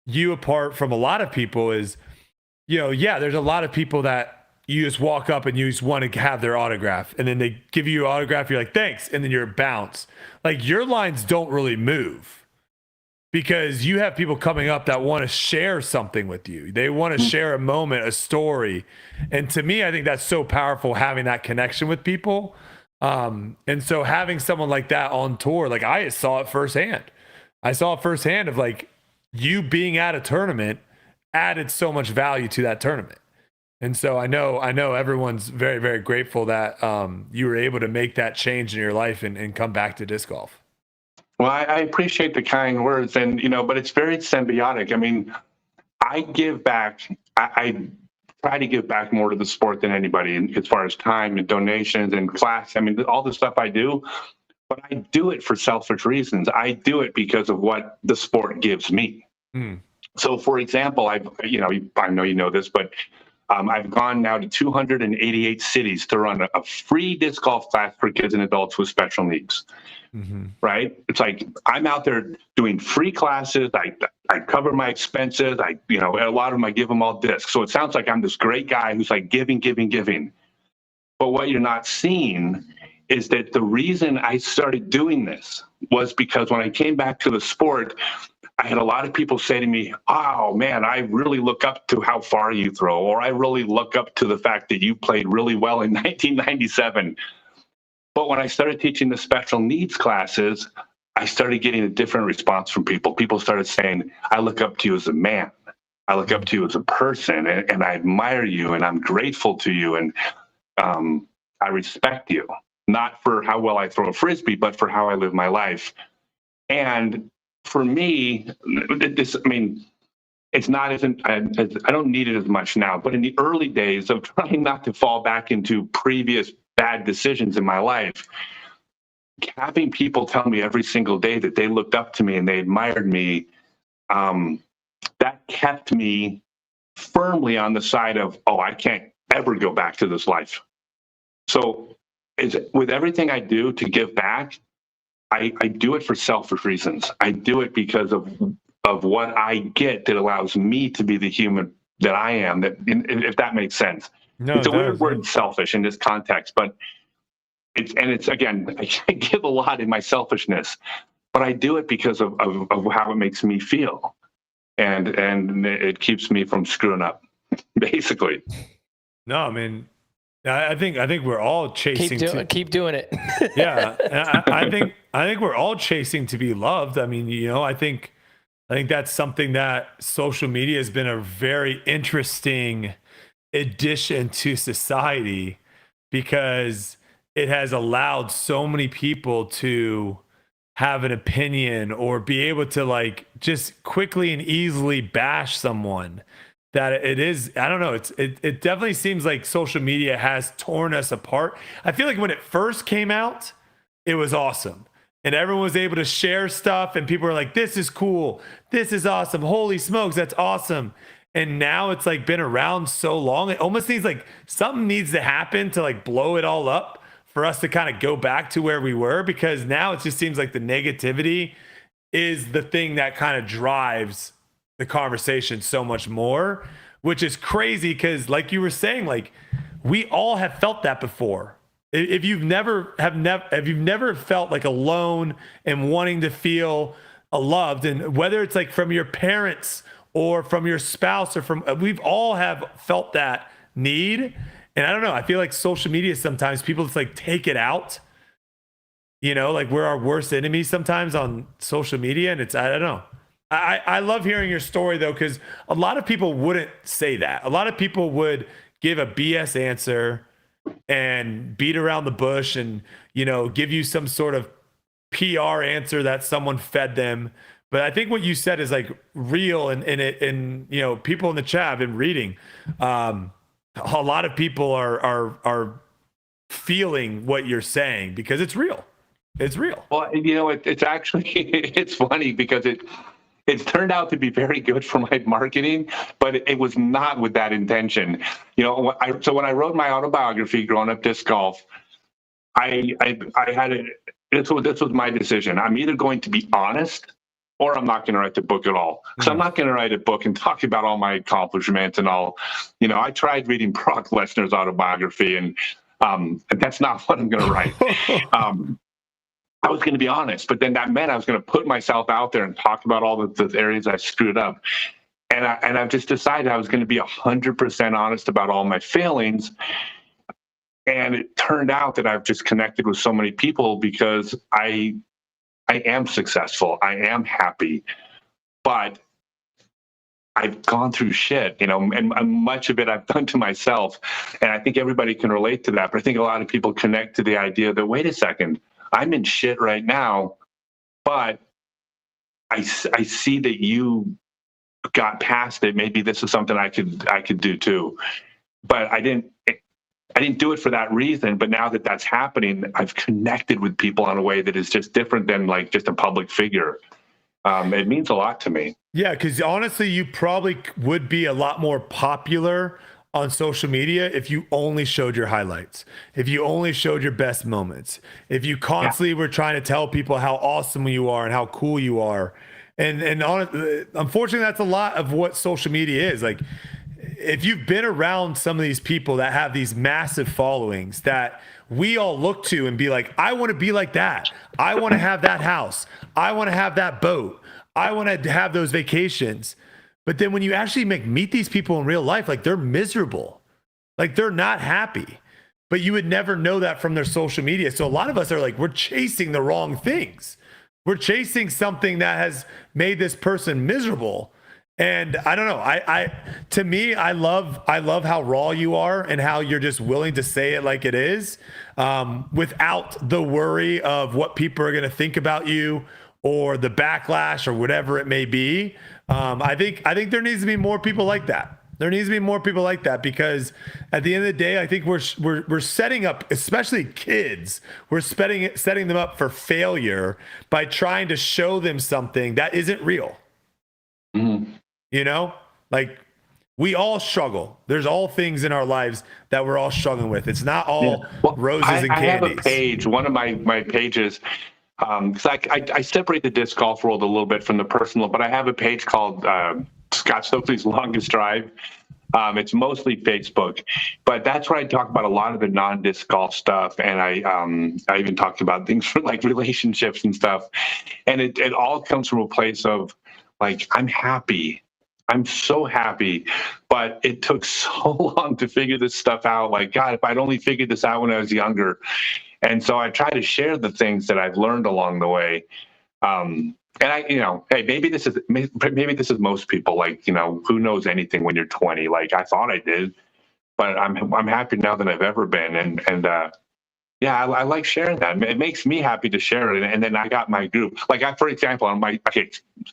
you apart from a lot of people is, there's a lot of people that you just walk up and you just want to have their autograph, and then they give you your autograph. You're like, thanks. And then you're bounce. Like, your lines don't really move because you have people coming up that want to share something with you. They want to share a moment, a story. And to me, I think that's so powerful, having that connection with people. And so having someone like that on tour, like, I saw it firsthand. Of like, you being at a tournament added so much value to that tournament. And so I know everyone's very, very grateful that you were able to make that change in your life and come back to disc golf. Well, I appreciate the kind words, and but it's very symbiotic. I mean, I give back. I try to give back more to the sport than anybody, as far as time and donations and class. I mean, all the stuff I do, but I do it for selfish reasons. I do it because of what the sport gives me. So, for example, I know you know this, but I've gone now to 288 cities to run a free disc golf class for kids and adults with special needs. Right? It's like, I'm out there doing free classes. I cover my expenses. A lot of them, I give them all discs. So it sounds like I'm this great guy who's like giving. But what you're not seeing is that the reason I started doing this was because when I came back to the sport, I had a lot of people say to me, oh man, I really look up to how far you throw, or I really look up to the fact that you played really well in 1997. But when I started teaching the special needs classes, I started getting a different response from people. People started saying, I look up to you as a man. I look up to you as a person, and I admire you, and I'm grateful to you, and I respect you, not for how well I throw a Frisbee, but for how I live my life. And for me, it's not I don't need it as much now, but in the early days of trying not to fall back into previous bad decisions in my life, having people tell me every single day that they looked up to me and they admired me, that kept me firmly on the side of, I can't ever go back to this life. So with everything I do to give back, I do it for selfish reasons. I do it because of what I get that allows me to be the human that I am, if that makes sense. No, it's a weird word, selfish, in this context, but it's again, I give a lot in my selfishness, but I do it because of how it makes me feel, and it keeps me from screwing up, basically. No, I mean, I think we're all chasing. Keep doing it. Yeah, I think we're all chasing to be loved. I mean, I think that's something that social media has been a very interesting addition to society, because it has allowed so many people to have an opinion or be able to like just quickly and easily bash someone, that it is, I don't know, it definitely seems like social media has torn us apart. I feel like when it first came out, it was awesome. And everyone was able to share stuff, and people were like, this is cool. This is awesome. Holy smokes, that's awesome. And now it's like been around so long, it almost needs like something needs to happen to like blow it all up for us to kind of go back to where we were, because now it just seems like the negativity is the thing that kind of drives the conversation so much more, which is crazy. Because like you were saying, like we all have felt that before. If you've never felt like alone and wanting to feel loved, and whether it's like from your parents or from your spouse or from, we've all have felt that need. And I don't know, I feel like social media, sometimes people just like take it out, like we're our worst enemies sometimes on social media. And it's, I don't know. I love hearing your story though, because a lot of people wouldn't say that. A lot of people would give a BS answer and beat around the bush and, give you some sort of PR answer that someone fed them. But I think what you said is like real, and people in the chat have been reading. A lot of people are feeling what you're saying because it's real. It's real. Well, it's actually, it's funny because it's turned out to be very good for my marketing, but it was not with that intention. So when I wrote my autobiography, Growing Up Disc Golf, I had it. This was my decision. I'm either going to be honest, or I'm not going to write the book at all. Because I'm not going to write a book and talk about all my accomplishments and all. I tried reading Brock Lesnar's autobiography, and that's not what I'm going to write. I was going to be honest, but then that meant I was going to put myself out there and talk about all the areas I screwed up. And I've just decided I was going to be 100% honest about all my failings. And it turned out that I've just connected with so many people because I am successful. I am happy, but I've gone through shit, and much of it I've done to myself. And I think everybody can relate to that. But I think a lot of people connect to the idea that, wait a second, I'm in shit right now, but I see that you got past it. Maybe this is something I could do too. But I didn't do it for that reason. But now that that's happening, I've connected with people in a way that is just different than like just a public figure. It means a lot to me. Yeah, because honestly, you probably would be a lot more popular on social media if you only showed your highlights, if you only showed your best moments, if you constantly were trying to tell people how awesome you are and how cool you are. And unfortunately, that's a lot of what social media is. Like, if you've been around some of these people that have these massive followings that we all look to and be like, I want to be like that. I want to have that house. I want to have that boat. I want to have those vacations. But then when you actually meet these people in real life, like they're miserable, like they're not happy, but you would never know that from their social media. So a lot of us are like, we're chasing the wrong things. We're chasing something that has made this person miserable. And I don't know. To me, I love how raw you are and how you're just willing to say it like it is, without the worry of what people are going to think about you or the backlash or whatever it may be. I think there needs to be more people like that. There needs to be more people like that, because at the end of the day, I think we're setting up, especially kids, we're setting them up for failure by trying to show them something that isn't real. Mm-hmm. Like we all struggle. There's all things in our lives that we're all struggling with. It's not all roses and candies. I have a page, one of my pages, because I separate the disc golf world a little bit from the personal, but I have a page called Scott Stokely's Longest Drive. It's mostly Facebook, but that's where I talk about a lot of the non-disc golf stuff. And I even talked about things for like relationships and stuff. And it all comes from a place of like, I'm happy. I'm so happy, but it took so long to figure this stuff out. Like, God, if I'd only figured this out when I was younger. And so I try to share the things that I've learned along the way. And I, hey, maybe this is most people. Like, who knows anything when you're 20? Like, I thought I did, but I'm happier now than I've ever been. And yeah, I like sharing that. It makes me happy to share it. And then I got my group. Like, for example, on my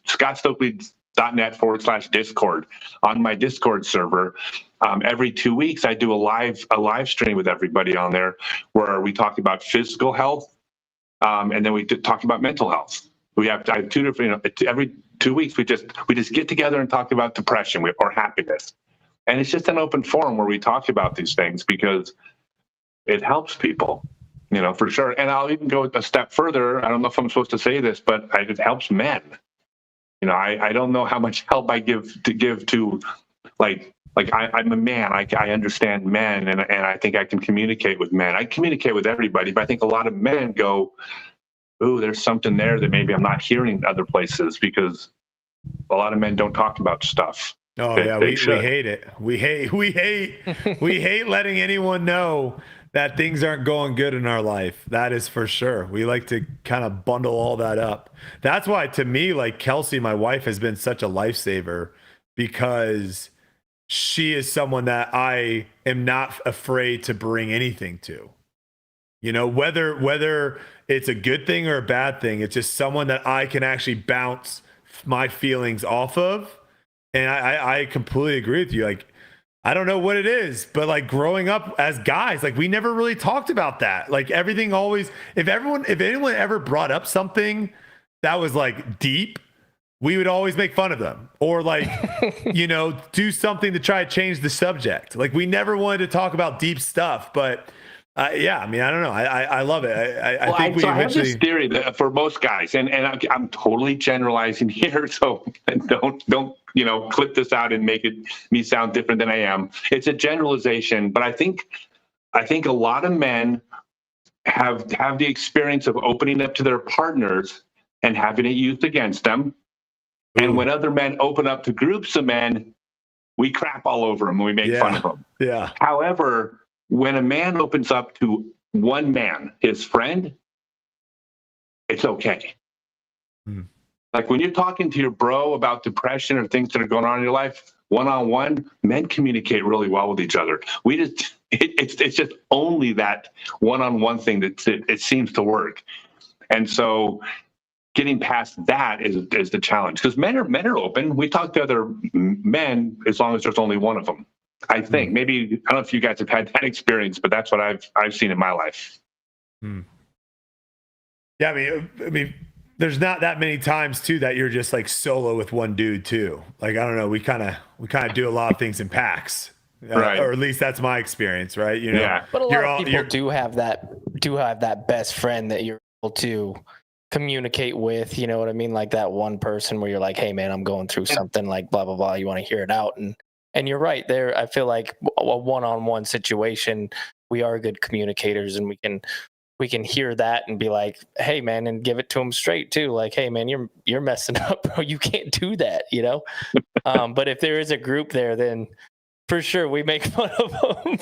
ScottStokely.net/Discord, on my Discord server, every 2 weeks I do a live stream with everybody on there where we talk about physical health, and then we talk about mental health. I have two different, every 2 weeks we just get together and talk about depression or happiness. And it's just an open forum where we talk about these things because it helps people, for sure. And I'll even go a step further. I don't know if I'm supposed to say this, but it helps men. I don't know how much help I give to I'm a man. I understand men, and I think I can communicate with men. I communicate with everybody, but I think a lot of men go, ooh, there's something there that maybe I'm not hearing other places, because a lot of men don't talk about stuff. Oh yeah, we hate it. We hate letting anyone know that things aren't going good in our life. That is for sure. We like to kind of bundle all that up. That's why, to me, like, Kelsey, my wife, has been such a lifesaver, because she is someone that I am not afraid to bring anything to. Whether it's a good thing or a bad thing, it's just someone that I can actually bounce my feelings off of. And I completely agree with you. Like, I don't know what it is, but like, growing up as guys, like, we never really talked about that. Like, everything always, if anyone ever brought up something that was like deep, we would always make fun of them, or like, do something to try to change the subject. Like, we never wanted to talk about deep stuff, but yeah, I mean, I don't know. I love it. I think I have this theory that for most guys, and I'm totally generalizing here, so don't clip this out and make me sound different than I am. It's a generalization, but I think a lot of men have the experience of opening up to their partners and having it used against them. Ooh. And when other men open up to groups of men, we crap all over them and we make fun of them. Yeah. However, when a man opens up to one man, his friend, it's okay. Like, when you're talking to your bro about depression or things that are going on in your life, one-on-one, men communicate really well with each other. It's just only that one-on-one thing that it seems to work. And so getting past that is the challenge, because men are open. We talk to other men as long as there's only one of them. I think maybe, I don't know if you guys have had that experience, but that's what I've seen in my life. Yeah, I mean, there's not that many times too that you're just like solo with one dude too. Like, I don't know, we kind of do a lot of things in packs, right? Or at least that's my experience, right? Yeah. But a lot of people do have that best friend that you're able to communicate with. You know what I mean? Like, that one person where you're like, hey man, I'm going through something, like blah blah blah. You want to hear it out, and you're right there. I feel like a one-on-one situation, we are good communicators, and we can hear that and be like, hey man, and give it to them straight too. Like, hey man, you're messing up, bro. You can't do that, But if there is a group there, then for sure we make fun of them.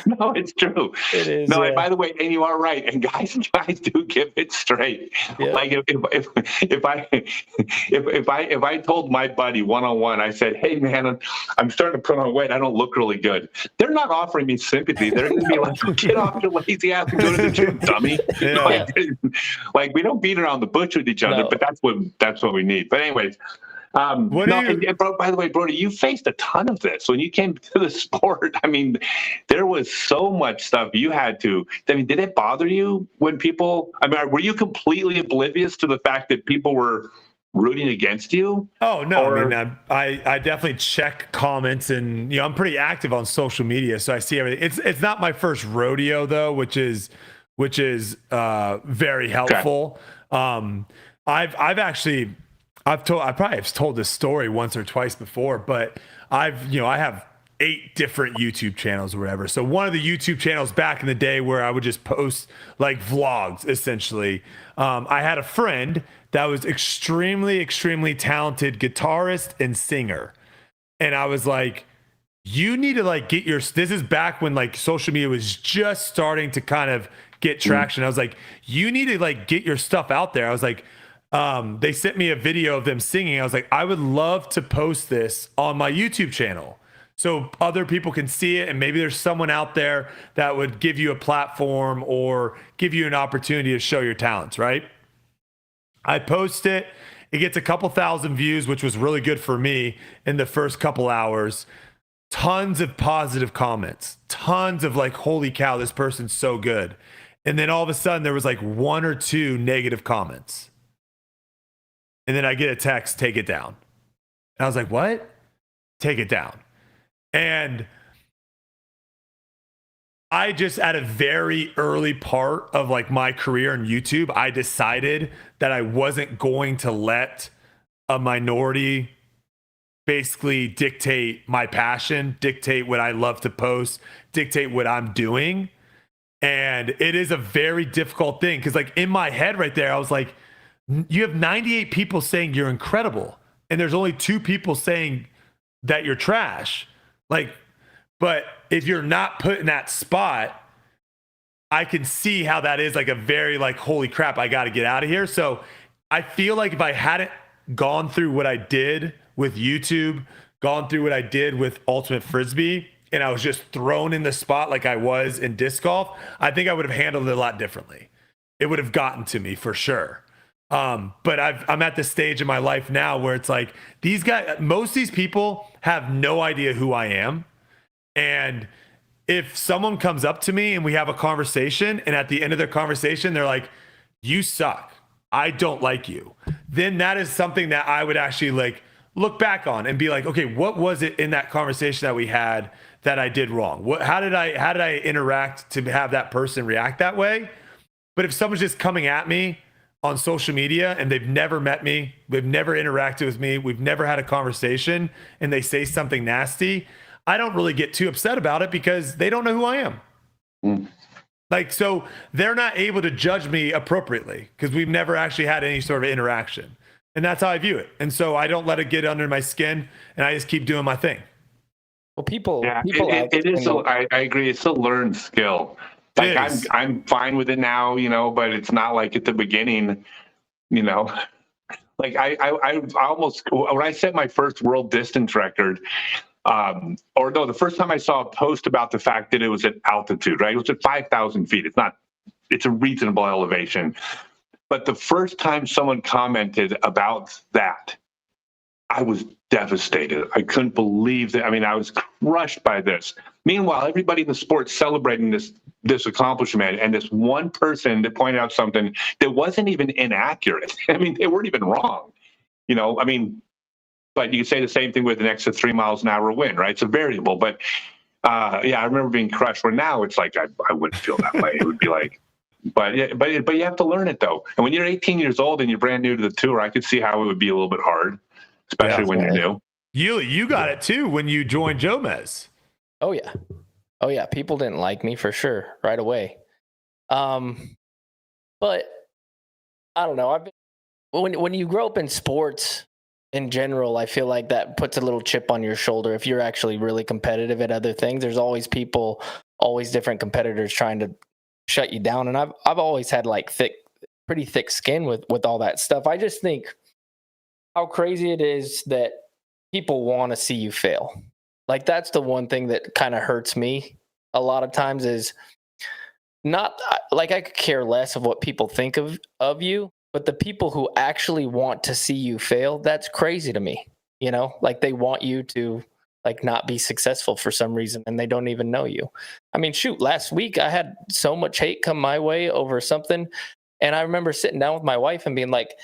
No, it's true. It is. No, yeah. and by the way, and you are right. And guys do give it straight. Yeah. Like, if I told my buddy one-on-one, I said, hey man, I'm starting to put on weight, I don't look really good, they're not offering me sympathy. They're going to be like, get off your lazy ass and go to the gym, dummy. Yeah. Like, we don't beat around the bush with each other, but that's what we need. But anyways, and by the way, Brodie, you faced a ton of this when you came to the sport. I mean, there was so much stuff you had to. I mean, did it bother you when people? I mean, were you completely oblivious to the fact that people were rooting against you? Oh no, I mean, I definitely check comments, and I'm pretty active on social media, so I see everything. It's not my first rodeo though, which is very helpful. Okay. I probably have told this story once or twice before, but I have 8 different YouTube channels or whatever. So one of the YouTube channels back in the day where I would just post like vlogs, essentially. I had a friend that was extremely, extremely talented guitarist and singer. And I was like, you need to like get your, this is back when like social media was just starting to kind of get traction. I was like, you need to like get your stuff out there. I was like, they sent me a video of them singing. I was like, I would love to post this on my YouTube channel so other people can see it. And maybe there's someone out there that would give you a platform or give you an opportunity to show your talents, right? I post it. It gets a couple thousand views, which was really good for me in the first couple hours. Tons of positive comments, tons of like, holy cow, this person's so good. And then all of a sudden there was like 1 or 2 negative comments. And then I get a text, take it down. And I was like, what? Take it down. And I just, at a very early part of like my career in YouTube, I decided that I wasn't going to let a minority basically dictate my passion, dictate what I love to post, dictate what I'm doing. And it is a very difficult thing because like in my head right there, I was like, you have 98 people saying you're incredible and there's only 2 people saying that you're trash. Like, but if you're not put in that spot, I can see how that is like a very like, holy crap, I got to get out of here. So I feel like if I hadn't gone through what I did with YouTube, gone through what I did with Ultimate Frisbee, and I was just thrown in the spot like I was in disc golf, I think I would have handled it a lot differently. It would have gotten to me for sure. But I'm at this stage in my life now where it's like these guys, most of these people have no idea who I am. And if someone comes up to me and we have a conversation and at the end of their conversation, they're like, you suck, I don't like you. Then that is something that I would actually like look back on and be like, okay, what was it in that conversation that we had that I did wrong? How did I interact to have that person react that way? But if someone's just coming at me on social media and they've never met me, they've never interacted with me, we've never had a conversation, and they say something nasty, I don't really get too upset about it because they don't know who I am. Like, so they're not able to judge me appropriately because we've never actually had any sort of interaction. And that's how I view it. And so I don't let it get under my skin and I just keep doing my thing. Well, people it is. I agree. It's a learned skill. Like I'm fine with it now, you know, but it's not like at the beginning, you know. Like I almost, when I set my first world distance record, the first time I saw a post about the fact that it was at altitude, right? It was at 5,000 feet. It's a reasonable elevation. But the first time someone commented about that, I was devastated. I couldn't believe that. I mean, I was crushed by this. Meanwhile, everybody in the sport celebrating this accomplishment, and this one person that pointed out something that wasn't even inaccurate. I mean, they weren't even wrong. You know, I mean, but you say the same thing with an extra 3 miles an hour wind, right? It's a variable. But yeah, I remember being crushed. Where now it's like I wouldn't feel that way. It would be like, but you have to learn it though. And when you're 18 years old and you're brand new to the tour, I could see how it would be a little bit hard, especially when you're new. Uli, you got it too when you joined Jomez. Oh yeah. People didn't like me for sure right away. But I don't know. When you grow up in sports in general, I feel like that puts a little chip on your shoulder. If you're actually really competitive at other things, there's always different competitors trying to shut you down. And I've always had like pretty thick skin with all that stuff. I just think how crazy it is that people want to see you fail. Like that's the one thing that kind of hurts me a lot of times is not like I could care less of what people think of you, but the people who actually want to see you fail, that's crazy to me. You know, like they want you to like not be successful for some reason and they don't even know you. I mean, shoot, last week I had so much hate come my way over something. And I remember sitting down with my wife and being like,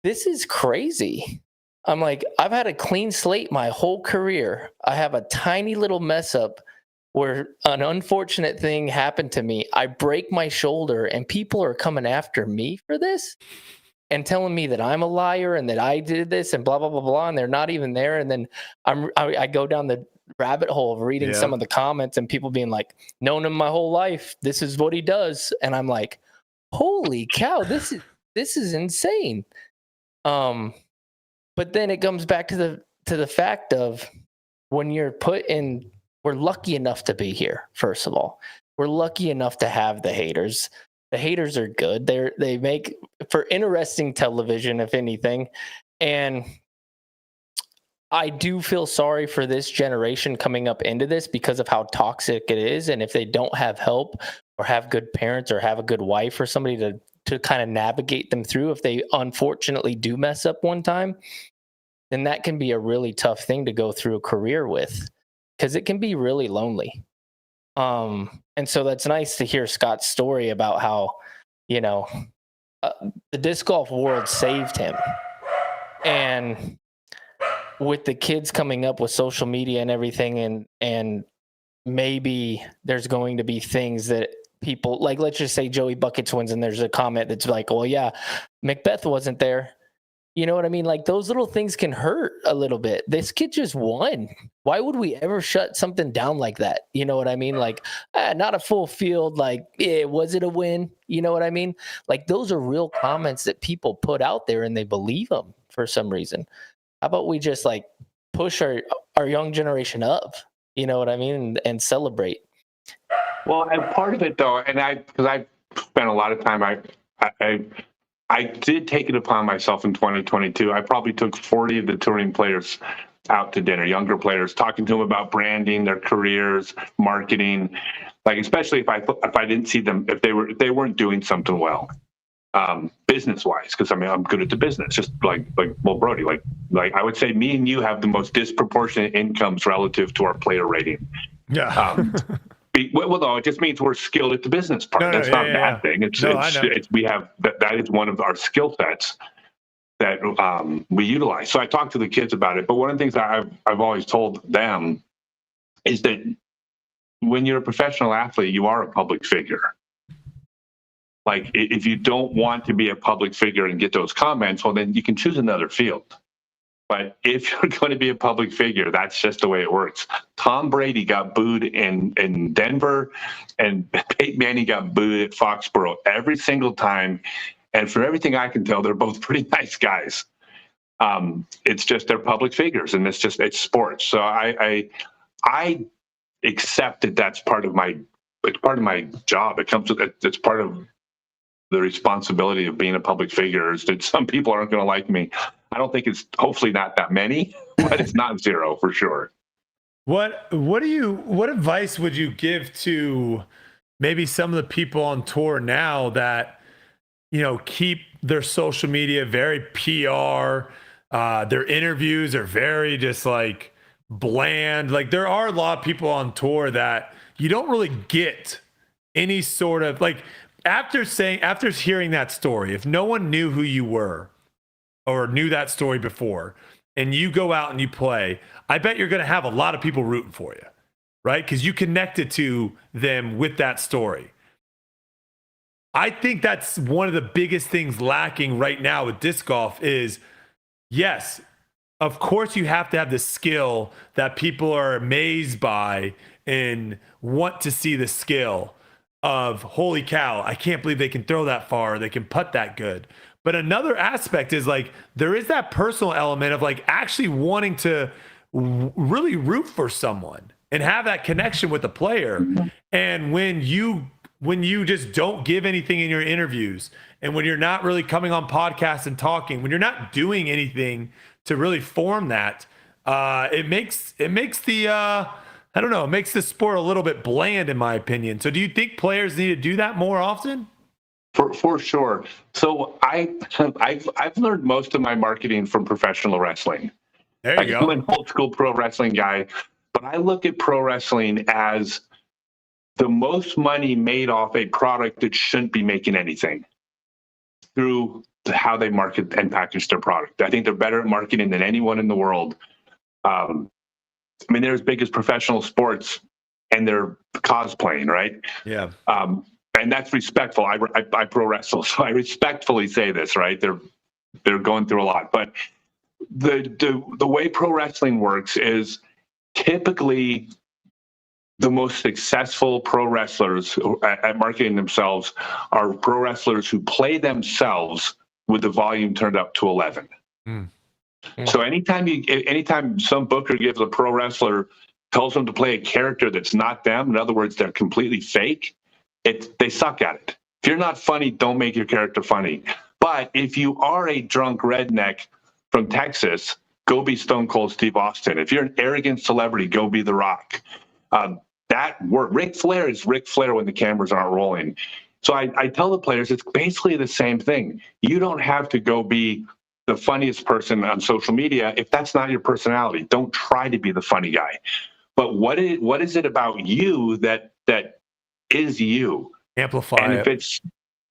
this is crazy. I'm like, I've had a clean slate my whole career. I have a tiny little mess up where an unfortunate thing happened to me. I break my shoulder and people are coming after me for this. and telling me that I'm a liar and that I did this and blah, blah, blah, blah. And they're not even there. And then I go down the rabbit hole of reading some of the comments and people being like, known him my whole life. This is what he does. And I'm like, holy cow, this is insane. But then it comes back to the fact of when you're put in, we're lucky enough to be here. First of all, we're lucky enough to have the haters. The haters are good. They make for interesting television, if anything. And I do feel sorry for this generation coming up into this because of how toxic it is. And if they don't have help or have good parents or have a good wife or somebody to kind of navigate them through, if they unfortunately do mess up one time, then that can be a really tough thing to go through a career with, because it can be really lonely. And so that's nice to hear Scott's story about how, the disc golf world saved him. And with the kids coming up with social media and everything, and maybe there's going to be things that people, like, let's just say Joey Buckets wins and there's a comment that's like, well, yeah, Macbeth wasn't there. You know what I mean? Like, those little things can hurt a little bit. This kid just won. Why would we ever shut something down like that? You know what I mean? Like, not a full field. Like, was it a win? You know what I mean? Like, those are real comments that people put out there and they believe them for some reason. How about we just like push our young generation up? You know what I mean? And celebrate. Well, and part of it though, because I spent a lot of time, I did take it upon myself in 2022. I probably took 40 of the touring players out to dinner, younger players, talking to them about branding, their careers, marketing, like, especially if I didn't see them, if they weren't doing something well, business wise, because I mean, I'm good at the business, just like Brodie, like I would say me and you have the most disproportionate incomes relative to our player rating. Yeah. Well, no, it just means we're skilled at the business part. That's not a bad thing. We have that is one of our skill sets that we utilize. So I talked to the kids about it. But one of the things that I've always told them is that when you're a professional athlete, you are a public figure. Like, if you don't want to be a public figure and get those comments, well, then you can choose another field. But if you're going to be a public figure, that's just the way it works. Tom Brady got booed in Denver, and Peyton Manning got booed at Foxborough every single time. And from everything I can tell, they're both pretty nice guys. It's just they're public figures, and it's sports. So I accept that that's part of my job. It's part of the responsibility of being a public figure, is that some people aren't going to like me. I don't think it's hopefully not that many, but it's not zero for sure. What advice would you give to maybe some of the people on tour now that, keep their social media very PR, their interviews are very just like bland. Like, there are a lot of people on tour that you don't really get any sort of, like, after hearing that story, if no one knew who you were or knew that story before, and you go out and you play, I bet you're going to have a lot of people rooting for you, right? Because you connected to them with that story. I think that's one of the biggest things lacking right now with disc golf is, yes, of course you have to have the skill that people are amazed by and want to see the skill of, holy cow, I can't believe they can throw that far, or they can putt that good. But another aspect is, like, there is that personal element of, like, actually wanting to really root for someone and have that connection with the player. Mm-hmm. And when you just don't give anything in your interviews, and when you're not really coming on podcasts and talking, when you're not doing anything to really form that, it makes the it makes the sport a little bit bland, in my opinion. So do you think players need to do that more often? For sure. So I've learned most of my marketing from professional wrestling. There you go. I'm an old school pro wrestling guy, but I look at pro wrestling as the most money made off a product that shouldn't be making anything, through how they market and package their product. I think they're better at marketing than anyone in the world. I mean, they're as big as professional sports, and they're cosplaying, right? Yeah. And that's respectful. I pro wrestle, so I respectfully say this, right? They're they're going through a lot. But the way pro wrestling works is typically the most successful pro wrestlers at marketing themselves are pro wrestlers who play themselves with the volume turned up to 11. So anytime some booker gives a pro wrestler, tells them to play a character that's not them, in other words, they're completely fake, they suck at it. If you're not funny, don't make your character funny. But if you are a drunk redneck from Texas, go be Stone Cold Steve Austin. If you're an arrogant celebrity, go be The Rock. That work. Ric Flair is Ric Flair when the cameras aren't rolling. So I tell the players it's basically the same thing. You don't have to go be the funniest person on social media if that's not your personality. Don't try to be the funny guy. But what is it about you that is you? Amplify and it. If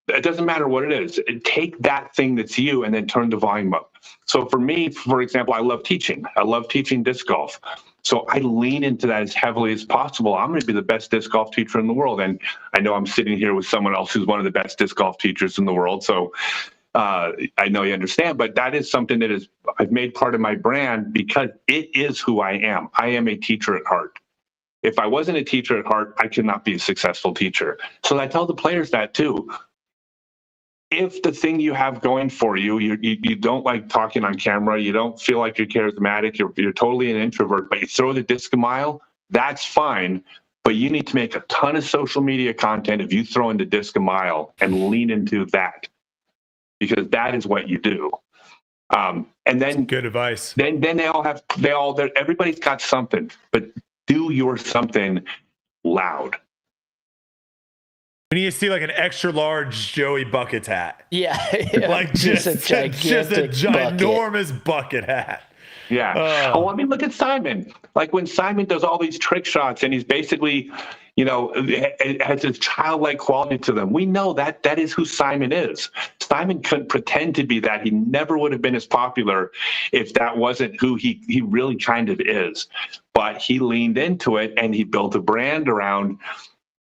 it doesn't matter what it is. Take that thing that's you and then turn the volume up. So for me, for example, I love teaching. I love teaching disc golf. So I lean into that as heavily as possible. I'm going to be the best disc golf teacher in the world. And I know I'm sitting here with someone else who's one of the best disc golf teachers in the world. So I know you understand, but that is something that I've made part of my brand because it is who I am. I am a teacher at heart. If I wasn't a teacher at heart, I could not be a successful teacher. So I tell the players that too. If the thing you have going for you don't like talking on camera, you don't feel like you're charismatic, you're totally an introvert, but you throw the disc a mile, that's fine. But you need to make a ton of social media content if you throw in the disc a mile and lean into that, because that is what you do. And then That's good advice. Then everybody's got something, but do your something loud. We need to see like an extra large Joey Buckets hat. Yeah. Like just a ginormous bucket hat. Yeah. Oh, I mean, look at Simon. Like when Simon does all these trick shots and he's basically, it has this childlike quality to them. We know that is who Simon is. Simon couldn't pretend to be that. He never would have been as popular if that wasn't who he really kind of is. But he leaned into it and he built a brand around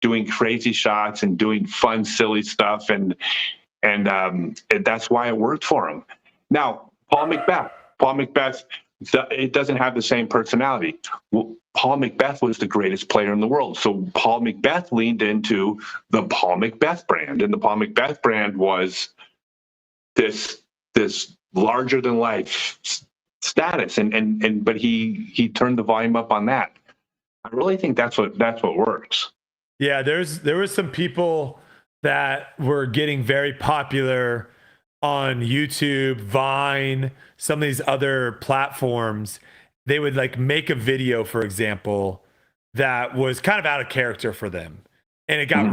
doing crazy shots and doing fun, silly stuff. And that's why it worked for him. Now, Paul Macbeth, it doesn't have the same personality. Well, Paul Macbeth was the greatest player in the world. So Paul Macbeth leaned into the Paul Macbeth brand. And the Paul Macbeth brand was this larger than life status. But he turned the volume up on that. I really think that's what works. Yeah, there was some people that were getting very popular on YouTube, Vine, some of these other platforms. They would like make a video, for example, that was kind of out of character for them. And it got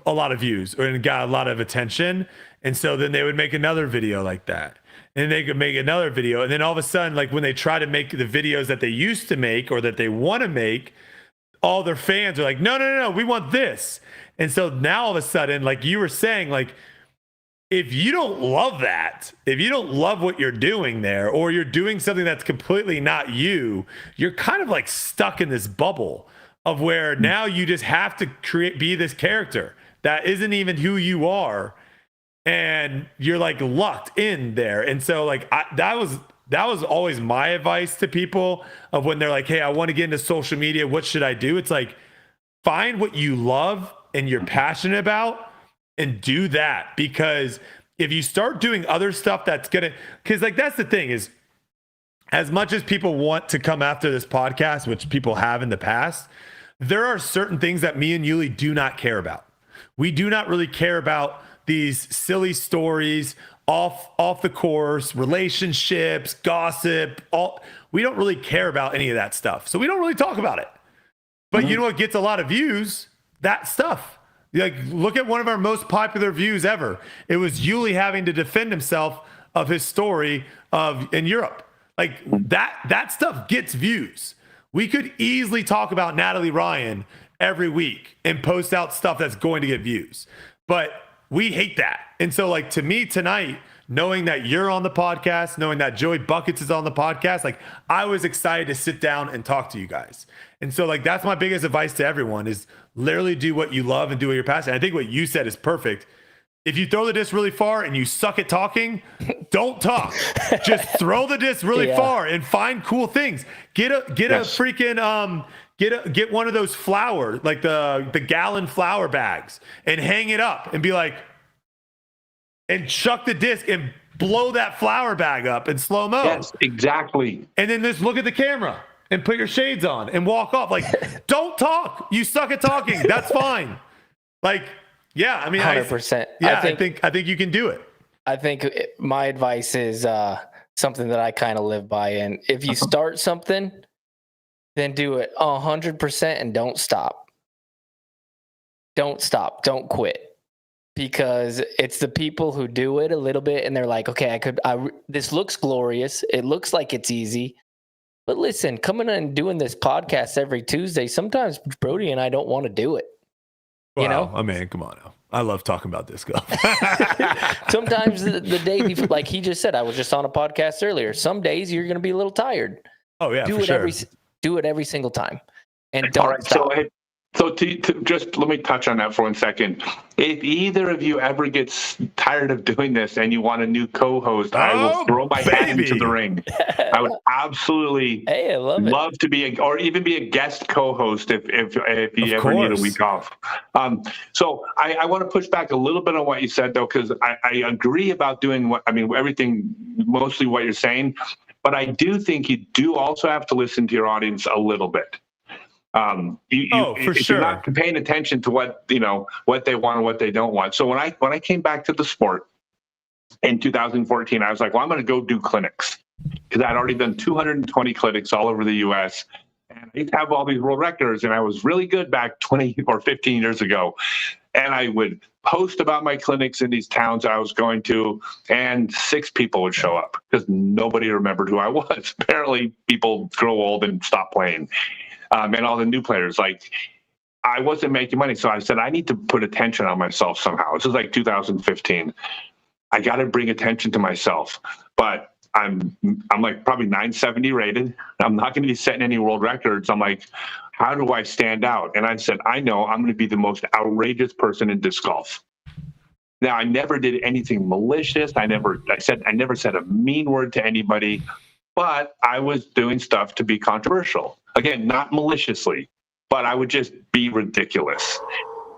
a lot of views and it got a lot of attention. And so then they would make another video like that. And they could make another video. And then all of a sudden, like when they try to make the videos that they used to make or that they want to make, all their fans are like, no, we want this. And so now all of a sudden, like you were saying, like, if you don't love that, if you don't love what you're doing there, or you're doing something that's completely not you, you're kind of like stuck in this bubble of where now you just have to be this character that isn't even who you are. And you're like locked in there. And so like that was always my advice to people of when they're like, hey, I want to get into social media. What should I do? It's like, find what you love and you're passionate about and do that. Because if you start doing other stuff because like, that's the thing is, as much as people want to come after this podcast, which people have in the past, there are certain things that me and Uli do not care about. We do not really care about these silly stories, off the course, relationships, gossip, we don't really care about any of that stuff. So we don't really talk about it. But you know what gets a lot of views? That stuff. Like, look at one of our most popular views ever. It was Uli having to defend himself of his story in Europe. Like that stuff gets views. We could easily talk about Natalie Ryan every week and post out stuff that's going to get views. But we hate that. And so like to me tonight, knowing that you're on the podcast, knowing that Joey Buckets is on the podcast, like I was excited to sit down and talk to you guys. And so like, that's my biggest advice to everyone is literally do what you love and do what you're passionate. I think what you said is perfect. if you throw the disc really far and you suck at talking, don't talk. Just throw the disc really far and find cool things. Get a freaking get one of those flour, like the gallon flour bags, and hang it up and be like, and chuck the disc and blow that flour bag up in slow-mo. Yes, exactly. And then just look at the camera and put your shades on and walk off. Like, don't talk. You suck at talking. That's fine. Like, yeah, I mean, 100%. I think you can do it. I think my advice is something that I kind of live by. And if you start something, then do it 100% and don't stop. Don't stop. Don't quit. Because it's the people who do it a little bit and they're like, okay, this looks glorious. It looks like it's easy. But listen, coming and doing this podcast every Tuesday, sometimes Brodie and I don't want to do it. You know? I mean, come on now. I love talking about this golf. Sometimes the day before, like he just said, I was just on a podcast earlier. Some days you're going to be a little tired. Oh yeah, do it every single time, and don't All right, stop. So to just let me touch on that for 1 second. If either of you ever gets tired of doing this and you want a new co-host, I will throw my hat into the ring. I would absolutely I love to be or even be a guest co-host if you ever need a week off. So I want to push back a little bit on what you said though, because I agree about doing everything, mostly what you're saying, but I do think you do also have to listen to your audience a little bit. If you're not paying attention to what they want and what they don't want. So when I came back to the sport in 2014, I was like, well, I'm going to go do clinics because I'd already done 220 clinics all over the U.S. and I used to have all these world records, and I was really good back 20 or 15 years ago. And I would post about my clinics in these towns I was going to, and 6 people would show up because nobody remembered who I was. Apparently, people grow old and stop playing. And all the new players, like I wasn't making money. So I said, I need to put attention on myself somehow. This is like 2015. I got to bring attention to myself, but I'm like probably 970 rated. I'm not going to be setting any world records. I'm like, how do I stand out? And I said, I know I'm going to be the most outrageous person in disc golf. Now, I never did anything malicious. I never said a mean word to anybody, but I was doing stuff to be controversial. Again, not maliciously, but I would just be ridiculous.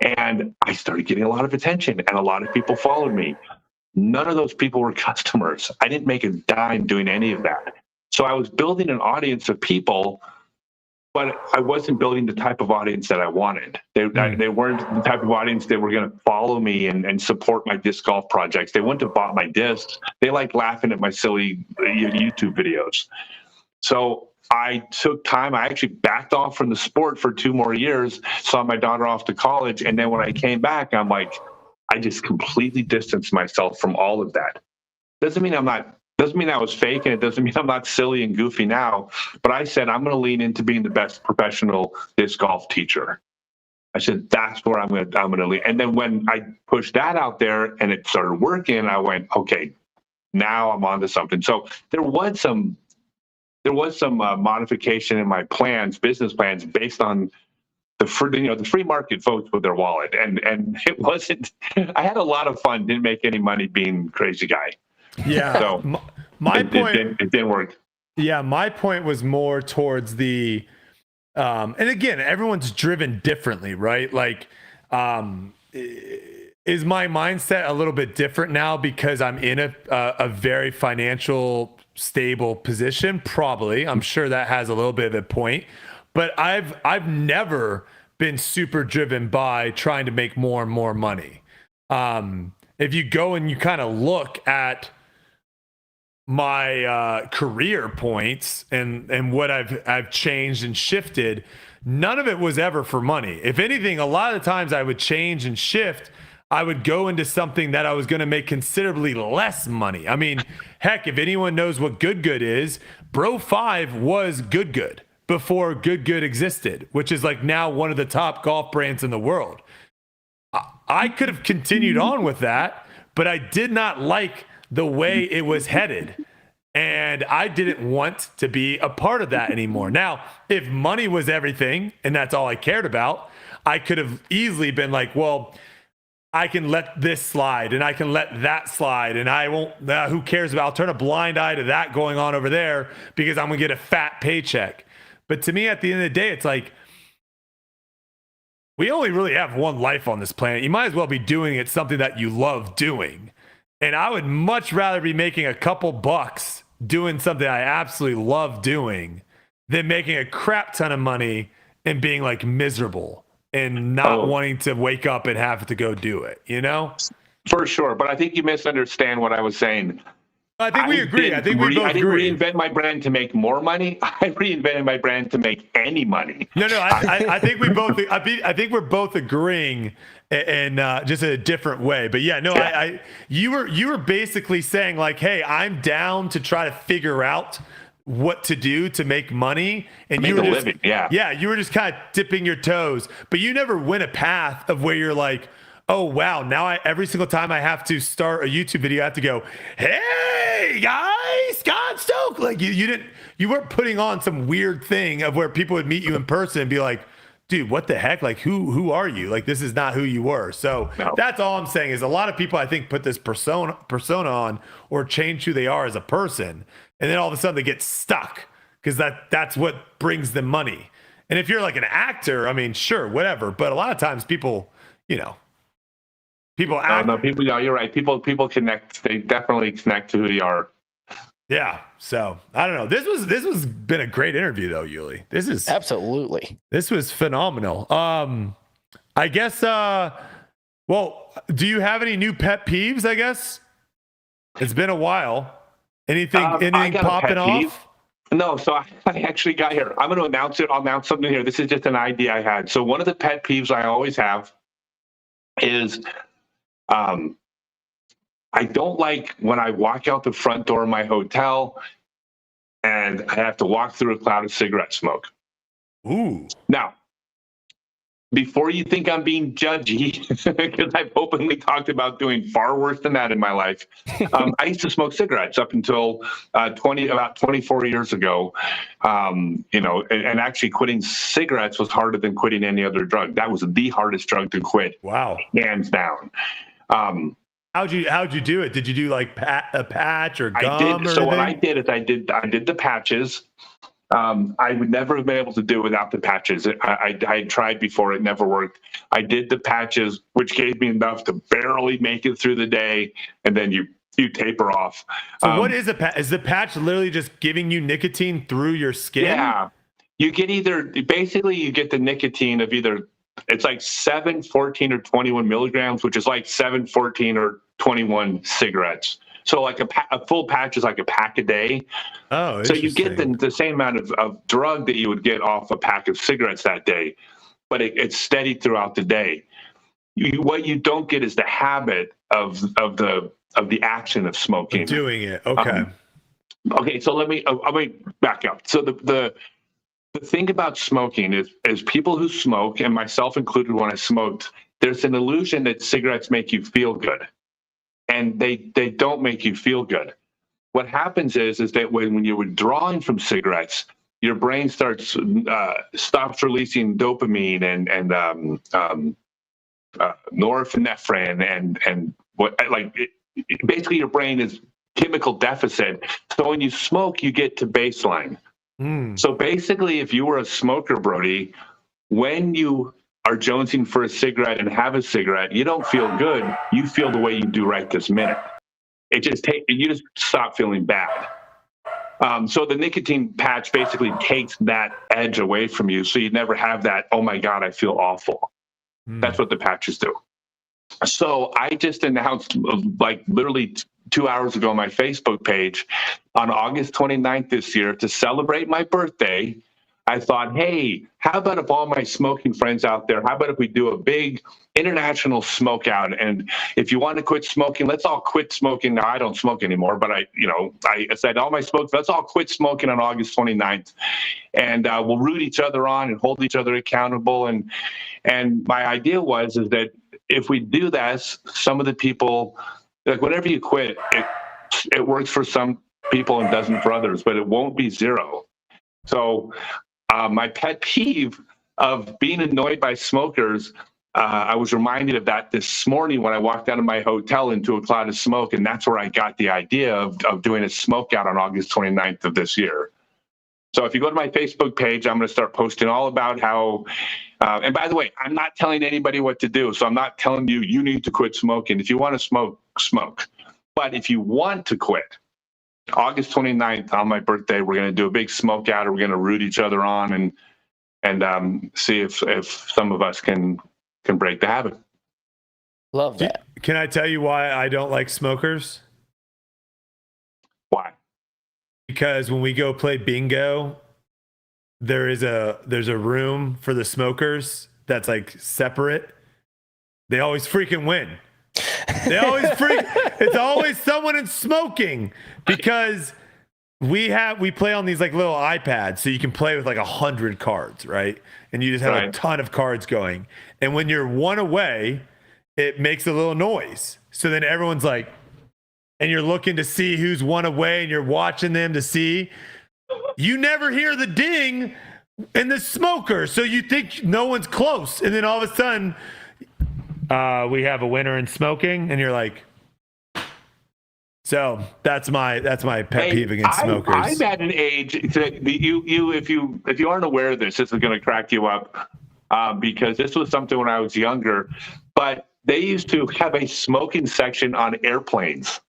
And I started getting a lot of attention and a lot of people followed me. None of those people were customers. I didn't make a dime doing any of that. So I was building an audience of people, but I wasn't building the type of audience that I wanted. They weren't the type of audience that were going to follow me and support my disc golf projects. They wouldn't have bought my discs. They liked laughing at my silly YouTube videos. So I took time. I actually backed off from the sport for 2 more years, saw my daughter off to college. And then when I came back, I'm like, I just completely distanced myself from all of that. Doesn't mean I was fake, and it doesn't mean I'm not silly and goofy now, but I said, I'm going to lean into being the best professional disc golf teacher. I said, that's where I'm going to lean. And then when I pushed that out there and it started working, I went, okay, now I'm onto something. So there was some modification in my business plans based on the free market votes with their wallet. And it wasn't, I had a lot of fun, didn't make any money being crazy guy. Yeah. So my point, it didn't work. Yeah. My point was more towards the, and again, everyone's driven differently, right? Like, is my mindset a little bit different now because I'm in a very financial stable position? Probably. I'm sure that has a little bit of a point, but I've never been super driven by trying to make more and more money. If you go and you kind of look at my career points and what I've changed and shifted, none of it was ever for money. If anything, a lot of the times I would change and shift, I would go into something that I was going to make considerably less money. I mean, heck, if anyone knows what Good is, Bro 5 was Good before Good existed, which is like now one of the top golf brands in the world. I could have continued on with that, but I did not like the way it was headed. And I didn't want to be a part of that anymore. Now, if money was everything and that's all I cared about, I could have easily been like, well, I can let this slide and I can let that slide and I won't, who cares about, I'll turn a blind eye to that going on over there because I'm going to get a fat paycheck. But to me, at the end of the day, it's like, we only really have one life on this planet. You might as well be doing it something that you love doing. And I would much rather be making a couple bucks doing something I absolutely love doing than making a crap ton of money and being like miserable and not wanting to wake up and have to go do it, you know? For sure. But I think you misunderstand what I was saying. I think we agree. I think we both agree. I didn't reinvent my brand to make more money. I reinvented my brand to make any money. No. I think we both. I think we're both agreeing, and just in a different way. But yeah, no. Yeah. You were basically saying like, hey, I'm down to try to figure out what to do to make money, and you were just living. Yeah. You were just kind of dipping your toes, but you never went a path of where you're like, oh wow, now every single time I have to start a YouTube video, I have to go, hey guys, Scott Stokely. Like you weren't putting on some weird thing of where people would meet you in person and be like, dude, what the heck? Like who are you? Like this is not who you were. So That's all I'm saying is a lot of people I think put this persona on or change who they are as a person, and then all of a sudden they get stuck because that's what brings them money. And if you're like an actor, I mean, sure, whatever. But a lot of times people, people act. No, people. Yeah, you're right. People connect. They definitely connect to who they are. Yeah. So I don't know. This was been a great interview though, Uli. This is absolutely. This was phenomenal. I guess. Well, do you have any new pet peeves? I guess it's been a while. Anything popping off? No, so I actually got here. I'm going to announce it. I'll announce something here. This is just an idea I had. So one of the pet peeves I always have is I don't like when I walk out the front door of my hotel and I have to walk through a cloud of cigarette smoke. Ooh. Now, before you think I'm being judgy, because I've openly talked about doing far worse than that in my life, I used to smoke cigarettes up until about 24 years ago. And actually quitting cigarettes was harder than quitting any other drug. That was the hardest drug to quit. Wow. Hands down. How'd you do it? Did you do like a patch or gum? I did. So what I did is I did the patches. I would never have been able to do it without the patches. I tried before, it never worked. I did the patches, which gave me enough to barely make it through the day, and then you taper off. So what is a patch? Is the patch literally just giving you nicotine through your skin? Yeah, you get you get the nicotine of either, it's like 7, 14, or 21 milligrams, which is like 7, 14, or 21 cigarettes. So like a full patch is like a pack a day. Oh, so you get the same amount of drug that you would get off a pack of cigarettes that day, but it's steady throughout the day. What you don't get is the habit of the action of smoking. Doing it. Okay. Okay. So let me back up. So the thing about smoking is people who smoke, and myself included when I smoked, there's an illusion that cigarettes make you feel good. And they don't make you feel good. What happens is that when you're withdrawing from cigarettes, your brain stops releasing dopamine and norepinephrine and what basically your brain is chemical deficit. So when you smoke, you get to baseline. So basically, if you were a smoker, Brodie, when you are jonesing for a cigarette and have a cigarette, you don't feel good. You feel the way you do right this minute. You just stop feeling bad. So the nicotine patch basically takes that edge away from you. So you never have that, oh my God, I feel awful. That's what the patches do. So I just announced like literally 2 hours ago on my Facebook page on August 29th this year, to celebrate my birthday, I thought, hey, how about if all my smoking friends out there, how about if we do a big international smoke out? And if you want to quit smoking, let's all quit smoking. Now, I don't smoke anymore, but I said, all my smokers, let's all quit smoking on August 29th. And we'll root each other on and hold each other accountable. And my idea is that if we do that, some of the people, like whenever you quit, it works for some people and doesn't for others, but it won't be zero. So my pet peeve of being annoyed by smokers, I was reminded of that this morning when I walked out of my hotel into a cloud of smoke, and that's where I got the idea of doing a smoke out on August 29th of this year. So if you go to my Facebook page, I'm going to start posting all about how, and by the way, I'm not telling anybody what to do. So I'm not telling you, you need to quit smoking. If you want to smoke, smoke. But if you want to quit, August 29th on my birthday, we're going to do a big smoke out, or we're going to root each other on and see if some of us can break the habit. Love that. Can I tell you why I don't like smokers? Why? Because when we go play bingo, there's a room for the smokers that's like separate. They always freaking win. It's always someone in smoking, because we play on these like little iPads, so you can play with like 100 cards, right? And you just have a ton of cards going. And when you're one away, it makes a little noise. So then everyone's like, and you're looking to see who's one away, and you're watching them to see. You never hear the ding in the smoker, so you think no one's close, and then all of a sudden, we have a winner in smoking, and you're like. So that's my pet peeve against smokers. I'm at an age that if you aren't aware of this is going to crack you up, because this was something when I was younger. But they used to have a smoking section on airplanes.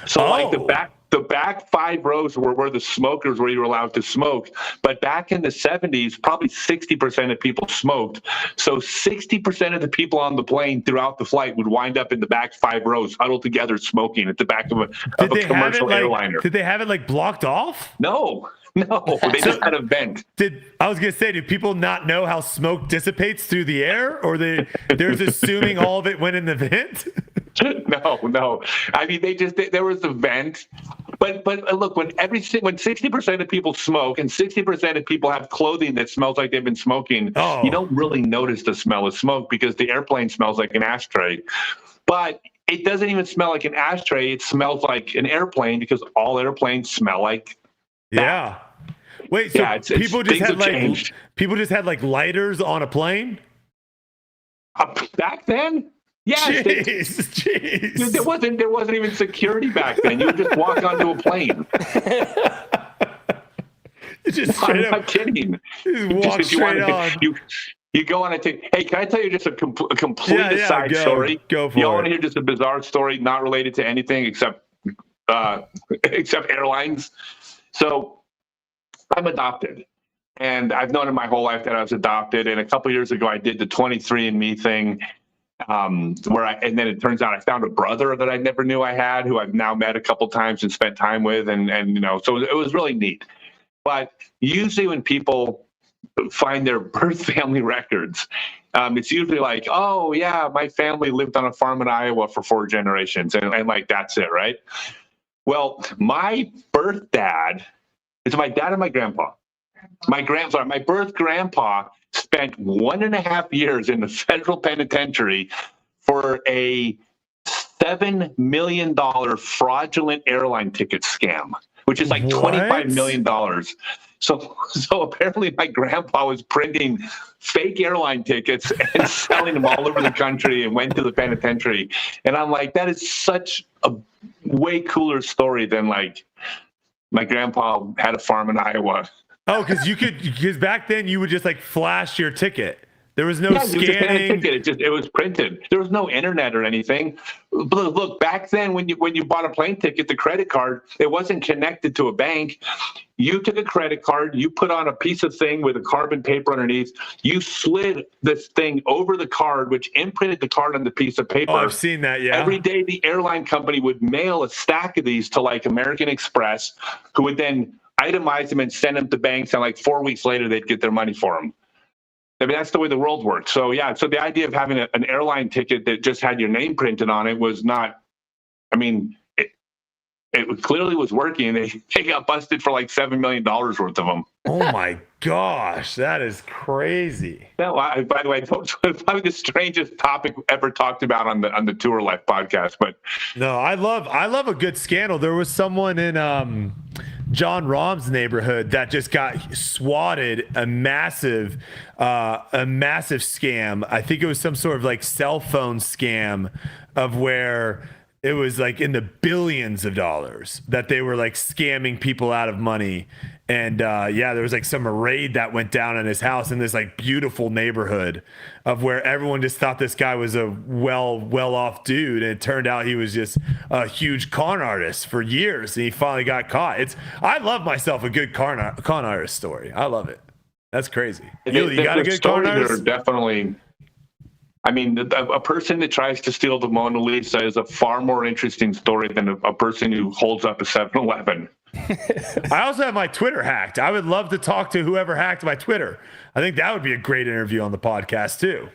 So like the back 5 rows were where the smokers where you were allowed to smoke. But back in the 70s, probably 60% of people smoked. So 60% of the people on the plane throughout the flight would wind up in the back 5 rows, huddled together, smoking at the back of a commercial airliner. Did they have it like blocked off? No, they just had a vent. I was gonna say, do people not know how smoke dissipates through the air, or they're just assuming all of it went in the vent? No. I mean, there was a vent. But look, when 60% of people smoke and 60% of people have clothing that smells like they've been smoking, you don't really notice the smell of smoke because the airplane smells like an ashtray. But it doesn't even smell like an ashtray. It smells like an airplane because all airplanes smell like that. Yeah. Wait, so people just had like lighters on a plane? Back then? Yes. Jeez. There wasn't even security back then. You would just walk onto a plane. I'm not kidding. You walk straight on. You go on and take. Hey, can I tell you just a complete aside story? Go for it. You want to hear just a bizarre story, not related to anything except airlines? So I'm adopted, and I've known in my whole life that I was adopted. And a couple of years ago, I did the 23andMe thing. And then it turns out I found a brother that I never knew I had, who I've now met a couple times and spent time with, and so it was really neat. But usually when people find their birth family records, it's usually like, oh yeah, my family lived on a farm in Iowa for 4 generations, and like that's it, right? Well, my birth dad, it's my dad and my grandpa. My birth grandpa spent 1.5 years in the federal penitentiary for a $7 million fraudulent airline ticket scam, which is like $25 million. So apparently my grandpa was printing fake airline tickets and selling them all over the country and went to the penitentiary. And I'm like, that is such a way cooler story than like my grandpa had a farm in Iowa. Oh, because back then you would just like flash your ticket. There was no scanning. It was printed. There was no internet or anything. But look, back then when you bought a plane ticket, the credit card, it wasn't connected to a bank. You took a credit card, you put on a piece of thing with a carbon paper underneath, you slid this thing over the card, which imprinted the card on the piece of paper. Oh, I've seen that, yeah. Every day the airline company would mail a stack of these to like American Express, who would then itemize them and send them to banks, and like 4 weeks later they'd get their money for them. I mean, that's the way the world worked. So yeah, so the idea of having an airline ticket that just had your name printed on it was not, I mean, it clearly was working. They got busted for like $7 million worth of them. Oh my gosh, that is crazy. No, by the way, it's probably the strangest topic ever talked about on the Tour Life podcast. But no, I love a good scandal. There was someone in John Rahm's neighborhood that just got swatted a massive scam. I think it was some sort of like cell phone scam of where it was like in the billions of dollars that they were like scamming people out of money. And there was like some raid that went down in his house in this like beautiful neighborhood of where everyone just thought this guy was a well-off dude. And it turned out he was just a huge con artist for years. And he finally got caught. I love myself a good con artist story. I love it. That's crazy. You got a good con artist? Definitely. I mean, a person that tries to steal the Mona Lisa is a far more interesting story than a person who holds up a 7-Eleven. I also have my Twitter hacked. I would love to talk to whoever hacked my Twitter. I think that would be a great interview on the podcast too.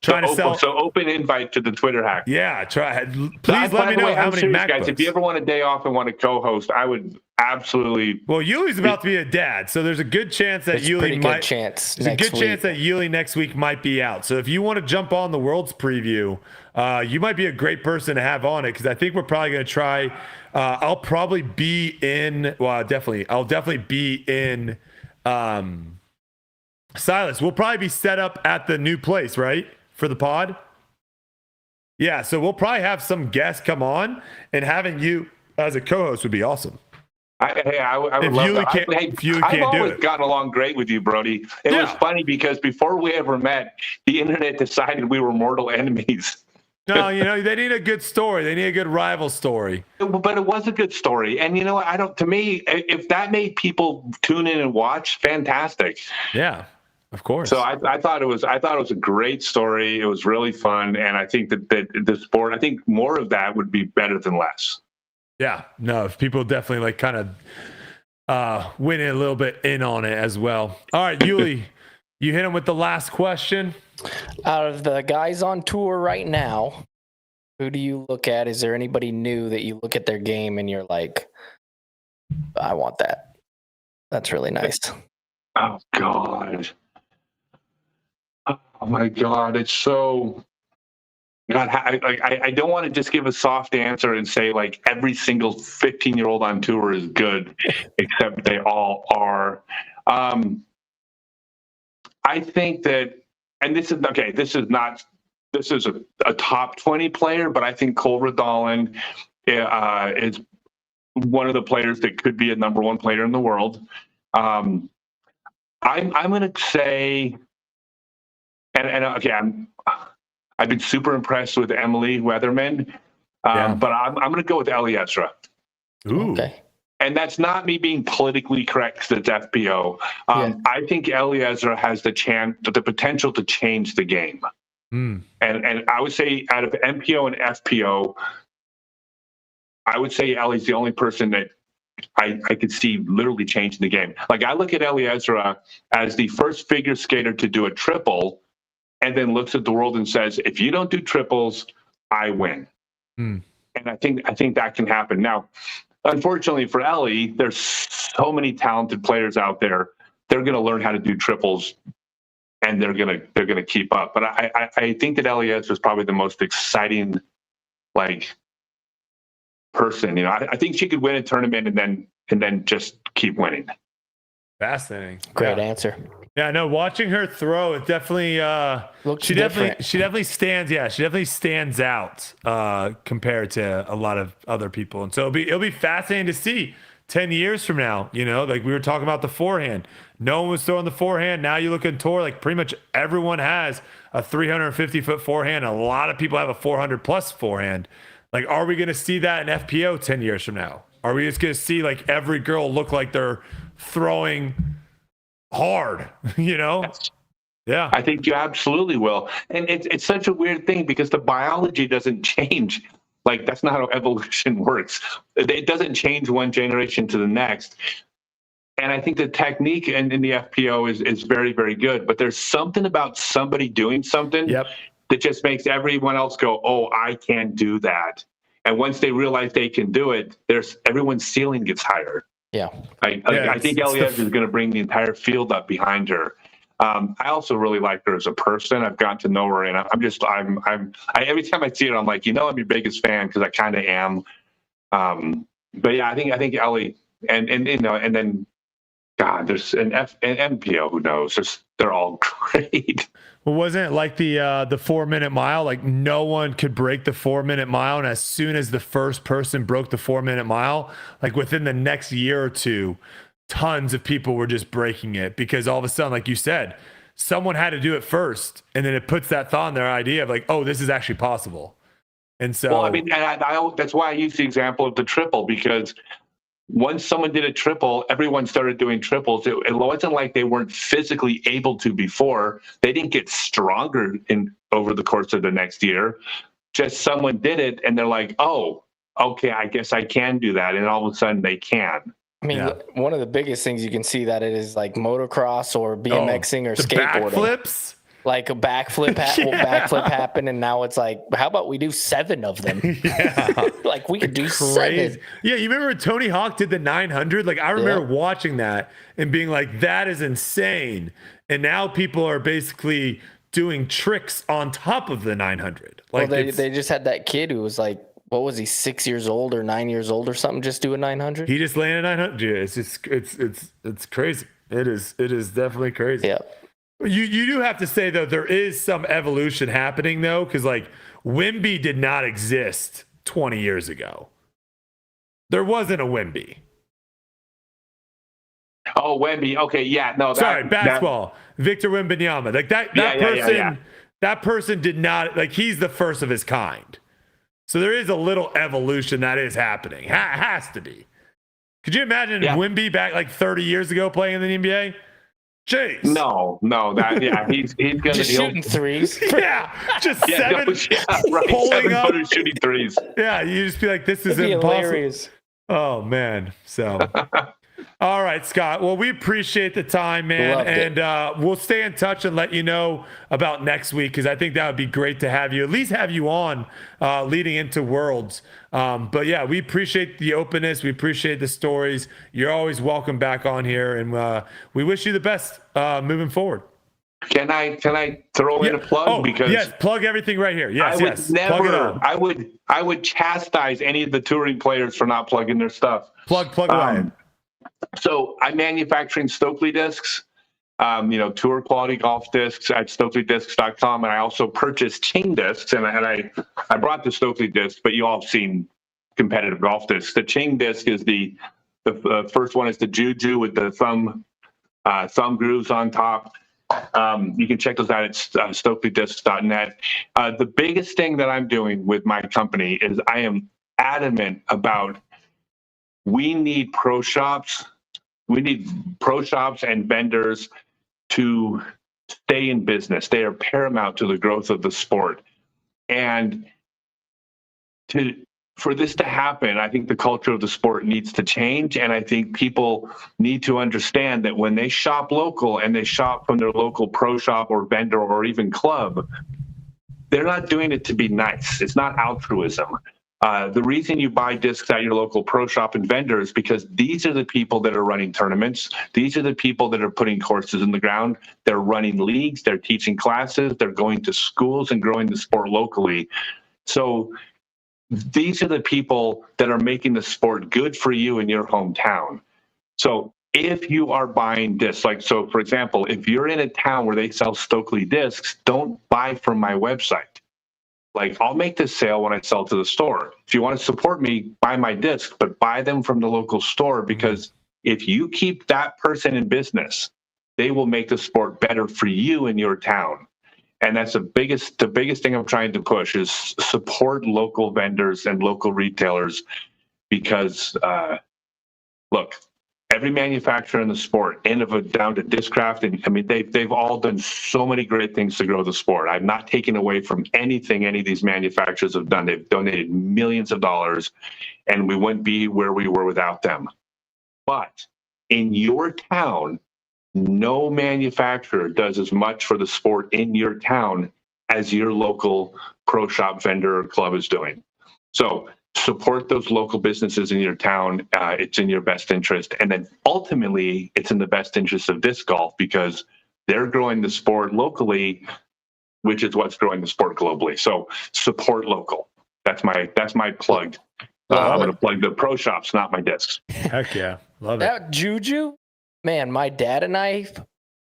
So open invite to the Twitter hack. Yeah, try. Please let me know how many MacBooks. Guys, if you ever want a day off and want to co-host, I would absolutely. Well, Uli's about to be a dad, so there's a good chance that Uli might. Chance that Uli next week might be out. So if you want to jump on the World's preview, you might be a great person to have on it because I think we're probably going to try. I'll probably be in. Well, I'll definitely be in. Silas, we'll probably be set up at the new place, right? For the pod? Yeah, so we'll probably have some guests come on, and having you as a co-host would be awesome. I would love that. I've always gotten along great with you, Brodie. It was funny because before we ever met, the internet decided we were mortal enemies. No, they need a good story. They need a good rival story. But it was a good story. And to me, if that made people tune in and watch, fantastic. Yeah. Of course. So I thought it was a great story. It was really fun, and I think that the sport. I think more of that would be better than less. Yeah, no, if people definitely like kind of went in a little bit in on it as well. All right, Uli, you hit him with the last question. Out of the guys on tour right now, who do you look at? Is there anybody new that you look at their game and you're like, I want that? That's really nice. Oh God. Oh my God, it's so. God, I don't want to just give a soft answer and say like every single 15-year-old on tour is good, except they all are. I think that, and this is a top 20 player, but I think Cole Redolin is one of the players that could be a number one player in the world. I'm going to say. And again, I've been super impressed with Emily Weatherman, but I'm going to go with Ellie-Ezra. Ooh. Okay. And that's not me being politically correct because it's FPO. I think Ellie-Ezra has the potential to change the game. And I would say out of MPO and FPO, I would say Ellie's the only person that I could see literally changing the game. Like I look at Ellie-Ezra as the first figure skater to do a triple, and then looks at the world and says, if you don't do triples, I win. And I think that can happen. Now, unfortunately for Ellie, there's so many talented players out there. They're going to learn how to do triples, and they're going to keep up. But I think that Ellie-Ezra is probably the most exciting, like, person. I think she could win a tournament and then just keep winning. Fascinating. Great answer. Yeah, no, watching her throw, it definitely she definitely stands out compared to a lot of other people. And so it'll be fascinating to see 10 years from now, like we were talking about the forehand. No one was throwing the forehand. Now you look at tour, like pretty much everyone has a 350-foot forehand. A lot of people have a 400+ forehand. Like, are we going to see that in FPO 10 years from now? Are we just going to see like every girl look like they're throwing hard, Yes. Yeah, I think you absolutely will. And it's such a weird thing because the biology doesn't change. Like that's not how evolution works. It doesn't change one generation to the next. And I think the technique in the FPO is very, very good. But there's something about somebody doing something that just makes everyone else go, oh, I can't do that. And once they realize they can do it, everyone's ceiling gets higher. Yeah. I think Ellie-Ezra is going to bring the entire field up behind her. I also really like her as a person. I've gotten to know her, and I'm every time I see her, I'm like, I'm your biggest fan because I kind of am. But yeah, I think Ellie and then God, there's an MPO. Who knows? They're all great. Well, wasn't it like the 4-minute mile? Like no one could break the 4-minute mile, and as soon as the first person broke the 4-minute mile, like within the next year or two, tons of people were just breaking it because all of a sudden, like you said, someone had to do it first, and then it puts that thought in their idea of like, oh, this is actually possible. And so, well, I mean, that's why I use the example of the triple, because once someone did a triple, everyone started doing triples. It wasn't like they weren't physically able to before. They didn't get stronger over the course of the next year. Just someone did it, and they're like, oh, okay, I guess I can do that. And all of a sudden they can. I mean, one of the biggest things you can see that it is like motocross or BMXing or skateboarding. Backflips? Like a backflip happened, and now it's like, how about we do 7 of them? Yeah. Like we could do Crazy. 7. Yeah, you remember when Tony Hawk did the 900? Like I remember watching that and being like, that is insane. And now people are basically doing tricks on top of the 900. Like well, they just had that kid who was like, what was he, 6 years old or 9 years old or something, just do a 900? He just landed 900. Yeah, it's just it's crazy. It is definitely crazy. Yeah. You do have to say though, there is some evolution happening though, because like Wimby did not exist 20 years ago. There wasn't a Wimby. Oh, Wemby. Okay, yeah, no. Basketball. Victor Wembanyama. Like that person did not, like, he's the first of his kind. So there is a little evolution that is happening. Has to be. Could you imagine Wemby back like 30 years ago playing in the NBA? Jeez. No. He's gonna just shooting threes. Just seven. Right. Pulling up, shooting threes. Yeah, you just be like, this is impossible. Hilarious. Oh man. So. All right, Scott. Well, we appreciate the time, man. And we'll stay in touch and let you know about next week, because I think that would be great to have you, at least have you on leading into Worlds. But yeah, we appreciate the openness. We appreciate the stories. You're always welcome back on here, and we wish you the best moving forward. Can I throw in a plug? Because yes, plug everything right here. Yes, plug it on. I would chastise any of the touring players for not plugging their stuff. Plug away. So I'm manufacturing Stokely discs, tour quality golf discs at StokelyDiscs.com, and I also purchased chain discs, and I brought the Stokely discs, but you all have seen competitive golf discs. The chain disc is the first one is the Juju with the thumb grooves on top. You can check those out at StokelyDiscs.net. The biggest thing that I'm doing with my company is I am adamant about we need pro shops. We need pro shops and vendors to stay in business. They are paramount to the growth of the sport. And for this to happen, I think the culture of the sport needs to change. And I think people need to understand that when they shop local and they shop from their local pro shop or vendor or even club, they're not doing it to be nice. It's not altruism. The reason you buy discs at your local pro shop and vendor is because these are the people that are running tournaments. These are the people that are putting courses in the ground. They're running leagues. They're teaching classes. They're going to schools and growing the sport locally. So these are the people that are making the sport good for you in your hometown. So if you are buying discs, so for example, if you're in a town where they sell Stokely discs, don't buy from my website. I'll make this sale when I sell to the store. If you want to support me, buy my discs, but buy them from the local store, because if you keep that person in business, they will make the sport better for you in your town. And that's the biggest thing I'm trying to push is support local vendors and local retailers, because look, every manufacturer in the sport, down to Discraft, and I mean they've all done so many great things to grow the sport. I'm not taking away from anything any of these manufacturers have done. They've donated millions of dollars, and we wouldn't be where we were without them. But in your town, no manufacturer does as much for the sport in your town as your local pro shop vendor or club is doing. So support those local businesses in your town. It's in your best interest. And then ultimately, it's in the best interest of disc golf, because they're growing the sport locally, which is what's growing the sport globally. So support local. That's my plug. I'm going to plug the pro shops, not my discs. Heck yeah. Love it. That Juju, man, my dad and I,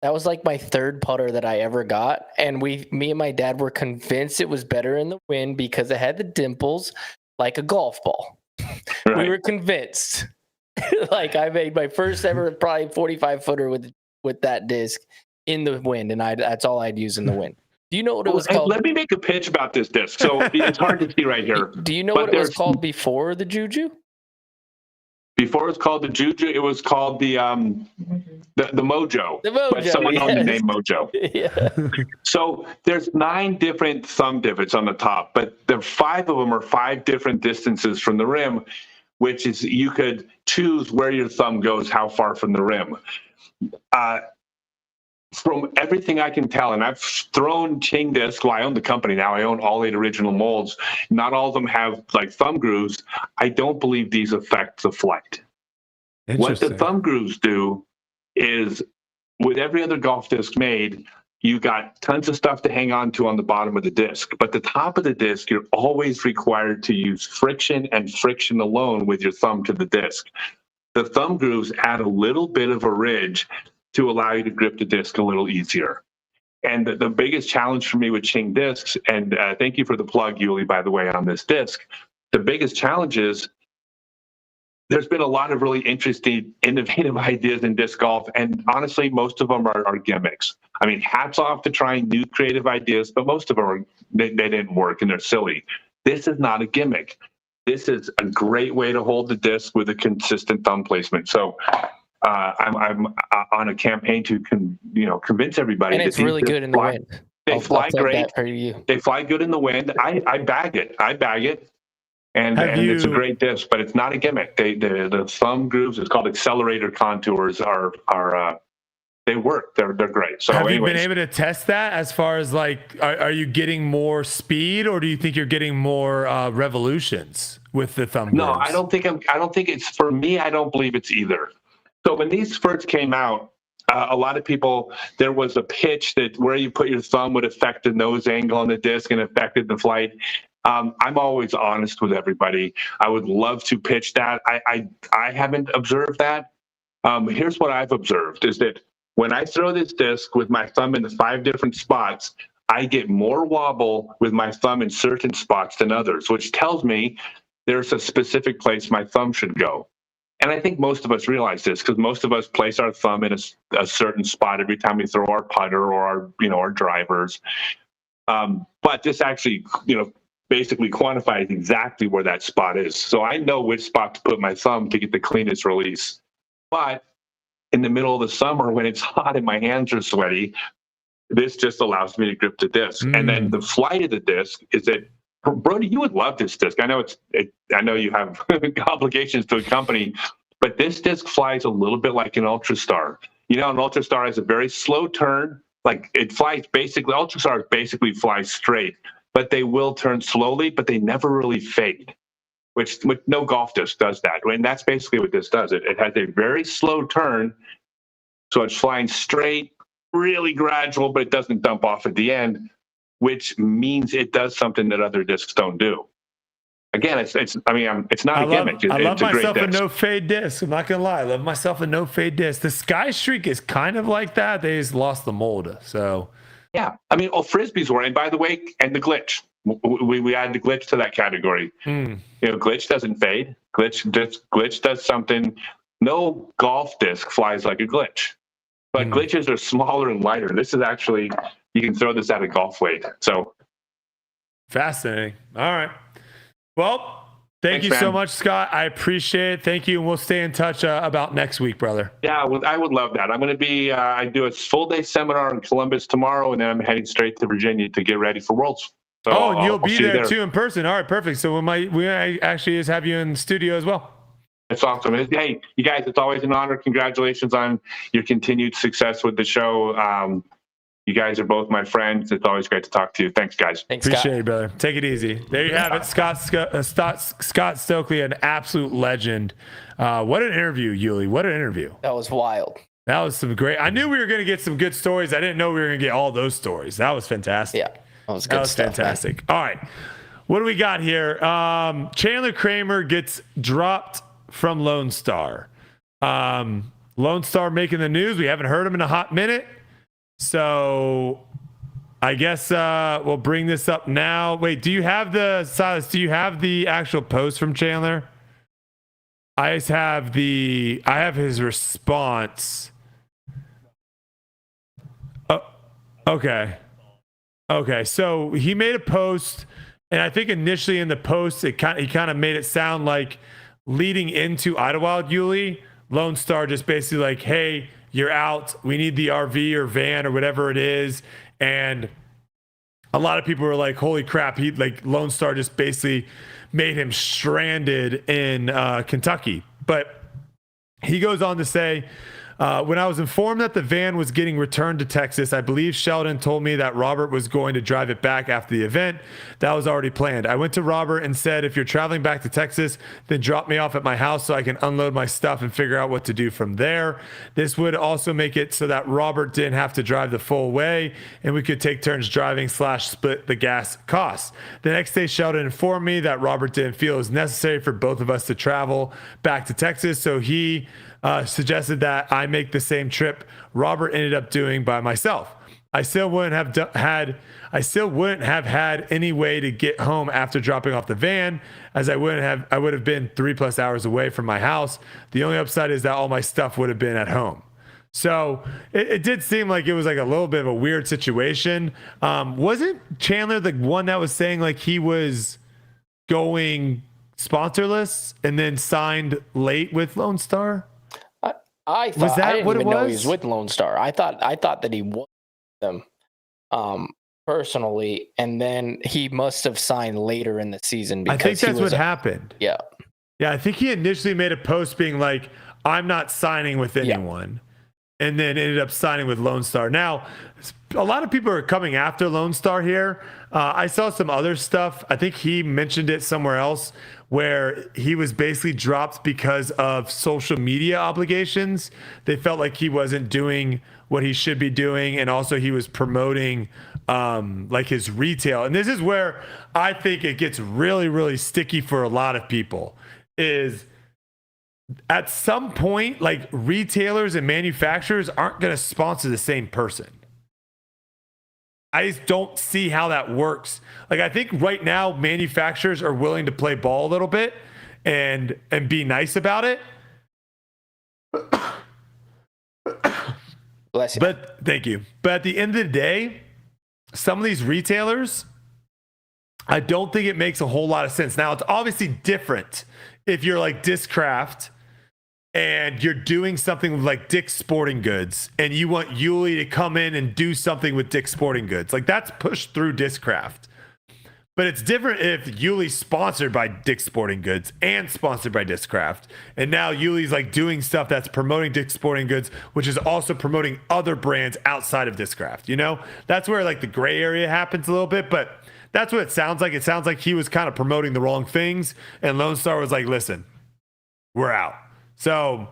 that was like my third putter that I ever got. And me and my dad were convinced it was better in the wind because it had the dimples like a golf ball. Right. We were convinced. Like I made my first ever probably 45 footer with that disc in the wind. And that's all I'd use in the wind. Do you know what it was called? Let me make a pitch about this disc. So it's hard to see right here. Do you know what it was called before the Juju? Before it was called the Juju, it was called the Mojo. The Mojo, but someone owned the name Mojo. Yeah. So there's 9 different thumb divots on the top, but the 5 of them are 5 different distances from the rim, which is you could choose where your thumb goes, how far from the rim. From everything I can tell, and I've thrown Ching discs. Well, I own the company now. I own all 8 original molds. Not all of them have like thumb grooves. I don't believe these affect the flight. What the thumb grooves do is, with every other golf disc made, you got tons of stuff to hang on to on the bottom of the disc. But the top of the disc, you're always required to use friction and friction alone with your thumb to the disc. The thumb grooves add a little bit of a ridge to allow you to grip the disc a little easier. And the biggest challenge for me with Ching discs, and thank you for the plug, Uli, by the way, on this disc, the biggest challenge is there's been a lot of really interesting, innovative ideas in disc golf, and honestly, most of them are gimmicks. I mean, hats off to trying new creative ideas, but most of them, they didn't work and they're silly. This is not a gimmick. This is a great way to hold the disc with a consistent thumb placement. So I'm on a campaign to convince everybody. And it's really good in the wind. They fly great. You. They fly good in the wind. I bag it. And it's a great disc, but it's not a gimmick. The thumb grooves, it's called accelerator contours, are they work. They're great. So have you been able to test that as far as like, are you getting more speed, or do you think you're getting more revolutions with the thumb grooves? No, I don't think it's, for me, I don't believe it's either. So when these first came out, a lot of people, there was a pitch that where you put your thumb would affect the nose angle on the disc and affected the flight. I'm always honest with everybody. I would love to pitch that. I haven't observed that. Here's what I've observed is that when I throw this disc with my thumb in the 5 different spots, I get more wobble with my thumb in certain spots than others, which tells me there's a specific place my thumb should go. And I think most of us realize this because most of us place our thumb in a certain spot every time we throw our putter or our drivers. But this actually, basically quantifies exactly where that spot is. So I know which spot to put my thumb to get the cleanest release. But in the middle of the summer when it's hot and my hands are sweaty, this just allows me to grip the disc. And then the flight of the disc is that, Brodie, you would love this disc. I know you have obligations to a company, but this disc flies a little bit like an Ultrastar. An Ultrastar has a very slow turn. Like it flies basically, Ultrastars basically fly straight, but they will turn slowly, but they never really fade, which no golf disc does that. And that's basically what this does. It has a very slow turn, so it's flying straight, really gradual, but it doesn't dump off at the end, which means it does something that other discs don't do. Again, it's not a gimmick. I love myself a disc. no fade disc. I'm not gonna lie. I love myself a no fade disc. The Sky Streak is kind of like that. They just lost the mold. So yeah, frisbees were, and by the way, and the glitch. We add the glitch to that category. Glitch doesn't fade. Glitch does something. No golf disc flies like a glitch, but glitches are smaller and lighter. This is actually, you can throw this at a golf weight. So fascinating. All right. Well, thanks, you man. so much, Scott. I appreciate it. Thank you. And we'll stay in touch about next week, brother. Yeah, I would love that. I'm going to be, I do a full day seminar in Columbus tomorrow, and then I'm heading straight to Virginia to get ready for Worlds. So and you'll be there too in person. All right, perfect. So we actually just have you in the studio as well. That's awesome. Hey, you guys, it's always an honor. Congratulations on your continued success with the show. You guys are both my friends. It's always great to talk to you. Thanks, guys. Thanks, Appreciate Scott. it, brother. Take it easy. There you have it. Scott Stokely, an absolute legend. What an interview, Uli. What an interview. That was wild. That was some great. I knew we were going to get some good stories. I didn't know we were going to get all those stories. That was fantastic. Yeah, that was good stuff, fantastic. Man. All right. What do we got here? Chandler Kramer gets dropped from Lonestar. Lonestar making the news. We haven't heard him in a hot minute. So I guess we'll bring this up now. Wait, Silas, do you have the actual post from Chandler? I have his response. Okay. So he made a post, and I think initially in the post, he kind of made it sound like leading into Idlewild Uli, Lonestar just basically like, hey, you're out. We need the RV or van or whatever it is. And a lot of people were like, holy crap, Lonestar just basically made him stranded in Kentucky. But he goes on to say, when I was informed that the van was getting returned to Texas, I believe Sheldon told me that Robert was going to drive it back after the event. That was already planned. I went to Robert and said, if you're traveling back to Texas, then drop me off at my house so I can unload my stuff and figure out what to do from there. This would also make it so that Robert didn't have to drive the full way and we could take turns driving / split the gas costs. The next day, Sheldon informed me that Robert didn't feel it was necessary for both of us to travel back to Texas, so he suggested that I make the same trip Robert ended up doing by myself. I still wouldn't have had any way to get home after dropping off the van, as I would have been 3+ hours away from my house. The only upside is that all my stuff would have been at home. So it did seem like it was like a little bit of a weird situation. Wasn't Chandler the one that was saying like he was going sponsorless and then signed late with Lonestar? I thought, was that I didn't what even it know was? he was with Lonestar. I thought that he was with them personally, and then he must have signed later in the season. Because I think that's what happened. Yeah. I think he initially made a post being like, I'm not signing with anyone. And then ended up signing with Lonestar. Now, a lot of people are coming after Lonestar here. I saw some other stuff. I think he mentioned it somewhere else where he was basically dropped because of social media obligations. They felt like he wasn't doing what he should be doing. And also he was promoting like his retail. And this is where I think it gets really, really sticky for a lot of people is at some point, like retailers and manufacturers aren't going to sponsor the same person. I just don't see how that works. Like, I think right now manufacturers are willing to play ball a little bit and be nice about it. Bless you. But thank you. But at the end of the day, some of these retailers, I don't think it makes a whole lot of sense. Now, it's obviously different if you're like Discraft and you're doing something with like Dick's Sporting Goods and you want Uli to come in and do something with Dick's Sporting Goods. Like, that's pushed through Discraft. But it's different if Yuli's sponsored by Dick's Sporting Goods and sponsored by Discraft. And now Yuli's like doing stuff that's promoting Dick's Sporting Goods, which is also promoting other brands outside of Discraft. You know, that's where like the gray area happens a little bit, but that's what it sounds like. It sounds like he was kind of promoting the wrong things. And Lonestar was like, listen, we're out. So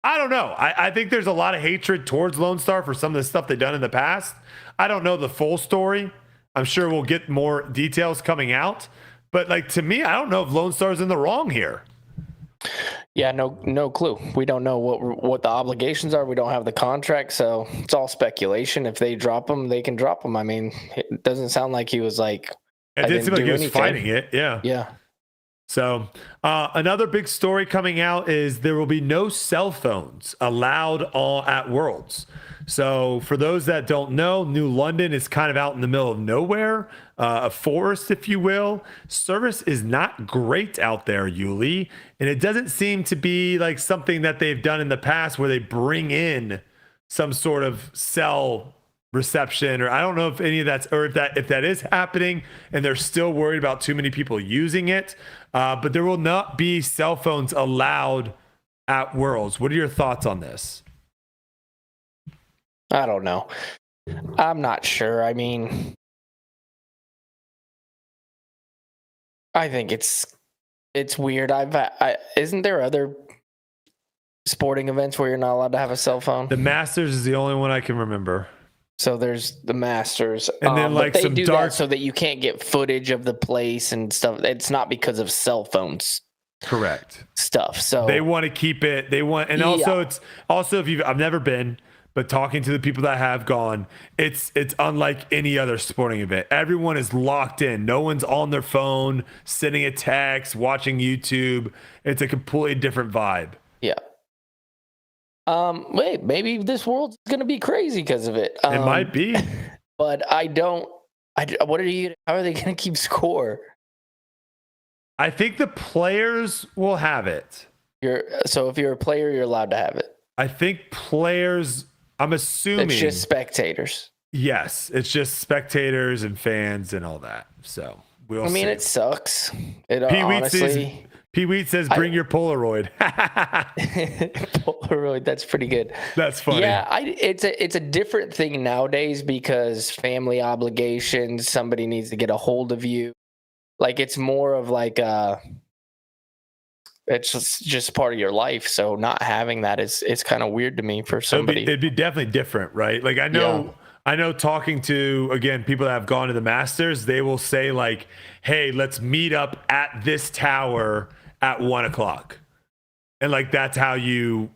I don't know. I think there's a lot of hatred towards Lonestar for some of the stuff they've done in the past. I don't know the full story. I'm sure we'll get more details coming out. But like, to me, I don't know if Lonestar's in the wrong here. Yeah, no clue. We don't know what the obligations are. We don't have the contract, so it's all speculation. If they drop them, they can drop them. I mean, it doesn't sound like he was like. It did seem like he was fighting it. Yeah. Yeah. So another big story coming out is there will be no cell phones allowed at Worlds. So for those that don't know, New London is kind of out in the middle of nowhere, a forest, if you will. Service is not great out there, Uli, and it doesn't seem to be like something that they've done in the past where they bring in some sort of cell reception, or I don't know if any of that's, or if that is happening and they're still worried about too many people using it. But there will not be cell phones allowed at Worlds. What are your thoughts on this? I don't know. I'm not sure. I mean, I think it's weird. Isn't there other sporting events where you're not allowed to have a cell phone? The Masters is the only one I can remember. So there's the Masters, And then, like, but they some do dark- that so that you can't get footage of the place and stuff. It's not because of cell phones Correct. stuff. So They want to keep it. They want, and also it's also if I've never been, but talking to the people that have gone, it's unlike any other sporting event. Everyone is locked in. No one's on their phone, sending a text, watching YouTube. It's a completely different vibe. yeah. Wait, maybe this world's gonna be crazy because of it. It might be. But how are they gonna keep score? I think the players will have it. So if you're a player, you're allowed to have it. I think players, I'm assuming. It's just spectators. Yes, it's just spectators and fans and all that. So we'll see. It sucks. Pete Wheat says, bring your Polaroid. Polaroid, that's pretty good. That's funny. Yeah, it's a different thing nowadays because family obligations, somebody needs to get a hold of you. Like it's more of like it's just part of your life. So not having that it's kind of weird to me for somebody. It'd be definitely different, right? Like I know talking to, again, people that have gone to the Masters, they will say like, hey, let's meet up at this tower at 1:00. And like, that's how you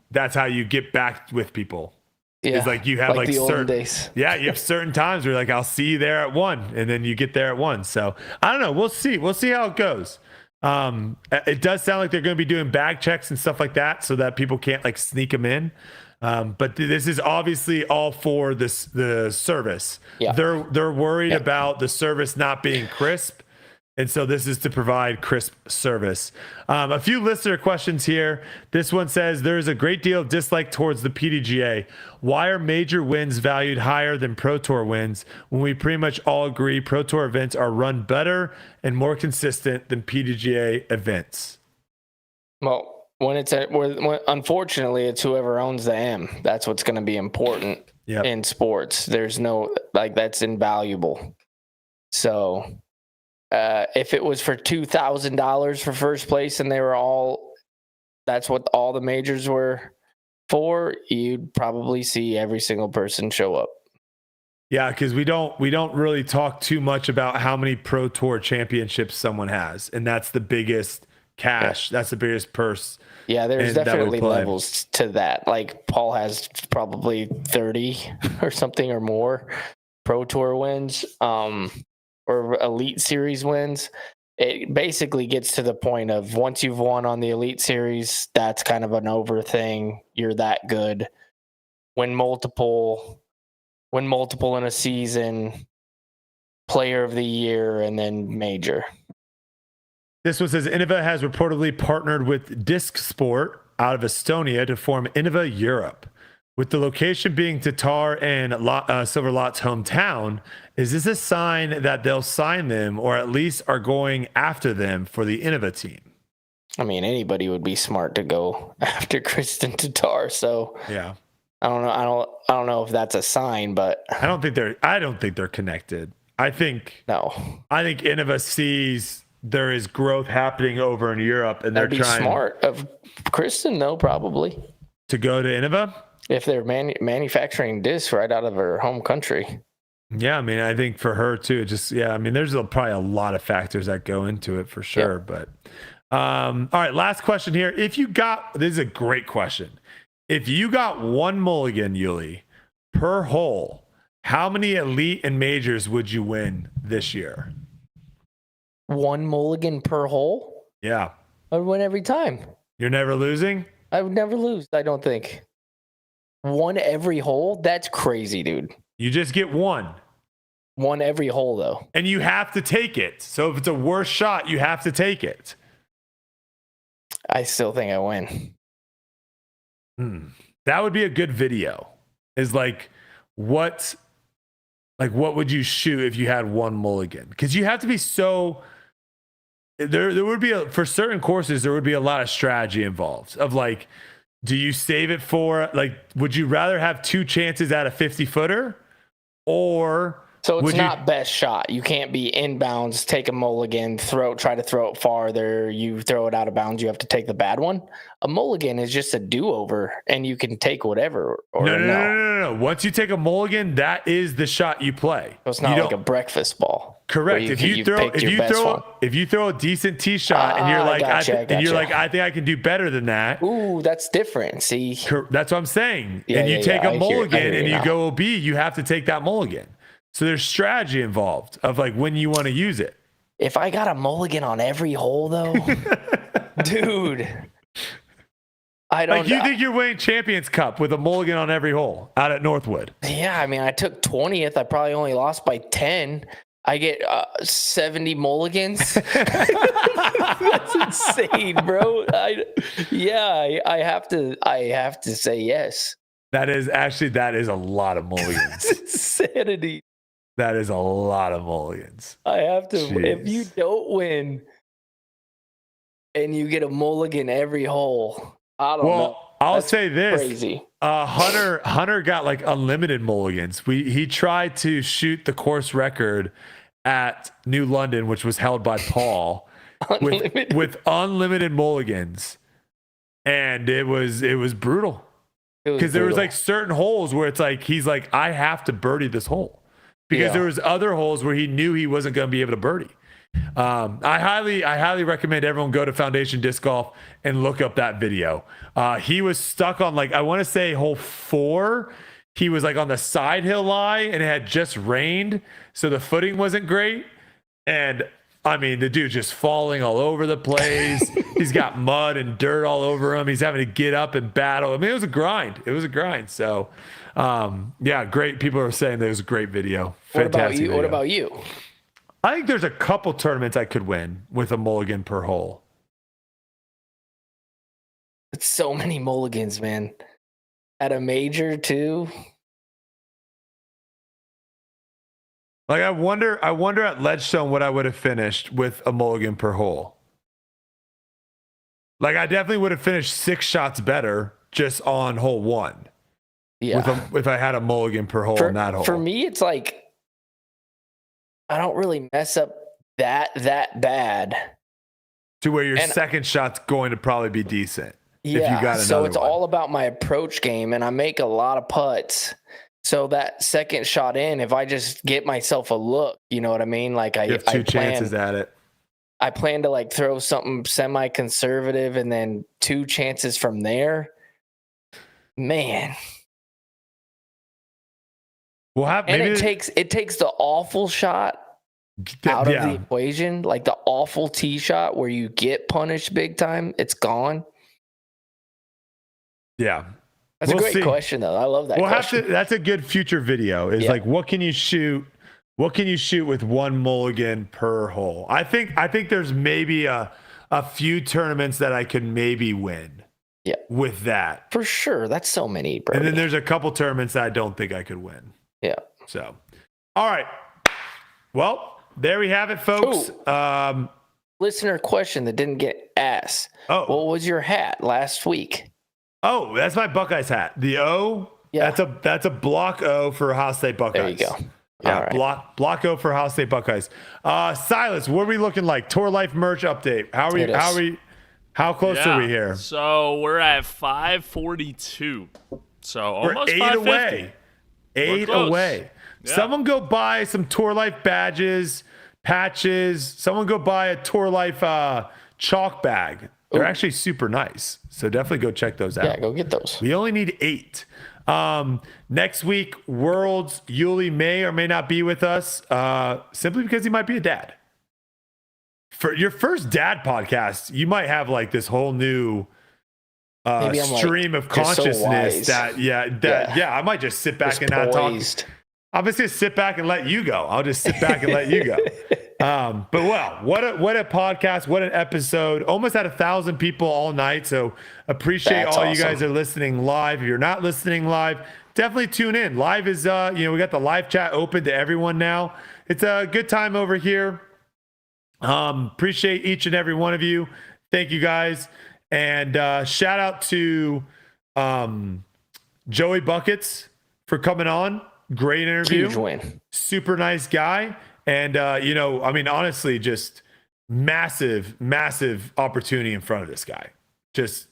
get back with people. Yeah. It's like you have like the olden certain days. Yeah, you have certain times where like, I'll see you there at 1:00, and then you get there at 1:00. So I don't know. We'll see how it goes. It does sound like they're going to be doing bag checks and stuff like that so that people can't like sneak them in. But this is obviously all for the service. Yeah. They're worried about the service not being crisp. And so this is to provide crisp service. A few listener questions here. This one says, there is a great deal of dislike towards the PDGA. Why are major wins valued higher than Pro Tour wins when we pretty much all agree Pro Tour events are run better and more consistent than PDGA events? Well, when unfortunately, it's whoever owns the M. That's what's going to be important in sports. There's no, like, that's invaluable. So if it was for $2,000 for first place and that's what all the majors were for, you'd probably see every single person show up. Yeah, because we don't really talk too much about how many Pro Tour championships someone has, and that's the biggest cash. Yeah. That's the biggest purse. Yeah, there's definitely levels to that. Like Paul has probably 30 or something or more Pro Tour wins. Or Elite Series wins. It basically gets to the point of once you've won on the Elite Series, that's kind of an over thing. You're that good. Win multiple in a season, player of the year, and then major. This one says Innova has reportedly partnered with Discsport out of Estonia to form Innova Europe. With the location being Tatar and Silver Lot's hometown, is this a sign that they'll sign them or at least are going after them for the Innova team? I mean, anybody would be smart to go after Kristen Tatar. So yeah, I don't know. I don't know if that's a sign, but I don't think they're connected. I think Innova sees there is growth happening over in Europe, and they're trying smart of Kristen though, probably to go to Innova. If they're manufacturing discs right out of her home country. Yeah, I mean, I think for her too, I mean, there's probably a lot of factors that go into it for sure. Yeah. But all right, last question here. This is a great question. If you got one mulligan, Uli, per hole, how many elite and majors would you win this year? One mulligan per hole? Yeah. I would win every time. You're never losing? I would never lose, I don't think. One every hole? That's crazy, dude. You just get one. One every hole, though. And you have to take it. So if it's a worse shot, you have to take it. I still think I win. That would be a good video. Is like what would you shoot if you had one mulligan? Because you have to be so... There would be, for certain courses, there would be a lot of strategy involved of like, do you save it for, like, would you rather have two chances at a 50-footer, or So it's not best shot. You can't be inbounds, take a mulligan, try to throw it farther. You throw it out of bounds, you have to take the bad one. A mulligan is just a do-over, and you can take whatever. Or No. Once you take a mulligan, that is the shot you play. So it's not like a breakfast ball. Correct. If you throw a decent tee shot and you're like, I think I can do better than that. Ooh, that's different. See, that's what I'm saying. And you take a mulligan and you go OB, you have to take that mulligan. So there's strategy involved of like when you want to use it. If I got a mulligan on every hole, though, dude, I don't. Like you think you're winning Champions Cup with a mulligan on every hole out at Northwood? Yeah, I mean, I took 20th. I probably only lost by 10. I get 70 mulligans. That's insane, bro. I have to say yes. That is a lot of mulligans. That's insanity. That is a lot of mulligans. I have to. Jeez. If you don't win and you get a mulligan every hole, I don't know. I'll say this. Crazy. Hunter got like unlimited mulligans. He tried to shoot the course record at New London, which was held by Paul, with unlimited mulligans, and it was brutal. Because there was like certain holes where it's like he's like, I have to birdie this hole, because there was other holes where he knew he wasn't going to be able to birdie. I highly recommend everyone go to Foundation Disc Golf and look up that video. He was stuck on like, I want to say hole 4. He was like on the side hill lie and it had just rained, so the footing wasn't great. And I mean, the dude's just falling all over the place. He's got mud and dirt all over him. He's having to get up and battle. I mean, it was a grind. So, great. People are saying that it was a great video. Fantastic. What about you? I think there's a couple tournaments I could win with a mulligan per hole. It's so many mulligans, man. At a major too. Like I wonder at Ledgestone what I would have finished with a mulligan per hole. Like I definitely would have finished 6 shots better just on hole 1. Yeah. If I had a mulligan per hole in that hole. For me, it's like I don't really mess up that bad. To where your second shot's going to probably be decent. Yeah. If you got So it's one. all about my approach game, and I make a lot of putts. So that second shot in, if I just get myself a look, you know what I mean? Like you have 2 chances at it. I plan to like throw something semi-conservative and then 2 chances from there. Man. It takes the awful shot out of the equation, like the awful tee shot where you get punished big time. It's gone. Yeah. That's a great question, though. I love that question. That's a good future video. Is like, what can you shoot? What can you shoot with 1 mulligan per hole? I think there's maybe a few tournaments that I could maybe win. Yeah. With that. For sure. That's so many, bro. And then there's a couple tournaments that I don't think I could win. Yeah. So, all right. Well, there we have it, folks. Listener question that didn't get asked. Oh. What was your hat last week? Oh, that's my Buckeyes hat. The O. Yeah. That's a block O for Ohio State Buckeyes. There you go. Yeah, all right. block O for Ohio State Buckeyes. Silas, what are we looking like? Tour Life merch update. How close are we here? So we're at 542. So we're almost 8 550. away. 8 away. Yeah. Someone go buy some Tour Life badges, patches. Someone go buy a Tour Life chalk bag. They're actually super nice. So definitely go check those out. Yeah, go get those. We only need 8. Next week, Worlds, Uli may or may not be with us, simply because he might be a dad. For your first dad podcast, you might have like this whole new stream of consciousness so I might just sit back and not talk. I'm just gonna sit back and let you go. I'll just sit back and let you go. But what a podcast, what an episode. Almost had 1,000 people all night. So appreciate all you guys that are listening live. If you're not listening live, definitely tune in. Live is we got the live chat open to everyone now. It's a good time over here. Appreciate each and every one of you. Thank you guys. And shout out to Joey Buckets for coming on. great interview. Huge win. Super nice guy. And, honestly, just massive opportunity in front of this guy. Just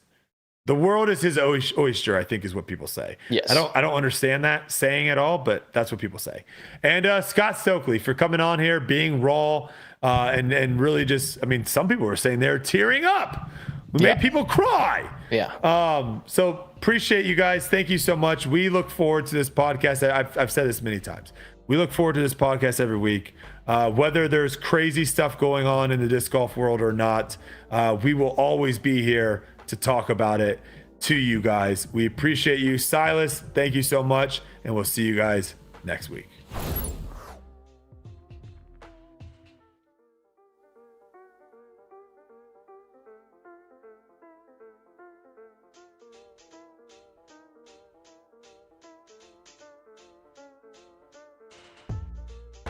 the world is his oyster, I think is what people say. Yes. I don't understand that saying at all, but that's what people say. And Scott Stokely for coming on here, being raw, and really just, some people were saying they're tearing up. We made people cry. Yeah. So appreciate you guys. Thank you so much. We look forward to this podcast. I've said this many times. We look forward to this podcast every week. Whether there's crazy stuff going on in the disc golf world or not, we will always be here to talk about it to you guys. We appreciate you. Silas, thank you so much. And we'll see you guys next week.